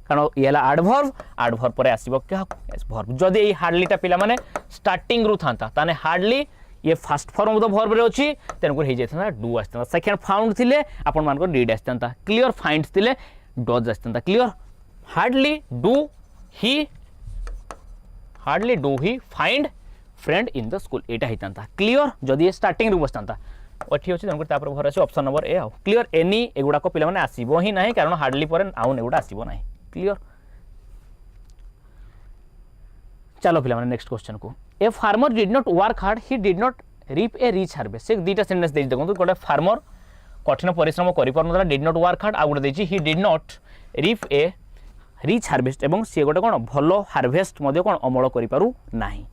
कारण ये एडवर्ब पर आसीबो क्या वर्ब जदि ए हार्डलीटा पिला माने स्टार्टिंग रु थांता ताने हार्डली ये first form of the verb रे अछि तेनकुर हे जेथना डू आस्ता सेकंड फाउंड थिले आपण मानकर डीड आस्ता क्लियर फाइंड थिले डज आस्ता clear hardly do he find friend in the school Etah हितांता clear जदि स्टार्टिंग रु बसतांता ओठी अछि तेनकुर तापर भर अछि ऑप्शन नंबर ए आ क्लियर एनी एगुडा को पिला माने आसीबो ही नाही कारण हार्डली पर आउन एगुडा आसीबो नाही क्लियर चलो पिला माने नेक्स्ट क्वेश्चन को a farmer did not work hard he did not reap a rich harvest से दीटा सेंटेंस दे देखो गोटे फार्मर कठिन परिश्रम करि परनला डिड नॉट वर्क हार्ड आ गोटे देछि he did not reap a rich harvest एवं से गोटे कोन भलो हार्वेस्ट मध्ये कोन अमल करि पारु नाही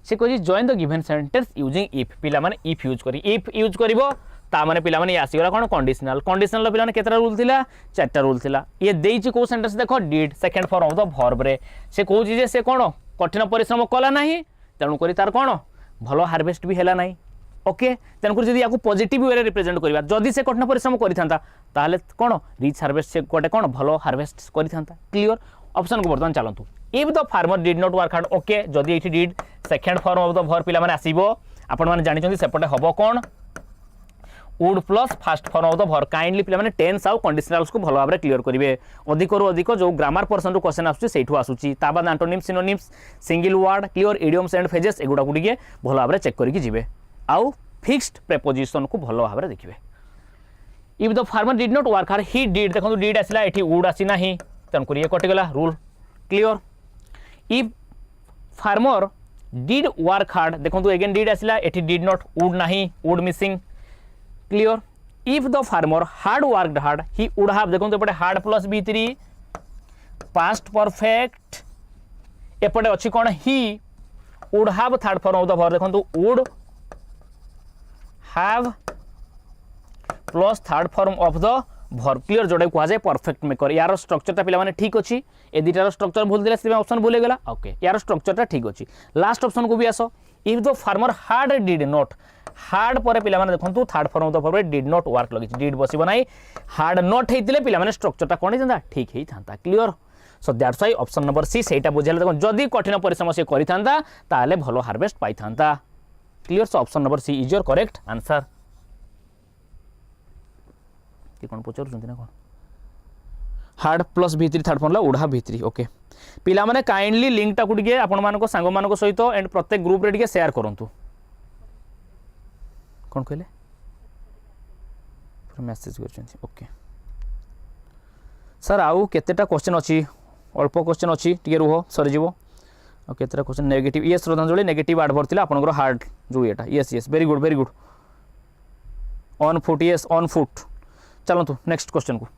से कहि join the given sentence using if पिला माने इफ यूज करी इफ यूज करिवो ता माने पिला माने आसीगला कोन कंडीशनल कंडीशनल पिला माने केतरा रूल थिला चारटा रूल थिला ये देइछि को सेंटेंस देखो did second form of the verb रे से कहउछि जे से कोन कठिन परिश्रम कला नाही तेणु करी तार कोन भलो हार्वेस्ट भी हैला नाही ओके तेणुकर जब या पॉजिटिव वे रिप्रेजेंट करवा जदि से कठिन परिश्रम करता कौन रिच हार्वेस्ट से गोटे कौन भल हार्वेस्ट करता क्लियर ऑप्शन को बर्तमान चलतु if the farmer did not work hard okay जदि ये did second form of the भर पिला माने आसीबो आपण माने जानि सेपटे हबो कौन would plus fast form of the भर काइंडली पिला माने टेंस आउ कंडीशनल्स को भल भाव में क्लियर करेंगे अधिक रु अधिक जो ग्रामर पर्सन रू क्वेश्चन आसुची आसूची ता बाद antonyms synonyms single word clear idioms and phrases एगुडा गुडी भल भाव में चेक करके जिवे आउ फिक्स्ड प्रेपोजिशन को भल भाव में देखिए if the farmer did not work hard he did देखो डिड आसला एठी वुड आसी नाही तेणुक ये कटिगला rule clear if farmer did work hard देखो अगेन डिड आसला एठी डिड नॉट वुड नाही would missing clear if the farmer had worked hard he would have देखो एपटे हार्ड प्लस बी3 पास्ट परफेक्ट एपटे अच्छी कौन he would have third form of the verb देखो would have plus third form of the verb clear जोड़ा कह जाए परफेक्ट मेकर यार स्ट्रक्चरटा पिला माने ठीक अच्छी ए दुटार स्ट्रक्चर भूल दिले से ऑप्शन भूल गला ओके यार स्ट्रक्चरटा ठीक अच्छी लास्ट ऑप्शन को भी आसो if the farmer hard did not hard पर पिला माने देखंतु third form of the verb did not work लगी डिड बसिबो नाही हार्ड नॉट हेतिले पिला माने स्ट्रक्चरटा कोन हिता ठीक हेई थांता clear so that's why option number C सेटा बुझेले देखो जदी कठिन परिश्रम से करि थांता ताले भलो हार्वेस्ट पाई थांता clear so option number C is your correct answer कि कौन पचार ना कौन हार्ड प्लस भी3 थर्ड फॉर्म उड़ा भी3 ओके पिला माने काइंडली लिंक टाकू टिके आपण मानको सांग मानको सहित एंड प्रत्येक ग्रुप रे टिके शेयर करंतु कौन कहले पूरा मेसेज करछन ओके सर आउ केतेटा क्वेश्चन अछि अल्प क्वेश्चन अछि टिके रुहो सरी जीवो और केतेटा क्वेश्चन नेगेटिव ये श्रद्धांजलि नेगेटिव आड भरतिला आपनकर हार्ड जो एटा yes yes very good on foot yes on foot चलतु नेक्स्ट क्वेश्चन को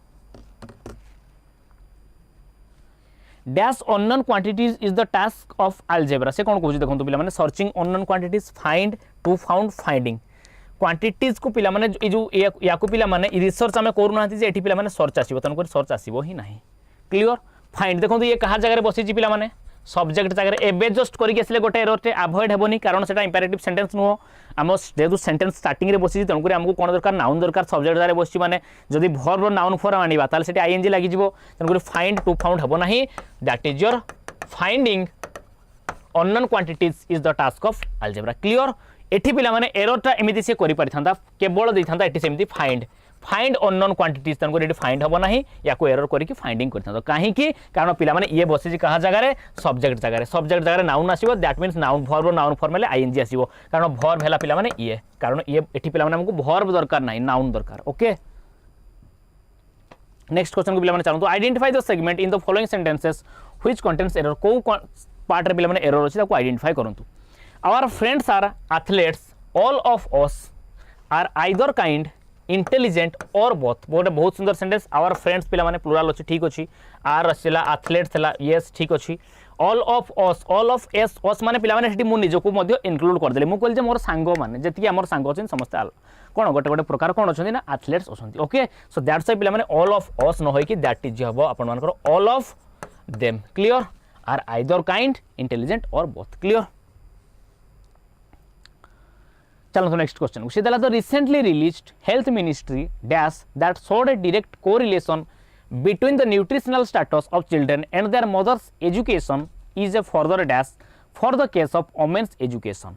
dash unknown quantities is the task of algebra से कौन कहूँ देखो पिला माने searching unknown quantities find to found finding quantities को पिला माने जो या को पिला माने रिसर्च आमे करू नांती जे एठी पिला माने सर्च आसीबो तन सर्च आसीबो ही नाही क्लियर फाइंड देखो ये कहा जगह बसी पिला माने सब्जेक्ट जगह एबे जस्ट करके आसले गोटे एरर अवॉइड हेबोनी कारण सेटा इंपेरेटिव सेंटेंस नुह आम जेहतु सेंटेंस स्टार्टिंग रे बसी तेणुक आमको कौन दरकार नाउन दरकार सब्जेक्ट जगह बसी माने जदि वर्ब नाउन फॉर्म आनिबा ताले सेटा आईएनजी लागि जिवो तेणुक फाइंड टू फाउंड हेबो नाही that is your finding unknown quantities is the task of algebra clear एठी पिला माने एररटा एमिति से करि परिथांता केवल दैथांता एठी सेमिति फाइंड अननोन क्वांटिटीज तनको रेडी फाइंड हबो नाही या को एरर करिकि फाइंडिंग करथांतो काहे कि कारण पिला माने ये बसी कहा जगह रे सब्जेक्ट जगह नाउन आसीबो दैट मींस नाउन फॉर्म ले आईएनजी आसीबो कारण वर्ब हैला पिला माने ये कारण ये एठी पिला माने हमको वर्ब दरकार नाही नाउन दरकार ओके नेक्स्ट क्वेश्चन को पिला माने चलतो identify the segment in the following sentences which contains error को पार्ट रे पिला माने एरर अछि ताको आइडेंटिफाई करंतु our friends are athletes all of us are either kind intelligent और बोथ गोटे बहुत सुंदर सेंटेंस आवर फ्रेंड्स पिला माने प्लुराल अछि ठीक अछि आर असला एथलीट्स हला यस ठीक अछि ऑल ऑफ एस अस माने पिला माने हेटी मु निजको मध्ये इंक्लूड कर देले मु कहल जे मोर सांगो माने जति हमर सांगो अछि समस्त आल कोन गोटे प्रकार कोन अछि ना एथलीट्स अछंती ओके सो दैट्स व्हाई पिला माने ऑल ऑफ अस न होय कि दैट इज हबो अपन मानकर all of them clear are either kind intelligent और बोथ क्लियर चलो next question C the recently released health ministry dash that showed a direct correlation between the nutritional status of children and their mother's education is a further dash for the case of women's education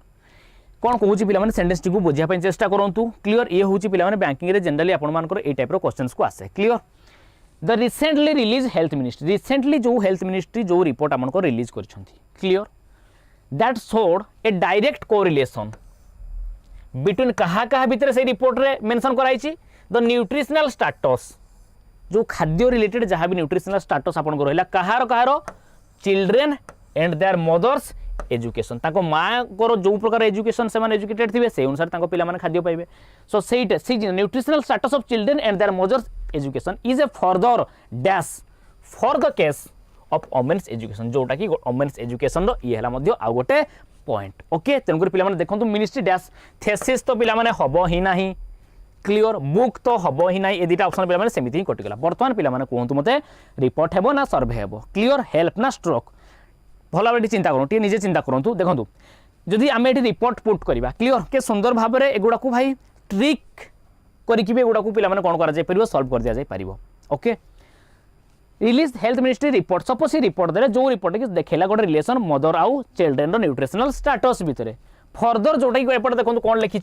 कौन कहूँ पिला माने सेंटेंस टी को बुझिया चेष्टा करंतु क्लियर ये हूँ पिला माने बैंकिंग रे जनरली आपण मानकर ए टाइप रो क्वेश्चंस को आसे clear the recently release health ministry recently जो हेल्थ मिनिस्ट्री जो रिपोर्ट आपण को रिलीज करछंती clear that showed a direct correlation between कहा भितर से रिपोर्ट रे मेंशन कराई द न्यूट्रिशनल स्टेटस जो खाद्य रिलेटेड जहाँ भी न्यूट्रिशनल स्टेटस आपन को रहला कहार children and their mother's education ताको माँ को जो प्रकार एजुकेशन से माने एजुकेटेड थिबे से अनुसार ताको पिला माने खाद्य पाइबे सो सेइटा सी nutritional status of children and their mother's education is a further dash for the case of women's education जोटा कि वुमेन्स एजुकेशन रो ये हला मध्ये आ गोटे पॉइंट ओके तेणुकर पिला माने देखंतु मिनिस्ट्री डैश थेसिस तो पिला माने हबो ही नाही क्लियर बुक तो हबो ही नाही ए दुटा ऑप्शन पिला माने सेमिति ही कटि गला वर्तमान पिला माने कहंतु मते रिपोर्ट हेबो ना सर्वे हेबो क्लियर हेल्प ना स्ट्रोक भला बेटी चिंता करू टी निजे चिंता करंतु देखंतु जदि आम ये रिपोर्ट पुट करवा क्लीयर के सुंदर भाव में एगुड़ा को भाई ट्रिक करके एगुड़ा को पिला कौन कर सल्व कर दि जाए okay release health ministry report suppose report दे जो रिपोर्ट कि देखला गोटे रिलेशन मदर आउ चिल्ड्रेन न्यूट्रिशनल स्टेटस भितर फर्दर जोटा कि एपटे देखो कौन लिखी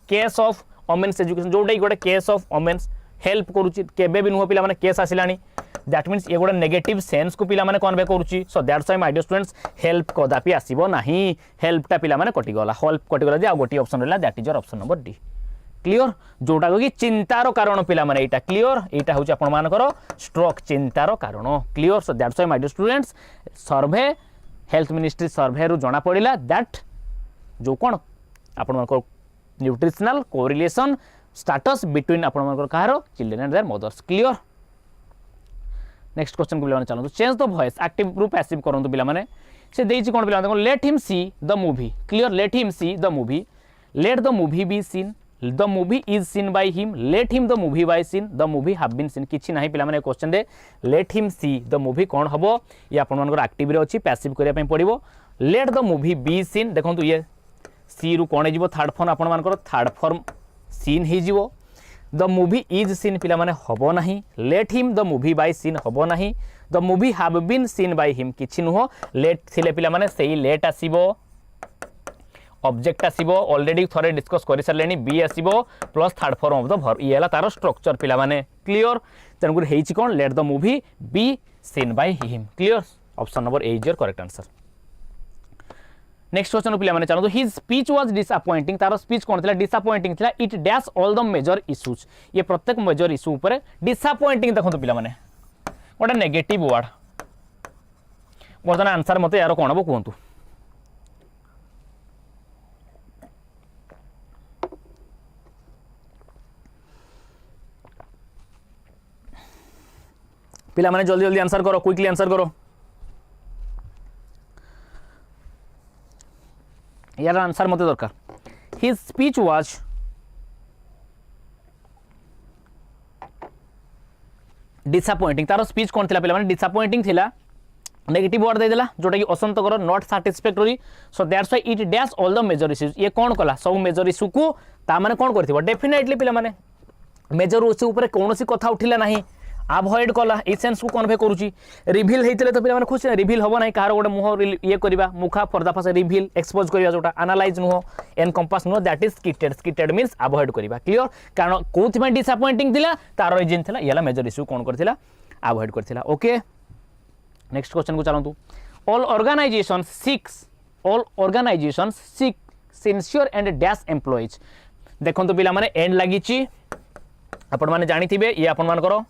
केस ऑफ वोमेन्स एजुकेशन जोटा कि गोटे केस ऑफ वोमेन्स हेल्प करुच्ची केबे भी नुह पिला माने केस आसिलानी दैट मीन्स ये गोटे नेगेटिव सेंस को पिला माने कन्वे करुच्ची so that's why my dear students help कदापि आसीबो नाही हेल्पटा पिला माने कटिगला हेल्प कटिगला जे आ गोटी ऑप्शन रहला that is your option number D clear जोटा कि चिंतार कारण पिला माने एटा क्लियर एटा होची आपण मानकर स्ट्रोक चिंतार कारण clear so that's why my dear students survey health ministry survey रु जणा पड़िला दैट जो कोन आपण मानकर न्यूट्रिशनल कोरिलेशन स्टेटस बिटवीन आपण मानकर कहार children and their mothers clear next question को पिला चलतो change the voice active group passive करंतु पिला माने से देइछि कोन पिला माने let him see the movie clear let him see the movie let the movie be seen the movie is seen by him let him the movie by seen the movie have been seen किछि नाही पिला माने क्वेश्चन रे let him see the movie कोन हबो ये आपण मानकर एक्टिव रे अछि पैसिव करिया पय पड़िबो let the movie be seen देखंतु ये सी रु कोन हेजिबो थर्ड फॉर्म आपण मानकर थर्ड फॉर्म सीन हेजिबो द मूवी इज सीन पिला माने हबो नाही let him the movie by seen हबो नाही the movie have been seen by him किछि नुह लेट थिले पिला माने सेही लेट आसीबो ऑब्जेक्ट आसीबो ऑलरेडी थरे डिस्कस करि सरलेनी बी आसीबो plus third form of the verb ये तार स्ट्रक्चर पिला माने क्लियर तेनगुर हेछि कोन let the movie be seen by him clear option number A is your correct answer next question पिला माने चलो हिज स्पीच वाज डिसअपॉइंटिंग तार स्पीच कोन थिला डिसअपॉइंटिंग थिला it dash all the major issues ये प्रत्येक मेजर इश्यू ऊपर डिसअपॉइंटिंग देखंतु पिला माने गोटे नेगेटिव वर्ड बर्तमान आंसर मते यार कोन हबो कहंतु पिला माने जल्दी जल्दी आंसर करो क्विकली आंसर करो यार आंसर मत दरकार हिज स्पीच वाज डिसअपॉइंटिंग तार स्पीच कौन थिला पिला माने डिसअपॉइंटिंग थिला नेगेटिव वर्ड दे देला जोटा कि असंतकर not satisfactory so that's why it dash all the major issues ये कौन कला सब मेजर इश्यू को ता माने कौन करथिबो डेफिनेटली पिला माने मेजर इश्यू ऊपर कोनोसी कथा उठिला नाही अवॉइड कला ए सेंस को कन्वे करूची रिवील हेइतले तो पिला खुशी रिवील हबो नाही कहार गोटे मुह ये करबा मुखा पर्दाफाश रिवील एक्सपोज करबा जोटा एनालाइज नुह एनकम्पास नुह that is skirted skirted means avoid करबा क्लियर कारण कोथि में डिसअपॉइंटिंग थिला तार रीजन थिला याला मेजर इश्यू कोन करथिला अवॉइड करथिला ओके नेक्स्ट क्वेश्चन को चलंतु all organisations seek sincere and dash employees देखंतु पिला माने एंड लागिची आपण माने जानिथिबे ये आपण मान करो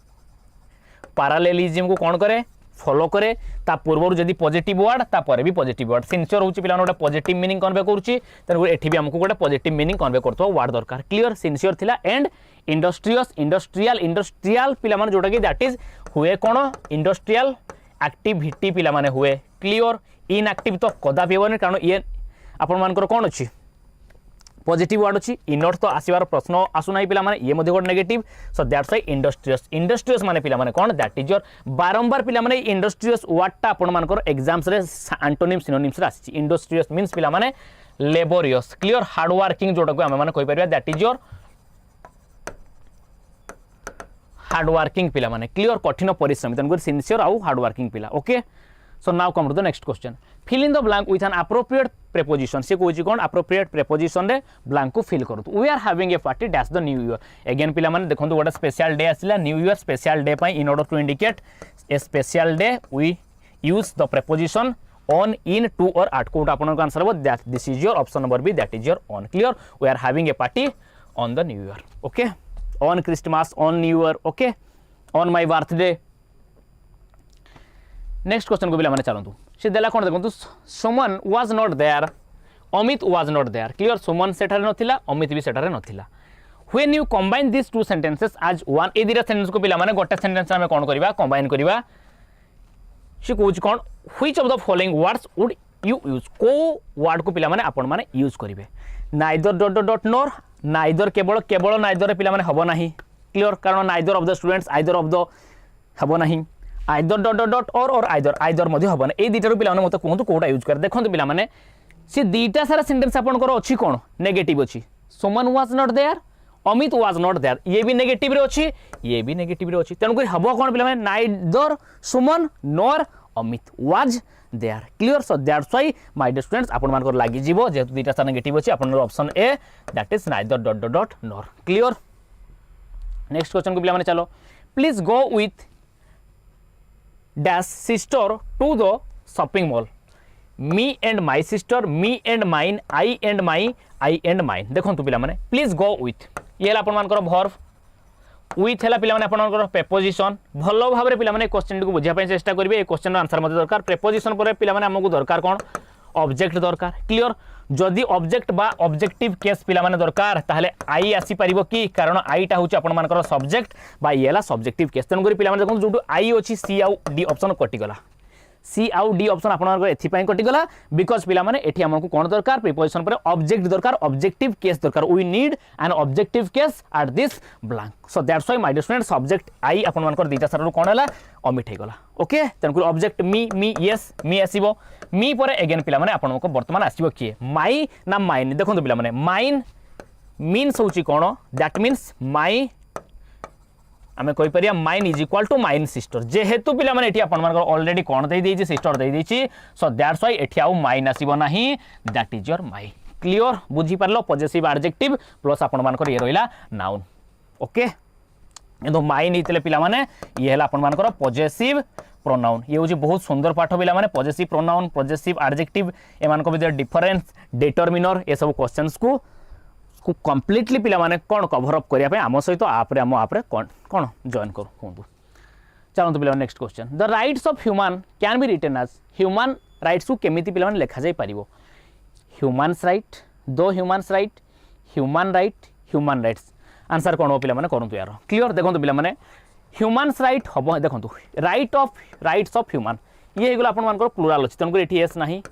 पैरेललिज्म को कौन करे फॉलो करे ता पूर्व जदि पॉजिटिव वर्ड ता पर भी पॉजिटिव वर्ड सिंसियर होची पिला गोटे पॉजिटिव मीनिंग कन्वे करूची तेन एठी भी हमको गोटे पॉजिटिव मीनिंग कन्वे करथो वर्ड दरकार क्लियर सिंसियर थिला एंड इंडस्ट्रियस इंडस्ट्रियल पिला माने जोटा कि दैट इज हुए कोन इंडस्ट्रियल एक्टिविटी पिला माने हुए क्लियर इनएक्टिव तो कदापि होबनी कारण ये आपण मानकर कोन अछि पॉजिटिव वर्ड अच्छी इनर तो आसबार प्रश्न आसुना पिला माने ये गोटे negative so that's why industrious माने पिला माने कोन दैट इज योर बारंबार पिला माने इंडस्ट्रियस वर्डटा आपण मानकर एग्जाम्स रे एंटोनिम सिनोनिम्स रे आसी इंडस्ट्रियस मींस पिला माने लेबोरियस क्लियर हार्ड वर्किंग जोटा को हम माने कहि परिबा that is your hard working पिला माने क्लियर कठिन परिश्रमी तनकर सिंसियर आउ हार्ड वर्किंग पिला okay so now come to the next question fill in the blank with an appropriate preposition से कोची कोन अप्रोप्रिएट प्रेपोजिशन रे ब्लैंक को फिल करतु we are having a party dash the new year again पिला माने देखंतु गोटे स्पेशल डे आसिला न्यू ईयर स्पेशल डे पई इन order to indicate a special day we use the preposition on in to or at कोट आपन का आंसर हो that this is your option number B that is your on clear we are having a party on the new year okay on Christmas on new year okay on my birthday next question को पिला माने चलंतु से देला कोन देखंतु Suman was not there Amit was not there clear सुमन सेठारे नथिला अमित भी सेठारे नथिला when you combine this two sentences as one ए दिरा सेंटेंस को पिला माने गोटे सेंटेंस में कोन करबा कंबाइन करबा से coach cone which of the following words would you use को वर्ड को पिला माने आपण माने यूज करिवे neither dot dot dot nor neither केवल केवल नाइदर पिला माने हबो नाही क्लियर कारण neither of the students either of the हबो नाही आइदर डॉट डॉट डॉट और आइदर आइदर मध्य हबन ए दिटार पिला माने मते कहंतु कोटा यूज कर देखंतु पिला माने सी दुईटा सारा सेंटेंस आपनकर अच्छी कौन नेगेटिव अच्छी Suman was not there Amit was not there ये भी नेगेटिव रे अच्छी ये भी नेगेटिव रे अच्छी तेणुक हम कौन पे neither Suman nor Amit was there clear so that's why my dear students आपण मानकर लागि जीवो जेतु दुईटा सारा नेगेटिव अच्छी आपण option A that is neither dot dot dot nor clear next question को पे चलो please go with dash sister to the shopping mall me and my sister me and mine I and my I and mine देखो पे प्लीज गो विथ ये आपर भर्व विथ है पे आपर प्रेपोजिशन भल भाव पे क्वेश्चन को बुझापी चेष्टा करेंगे क्वेश्चन आंसर मत दरकार प्रेपोजिशन पर पे आमको दरकार कौन ऑब्जेक्ट दरकार क्लियर जदि ऑब्जेक्ट बा ऑब्जेक्टिव केस पिला माने दरकार ताहले आई आसी परिबो कि कारण आईटा होची आपण मानकर सब्जेक्ट बा येला सब्जेक्टिव केस तेन करी पिला माने देखो जोटू आई अछि सी आउ डी ऑप्शन कटि गला सी आउ डी ऑप्शन आपण मानकर एथि पई कटि गला बिकॉज़ पिला माने एठी हमको कोन दरकार प्रीपोजिशन पर ऑब्जेक्ट दरकार ऑब्जेक्टिव केस दरकार we need an objective case at this blank so that's why my dear student subject I आपण मानकर दीटा सारा कोन हला ओमिट हे गला ओके तेन करी ऑब्जेक्ट मी यस मी आसीबो मी पर अगेन पिला माने आपण को वर्तमान आसीबो किए माई ना माइन देखो पिला माने माइन मीन्स होची कोन दैट मीन्स माई आमे कोइ परिया mine is equal to mine sister जेहेतु पिला माने एठी आपण मानकर ऑलरेडी कोन दे देछि सिस्टर दे देछि सो दैट्स व्हाई एठी आउ माइन आसीबो नाही that is your my clear बुझी परलो पॉजिटिव एडजेक्टिव प्लस आपण मानकर ये रहिला नाउन ओके एदो माइन हितले पिला माने ये हला आपण मानकर पॉजिटिव प्रोनाउन ये होची बहुत सुंदर पाठ पिला माने पॉजिटिव प्रोनाउन पॉजिटिव एडजेक्टिव ए मानको भीतर डिफरेंस डिटरमिनर ए सब क्वेश्चंस को कंप्लीटली पिला माने कोन कवर अप करिया पे आम सहित आपरे आम आपरे कोन कोन जॉइन करू हुंदु चलंतु पिला next question the rights of human can be written as human rights को केमिति पिला माने लेखा जाय परिबो ह्यूमन्स राइट दो humans right human rights answer कोन हो पिला माने करंतु यार क्लियर देखंतु पिला माने ह्यूमन्स राइट हबो देखंतु राइट्स ऑफ ह्यूमन ये हेगला आपण मानकर प्लुराल अछि तनको एठी एस नाही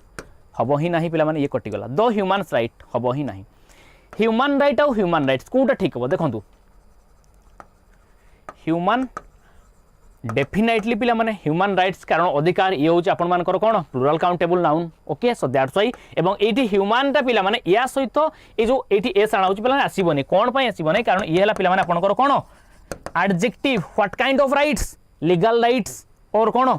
हबो ही नाही पिला माने ये कटि गला दो ह्यूमन्स राइट हबो ही नाही ह्यूमन राइट और ह्यूमन राइट्स कोटा ठीक हो देखो ह्यूमन डेफिनेटली पिला माने ह्यूमन राइट्स कारण अधिकार ये होची आपण मानकर कोन plural countable noun okay so that's why एवं एठी ह्यूमन टा पिला माने या सहित ए जो एठी एस आना होची पिला आसीबोनी कोन पई आसीबोनी कारण ये हला पिला माने आपनकर कोन adjective what kind of rights legal rights or कोन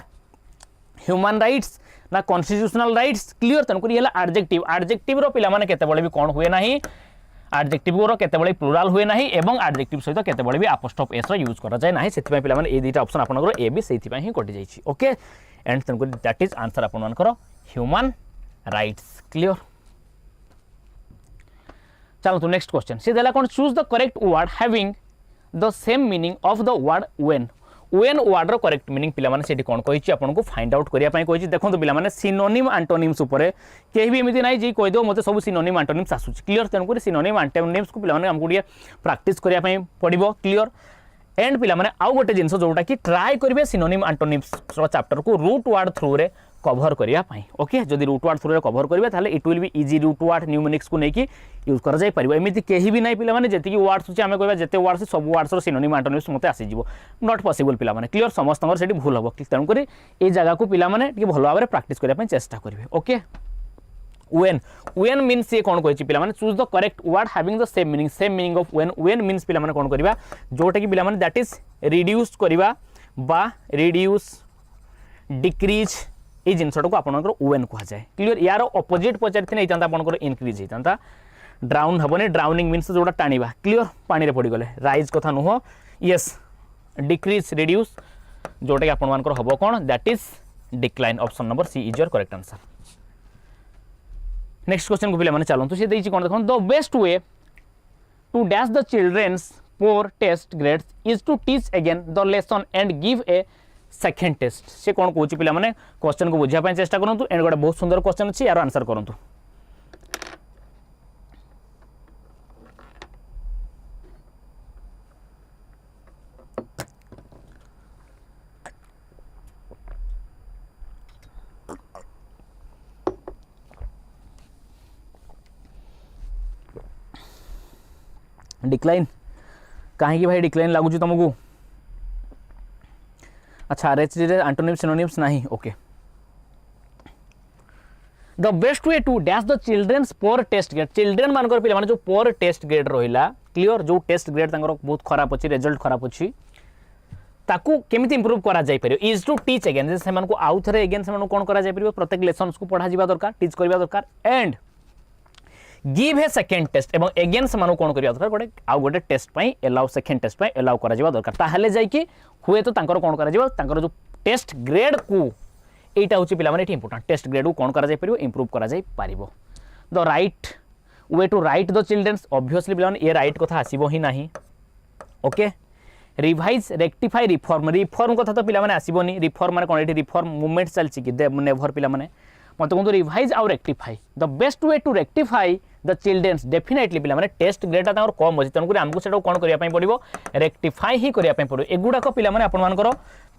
ह्यूमन राइट्स ना कॉन्स्टिट्यूशनल राइट्स क्लियर तनको ये हला एडजेक्टिव रो पिला माने केते बळे भी कोन हुए नाही एडजेक्टिव रो केते बळे प्लुराल हुए नाही एवं एडजेक्टिव सहित केते बळे भी अपोस्ट्रोफ एस रो यूज करा जाय नाही सेति पिला माने ए दुईटा ऑप्शन आपनकर ए बी सेति ही कटि जायछि ओके एंड तनको दैट इज आंसर आपन मानकर ह्यूमन राइट्स क्लियर चलो तो नेक्स्ट क्वेश्चन से देला कोन choose the correct word having the same meaning of the word when word रो करेक्ट मीनिंग पिला माने सेठी कोन कहिछि आपन को फाइंड आउट करिया पई कहिछि देखंतु पिला माने सिनोनिम एंटोनिम्स ऊपर केही भी एमिति नाही जे कहि दो मते सब सिनोनिम एंटोनिम्स आसुछि क्लियर तेन को सिनोनिम एंटोनिम्स को पिला माने हमकु दिए प्रैक्टिस करिया पई पडिबो क्लियर एंड पिला माने आउ गोटे जिंस जोटा कि ट्राई करिवे सिनोनिम एंटोनिम्स रो चैप्टर को रूट वर्ड थ्रू रे कवर करिया पई ओके जदि रूट वर्ड थ्रू रे कवर करिवे ताले it will be easy root word numerics को नेकी यूज कर जाय परिबो एमिति केही भी नाही पिला माने जति कि वर्ड्स अछि हमें कहबा जते वर्ड्स सब वर्ड्स रो सिनोनिम एंटोनिम्स मते आसी जिवो नॉट पॉसिबल पिला माने क्लियर समस्त नगर सेठी भूल हबो तन करी ए जगह को पिला माने टिके भलो भाबरे प्रैक्टिस करिया पई चेष्टा करिवे ओके when means ये कौन कहि पिला माने choose the correct word having the same meaning of when means पिला माने कौन करिवा जोटा कि पिला माने दैट इज रिड्यूस करिवा बा रिड्यूस डिक्रीज ए जिनसटा को आपनकर when कहा जाय क्लियर यार ऑपोजिट पचारथि नै तांता आपनकर इंक्रीज हे तांता ड्राउन हबने ड्राउनिंग मीन्स जोटा टाणीबा क्लियर पानी रे पड़ी गले राइज कथा नुह यस डिक्रीज रिड्यूस जोटा कि आपन मानकर हबो कोन that is decline option number C is your correct answer next question को पिला माने चलंतु से देछि कोन देखन the best way to dash the children's for test grades is to teach again the lesson and give a second test से कौन कौन पिला माने क्वेश्चन को बुझा चेष्टा करंतु एंड गोटे बहुत सुंदर क्वेश्चन अछि यार आंसर करंतु डिक्लाइन कहीं भाई डिक्लाइन लगुच तुमको अच्छा आरएचडी रे एंटोनिम्स सिनोनिम्स नहीं okay the best way to dash the children's poor test grade children मानकर पिला माने जो पोर टेस्ट ग्रेड रहिला क्लियर जो टेस्ट ग्रेड तांकर बहुत खराब अछि रिजल्ट खराब अछि ताकू केमिति इंप्रूव करा जाय परियो इज टू टीच अगेन जे सेमान को आउ थरे अगेन सेमान कोन करा जाय परियो प्रत्येक लेसन्स को पढ़ा जिबा दरकार टीच करबा दरकार and give a second test एवं अगेन सेमान कोन करबा दरकार गोटे आउ गोटे टेस्ट पई अलाउ सेकेंड टेस्ट पई अलाउ करा जिबा दरकार ताहले जाय कि हुए तो तांकर कोन करा जिबा तांकर जो टेस्ट ग्रेड को एटा होची पिला माने इंपोर्टेंट टेस्ट ग्रेड को कोन करा जाय परियो इंप्रूव करा जाय पारिबो the right way to write the children's obviously पिला माने ए राइट कथा आसीबो ही नाही okay revise rectify reform reform कथा तो पिला माने आसीबोनी रिफॉर्म माने कोन एठी रिफॉर्म मूवमेंट चलची कि नेभर पिला माने मत कहूँ रिवाइज आउ rectify the best way to rectify the children's definitely पिला माने टेस्ट ग्रेड ता कम अछि तनको हमको सेटा कोन करिया पई पड़िबो रेक्टिफाई ही करिया पई पड़िबो एगुडा को पिला माने आपण मानकर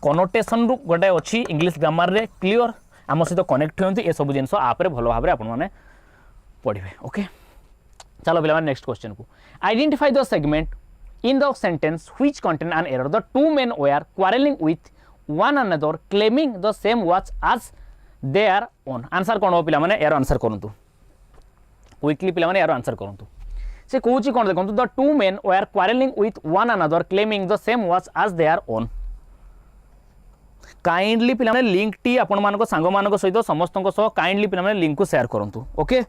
कनोटेशन रु गोटे अछि इंग्लिश ग्रामर रे क्लियर आम सहित कनेक्ट होंती ए सब जिंस आप रे भलो भाबरे आपण माने पढ़िबे ओके चलो पिला माने नेक्स्ट क्वेश्चन को identify the segment in the sentence which contain an error the two men were quarreling with one another claiming the same watch as their own answer कोन हो पिला माने एरो आंसर करंतु क्विकली पिला माने एरो आंसर करंतु से कहूची कोन देखंतु the two men were quarreling with one another claiming the same watch as their own kindly पिला माने लिंक टी आपण मानको संग मानको सहित समस्त को सह काइंडली पिला माने लिंक को शेयर करंतु ओके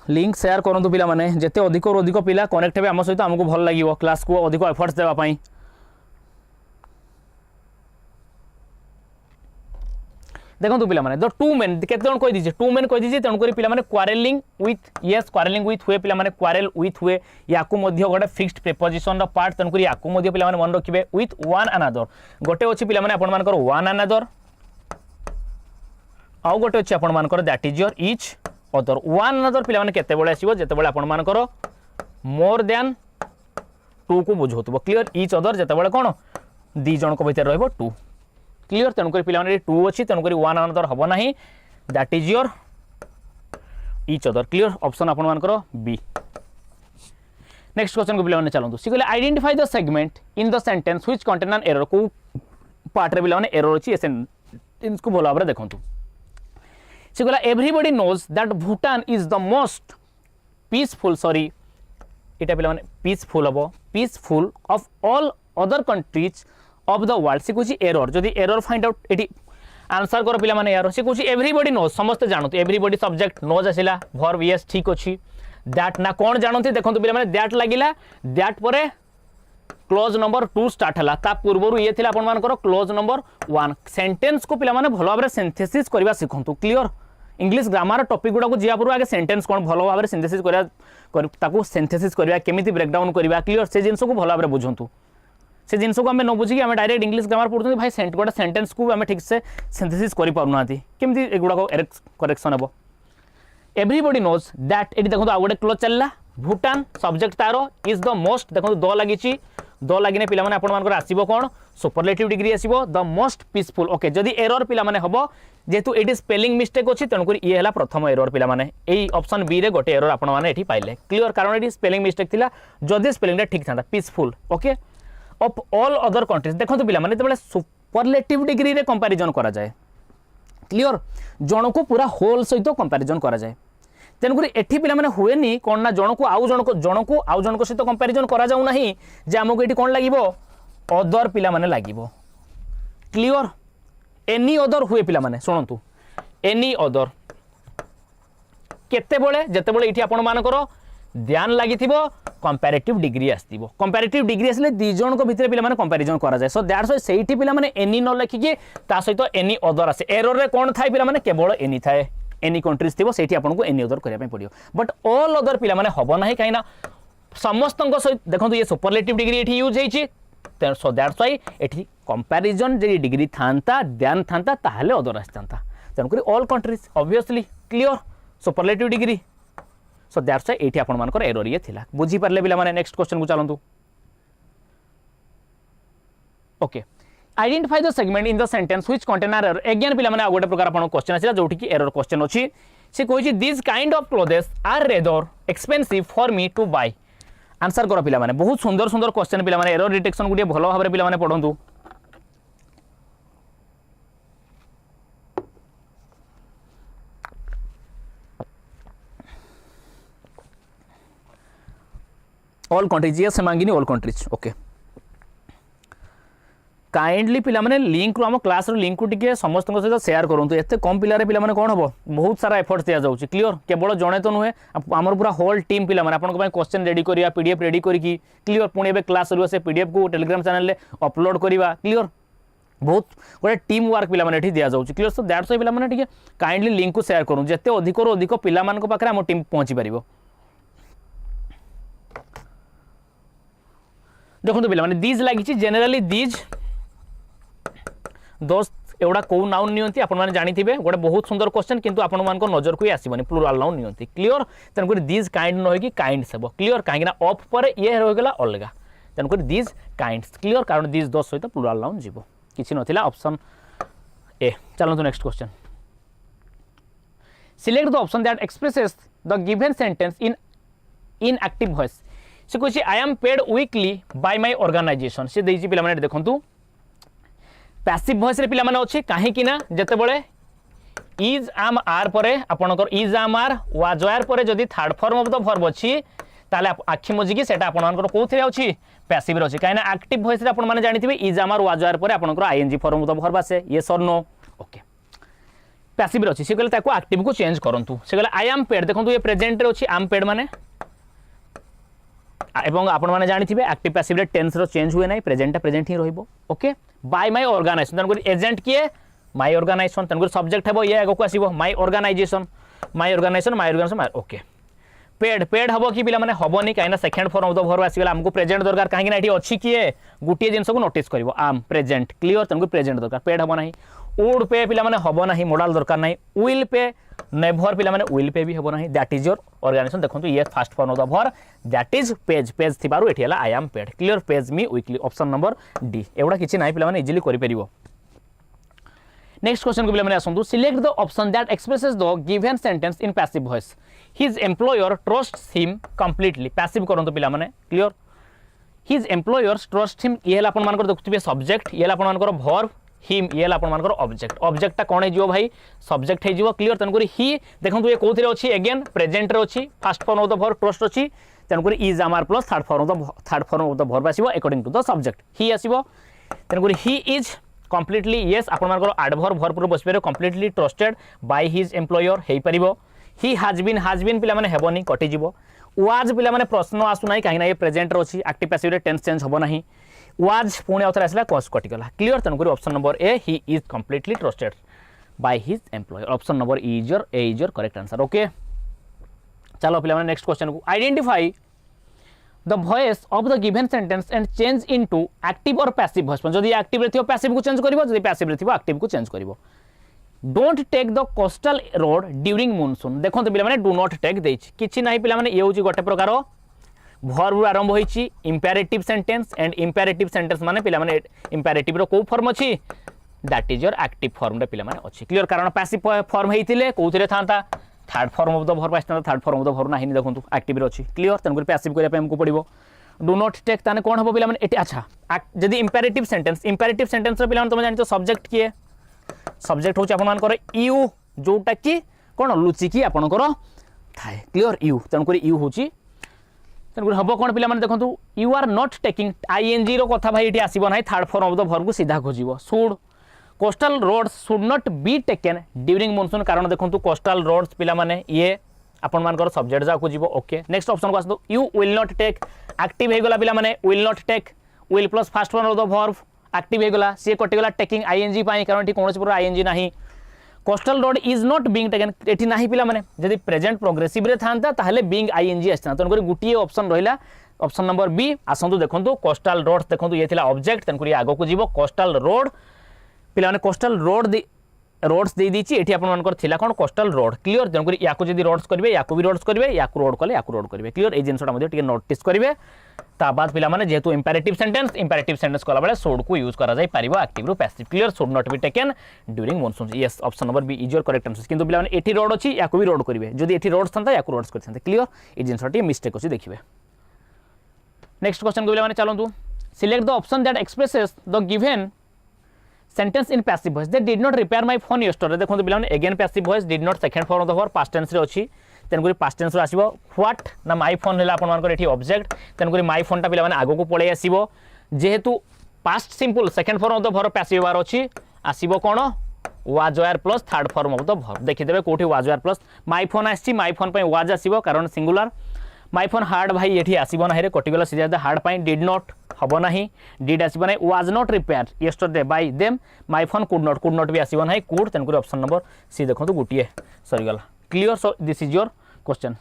लिंक शेयर करंतु पिला माने जेते अधिक और अधिक पिला कनेक्ट हेबे हम सहित हमको भल लागिवो क्लास को अधिक एफर्ट्स देबा पई देखंतु पिला माने द टू मेन केते जण कहि दिजे टू मेन कहि दिजे तण करी पिला माने क्वारेलिंग विथ यस क्वारेलिंग विथ हुए पिला माने क्वारेल विथ हुए याकू मध्य गोटे फिक्स्ड प्रीपोजिशन रो पार्ट तण करी याकू मध्य पिला माने मन रखिबे विथ वन अनदर गोटे अछि पिला माने आपण मानकर वन अनदर आउ गोटे अछि आपण मानकर that is your each other one another पिला माने केते बेले आसीबो जेते बेले आपण मानकर मोर देन टू को बुझौतबो क्लियर ईच अदर जेते बेले कोन दी जण को भीतर रहबो टू क्लियर तण करी पिला माने टू अछि तण करी वन अनदर हबो नाही that is your each other clear option आपण मानकर बी नेक्स्ट क्वेश्चन को पिला माने चलंतु सी कहले identify the segment in the sentence which contain an error को पार्ट रे पिला माने एरर अछि सेंटेंस को भलो भाबरे देखंतु सी कहला everybody knows that Bhutan is the most peaceful sorry इटा पिला माने पीसफुल हबो peaceful of all other countries of the world सी कुछ एरर जदि एरर फाइंड आउट एटी आंसर कर पिला माने यार सी कुछ एवरीबॉडी नोज समस्त जानत एवरीबॉडी सब्जेक्ट नोज आसिला वर्ब यस ठीक अछि दैट ना कोन जानत देखंतु पिला माने दैट लागिला दैट परे क्लोज नंबर 2 स्टार्ट हला ता पूर्वरु ये थिला आपण मानकर क्लोज नंबर 1 सेंटेंस को पिला माने भलो भाबरे सिंथेसिस करबा सिखंतु क्लियर इंग्लिश ग्रामर टॉपिक गुडा को जिया पुरो आगे सेंटेंस कोन भलो भाबरे सिंथेसिस करबा ताकू सिंथेसिस करबा केमिति ब्रेक डाउन करबा क्लियर से जिंस को भलो भाबरे बुझंतु से जिंस को हमें न बुझी कि हमें डायरेक्ट इंग्लिश ग्रामर पढुथि भाई गोटे सेंटेंस को हमें ठीक से सिंथेसिस करि पारुनाथि केमिति एगुडा को करेक्शन हबो एवरीबॉडी नोज दैट एटी देखो आ गोटे क्लोज चलला भूटान सब्जेक्ट तारो इज द मोस्ट देखो द लागिची द लागिने पिला माने आपण मानकर आसीबो कोन सुपरलेटिव डिग्री आसीबो द मोस्ट पीसफुल ओके जदी एरर पिला माने हबो जेतु एटी स्पेलिंग मिस्टेक अछि तन करी ये हला प्रथम एरर पिला माने एई ऑप्शन बी रे गोटे एरर आपण माने एठी पाइले क्लियर कारण एटी स्पेलिंग मिस्टेक थिला जदी स्पेलिंग रे ठीक थांता peaceful okay of all other countries देखंतु पिला माने तबले सुपरलेटिव डिग्री रे कंपैरिजन करा जाय क्लियर जण को पूरा होल सहित कंपैरिजन करा जाय तेणुक एठी पिला माने हुएनी कोन ना जण को आउ जण को सहित कंपैरिजन करा जाउ नाही जे हमको एठी कोन लागिवो अदर पिला माने लागिवो क्लियर एनी अदर हुए पिला माने सुनंतु एनी अदर केते बेले जते बेले एठी आपण मानकर ध्यान लागिथिबो कंपैरेटिव डिग्री आस्तिबो कंपैरेटिव डिग्री आसले दी जण को भितरे पिला माने कंपैरिजन करा जाय सो दैट्स व्हाई सेठी पिला माने एनी न लिखि के ता सहित एनी अदर आसे एरर रे कोन थाय पिला माने केवल एनी थाय एनी कंट्रीज थिबो सेठी आपन को एनी अदर करिया पे पड़ियो बट ऑल अदर पिला माने हबो नाही काइना समस्त को सहित देखंतु ये सुपरलेटिव डिग्री एठी यूज हेची सो दैट्स व्हाई एठी कंपैरिजन जे डिग्री थांता ध्यान थांता ताहले अदर आस्तांता तन करी all countries obviously clear superlative degree so that's why एठी आपन मानकर एरर ये थिला बुझी परले पिला माने नेक्स्ट क्वेश्चन को चलंतु okay identify the segment in the sentence which contain error again पिला माने आ गोटे प्रकार आपन क्वेश्चन आछिला जोठी की एरर क्वेश्चन अछि से कहै छी this kind of clothes are rather expensive for me to buy answer करो पिला माने बहुत सुंदर सुंदर क्वेश्चन पिला माने एरर डिटेक्शन गुडी भलो भाबरे पिला माने पढंतु ऑल कंट्रीज ये से मांगिनी ऑल कंट्रीज ओके काइंडली पिला माने लिंक रो हम क्लास रो लिंक को टिके समस्त सहित शेयर करंतु एते कम पिला रे पिला माने कोन हबो बहुत सारा एफर्ट दिया जाउची क्लियर केवल जणे तो नुहे हमर पूरा होल टीम पिला माने आपन को क्वेश्चन रेडी करिया पीडीएफ रेडी करी की क्लियर पुणी एबे क्लास रो से पीडीएफ को टेलीग्राम चैनल ले अपलोड करिवा क्लियर बहुत गोटे टीम वर्क पिला माने एठी दिया जाउची क्लियर सो दैट्स व्हाई पिला माने टिके काइंडली लिंक को शेयर करू जेते अधिक रो अधिक पिला मान को पाखरे हम टीम पहुंची परिबो देखंतु पिला माने दीज लागिची जनरली दीज दोस्त एवढा कौ नाउन नियंती आपण माने जानि थिबे गोटे बहुत सुंदर क्वेश्चन किंतु आपण मान को नजर को आसीबनी प्लुराल नाउन नियंती क्लियर तन को दीज काइंड न होई कि काइंड सेबो क्लियर काहे ना ऑफ पर ये रह गेला अलगा तन को दीज काइंड्स क्लियर कारण दीज दोस्त सहित प्लुराल नाउन जीवो किछि नथिला ऑप्शन ए चलो तो next question select the option that expresses the given sentence in active voice से कहछि I am paid weekly by my organisation से देछि पिला माने देखंतु पैसिव वॉइस रे पिला माने अछि काहे कि ना जते बळे इज आम आर परे आपनकर is am are was are परे जदी third form of the verb अछि ताले आखि मोजी कि सेटा आपनकर कोथि अछि पैसिव रे अछि काहे ना एक्टिव वॉइस रे आपन माने जानिथिबे is am are was are परे आपनकर ING form of the verb आसे यस और नो ओके पैसिव रे अछि से कहले ताको एक्टिव को चेंज करंतु से कहले आई एम पेड देखंतु ये प्रेजेंट रे अछि आम पेड माने एवं आपण माने जानिथिबे एक्टिव पैसिव रे टेंस रो चेंज हुए नै प्रेजेंट प्रेजेंट ही रहइबो ओके बाय माय ऑर्गेनाइजेशन तनकर एजेंट किए माय ऑर्गेनाइजेशन तनकर सब्जेक्ट हेबो ये आगो को आसीबो my organisation my okay paid paid हबो कि पिला माने हबोनी काइना second form of the verb आसीगला हमको प्रेजेंट दरकार काहे ना एठी अछि किए गुटिए जिंस को नोटिस करबो आम प्रेजेंट क्लियर तनकर प्रेजेंट दरकार पेड हबो नाही वुड पे पिला माने हबो नाही मोडल दरकार नाही विल पे नेभर पिला माने विल पे भी हबो नाही दैट इज योर ऑर्गेनाइजेशन देखंतु ये first form of the verb that is pays pays थिबारु एठी हला I am paid clear pays me weekly option number D एवडा किछि नाही पिला माने इजीली करि परिबो नेक्स्ट क्वेश्चन को पिला माने आसंतु select the option that expresses the given sentence in passive voice his employer trusts him completely passive करंतु पिला माने clear his employer's trust him ये हला आपण मानकर देखुथिबे सब्जेक्ट ये हला आपण मानकर वर्ब हिम ये आपण मानकर ऑब्जेक्ट ऑब्जेक्ट टा कोन हे जिवो भाई सब्जेक्ट हे जिवो क्लियर तनकरी ही देखंतु ये कोथि रे अछि अगेन प्रेजेंट रे अछि first form of the verb trust अछि तनकरी is am are plus third form of the verb आसीबो अकॉर्डिंग टू द सब्जेक्ट ही आसीबो तनकरी ही इज कंप्लीटली यस आपण मानकर एडवर्ब वर्ब पर बसबे completely trusted by his employer हे परिबो ही हैज बीन पिला माने हेबोनी कटि जिवो वाज पिला माने प्रश्न आसु नाही काहे ना ये प्रेजेंट रे अछि एक्टिव पैसिव रे टेंस चेंज हबो नाही वाज पुणे अथर आसला कॉस कटि गला क्लियर तनकरी option number A he is completely trusted by his employer option number E is your correct answer okay चलो पिला माने नेक्स्ट क्वेश्चन को identify the voice of the given sentence and change into active और पैसिव वॉइस जदी एक्टिव रे थियो पैसिव को चेंज करिवो जदी पैसिव रे थियो एक्टिव को चेंज करिवो don't take the coastal road during monsoon देखंतु पिला माने डू नॉट टेक देछि किछि नाही पिला माने ये होची गोटे प्रकार वर्ब आरंभ होईची imperative sentence and imperative sentence माने पिला माने इंपेरेटिव रो को फॉर्म अछि that is your active form रे पिला माने अछि क्लियर कारण पैसिव फॉर्म हेतिले कोथिरे थांता third form of the verb आस्ता third form of the verb नाही देखंतु एक्टिव रे अछि क्लियर तनकर पैसिव करिया पे हमको पड़िबो डू नॉट टेक ताने कोन हबो पिला माने एटी अच्छा जदी इंपेरेटिव सेंटेंस रे पिला माने तुम जानितो सब्जेक्ट किए सब्जेक्ट होची आपन मानकर यू जोटा कि कोन लुची कि आपनकर थाए क्लियर यू तनकर यू होची तनकर हबो कोन पिला माने देखंतु you are not taking ING रो कथा भाई एठी आसीबो नाही third form of the verb को सीधा खोजिबो should coastal roads should not be taken during monsoon कारण देखंतु कोस्टल रोड्स पिला माने ये आपन मानकर सब्जेक्ट जा खोजिबो ओके नेक्स्ट ऑप्शन को आसतो you will not take active हे गला पिला माने will not take will plus first form of the verb active हे गला सी कटि गला टेकिंग आईएनजी पाई कारण एठी कोनोसी पर आईएनजी नाही coastal road is not being taken एठी नाही पिला माने जदी प्रेजेंट प्रोग्रेसिव रे थांता ताहले बीइंग आईएनजी आस्ता तनकर गुटिए ऑप्शन रहिला ऑप्शन नंबर बी आसंतु देखंतु कोस्टल रोड्स देखंतु ये थिला ऑब्जेक्ट तनकर आगो को जीवो कोस्टल रोड पिला माने कोस्टल रोड्स दे दीची एठी आपन मानकर थिला कोन कोस्टल रोड क्लियर तनकर याको जदी रोड्स करबे याको भी रोड्स करबे याको रोड कले याको रोड करबे क्लियर ए जिंसटा मध्ये टिके नोटिस करबे ता बाद पिला माने जेतु इंपेरेटिव सेंटेंस कला बेले शुड को यूज करा जाय परिबो एक्टिव रो passive clear should not be taken during monsoon yes option number B is your correct answer किंतु पिला माने एठी रोड अछि याको भी रोड करबे जदी एठी रोड थांता याको रोड्स करथांते क्लियर ए जिंसटी मिस्टेक अछि देखिबे नेक्स्ट क्वेश्चन को पिला माने चलंतु select the option that expresses the given sentence in passive voice they did not repair my phone yesterday देखो पिला माने again passive voice did not second form of the verb past tense रे अछि तेणुक पास्ट टेन्स आसो ह्वाट ना माई फोन है आपंकर ऑब्जेक्ट तेणुक माई फोनटा पे आग को पलि आसो जेहेतु past simple second form of the verb passive बार अच्छी आसो कौन was were plus third form of the verb देखिदेवे कौटी was were plus my phone आसी माई फोन पे वाज आसो कारण सिंगुलर माई फोन हार्ड भाई ये आसो ना कटिगला सीधा हार्ड पाई डिड नॉट हम ना डिड आसो ना was not repair yesterday by them my phone could not be आसो ना कुड तेणुक ऑप्शन नंबर सी देखो गोटे सरीगला clear so this is your question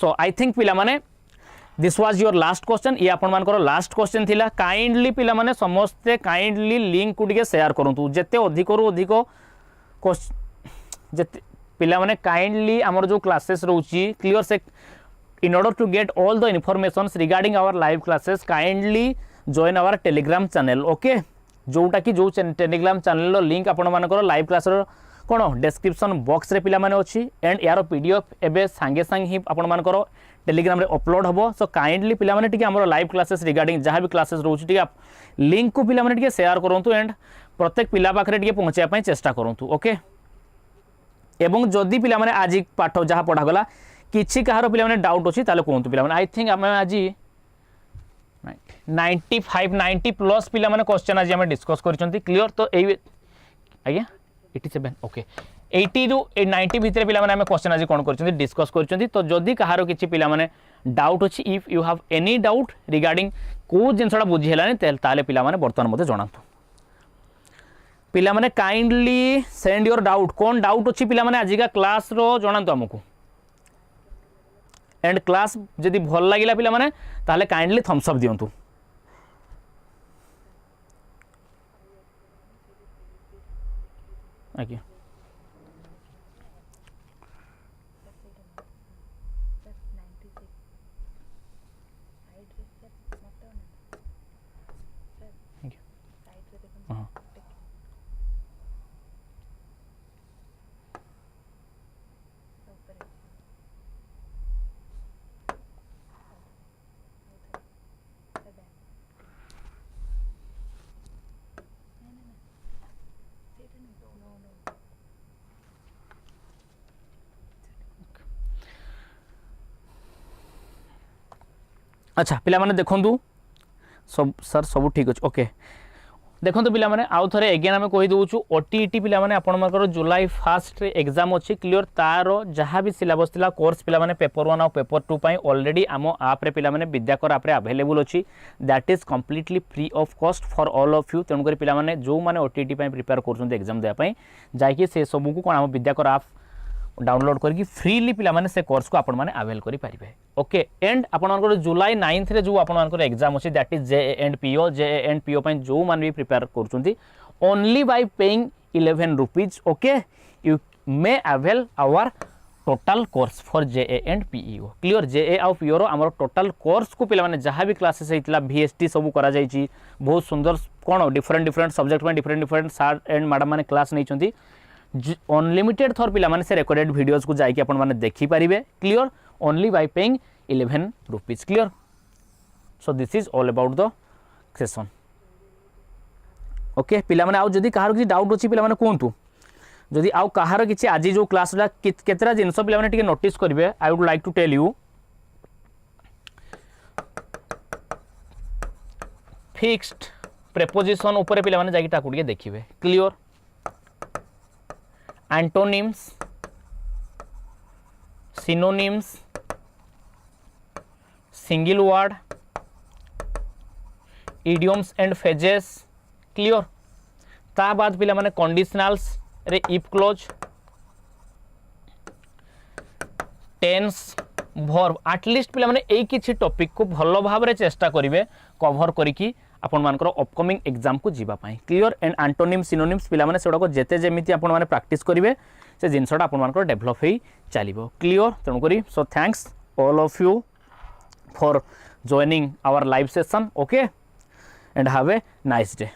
so I think पिला माने this was your last question ये आपण मानकर लास्ट क्वेश्चन थिला काइंडली पिला माने समस्ते काइंडली लिंक को टिके शेयर करंतु जेते अधिक रु अधिक जेते पिला माने काइंडली हमर जो क्लासेस रहउची क्लियर से in order to get all the informations regarding our live classes kindly join our telegram channel okay जोटा कि जो टेलीग्राम चैनल लिंक आपण मानकर लाइव क्लास कौन डिस्क्रिप्शन बॉक्स रे पिला माने अछि एंड यार पीडीएफ एबे सांगे सांगे ही आपण मानकर टेलीग्राम रे अपलोड हबो सो काइंडली पिला माने टिके हमर लाइव क्लासेस रिगार्डिंग जहाँ भी क्लासेस रहउछि टिके लिंक को पिला माने टिके शेयर करंतु एंड प्रत्येक पिला पाखरे टिके पहुंचाया पई चेष्टा करंतु ओके एवं जदि पिला माने आज पाठ जहाँ पढ़ा गला किछि कहार पिला माने डाउट अछि ताले कोंतु पिला माने आई थिंक हम आज 95 90 प्लस पिला माने क्वेश्चन आज हम डिस्कस करछंती क्लियर तो एई आज्ञा 87 ओके 80 रु 90 भितर पिला माने हम क्वेश्चन आज कोन करछंती डिस्कस करछंती तो जदि कहार किछि पिला माने डाउट अछि if you have any doubt regarding को जिनसडा बुझी हेलानी ताले पिला माने वर्तमान मते जणातु पिला माने kindly send your doubt cone doubt अछि पिला माने आजिका क्लास रो जणातु हमकु एंड क्लास जदि भल लागिला पिला माने ताले काइंडली थम्स अप दियंतु आज्ञा अच्छा पिला माने देखंतु सब सर सब ठीक अछि ओके देखंतु पिला माने आउ थरे अगेन हम कहि दोछु ओटीईटी पिला माने आपण मानकर जुलाई 1 रे एग्जाम अछि क्लियर तारो जहां भी सिलेबस थिला कोर्स पिला माने पेपर 1 और पेपर 2 पई ऑलरेडी आमो ऐप रे पिला माने विद्याकर ऐप रे अवेलेबल अछि that is completely free of cost for all of you तेनु करी पिला माने जो माने ओटीईटी पई प्रिपेयर करछन एग्जाम दे पई जाय कि से सब को कोन आमो विद्याकर ऐप डाउनलोड करके फ्रीली पिला माने से कोर्स को आपण माने अवेल करि परिबे ओके एंड आपण मानकर जुलाई 9 रे जो आपण मानकर एग्जाम अछि दैट इज जेएएनपीओ पई जो मान भी प्रिपेयर करछुंती only by paying 11 rupees okay you may avail our total course for जेएएनपीओ क्लियर जेए ऑफ पीओ रो हमर टोटल कोर्स को पिला माने जहां भी क्लासेस हेतिला वीएसटी सब करा जाई छी बहुत सुंदर कोन डिफरेंट सब्जेक्ट में डिफरेंट सर एंड मैडम माने क्लास नै छथि अनलिमिटेड थर पिला माने से रिकॉर्डेड वीडियोस को जाई कि आपण माने देखि परिबे clear only by paying 11 rupees clear so this is all about the session okay पिला माने आउ जदी कहार कि डाउट अछि पिला माने कोंतु जदी आउ कहार कि आज जो क्लास ला केतरा जिंस पिला माने टिके नोटिस करिवे I would like to tell you fixed preposition ऊपर पिला माने जाकी ताकू टिके देखिबे clear antonyms synonyms single word idioms and phrases clear ता बाद पिला माने कंडीशनल्स रे if clause tense verb at least पिला माने एई किछि टॉपिक को भलो भाव रे चेष्टा करिवे कवर करिकि आपण मानकर अपकमिंग एग्जाम को जीवा पाई क्लियर एंड एंटोनिम सिनोनिम्स पिला माने सेडा को जेते जेमिति आपण माने प्रैक्टिस करिवे से जिनसडा आपण मानकर डेवलप हेई चलिबो क्लियर तणु करी so thanks all of you for joining our live session okay and have a nice day.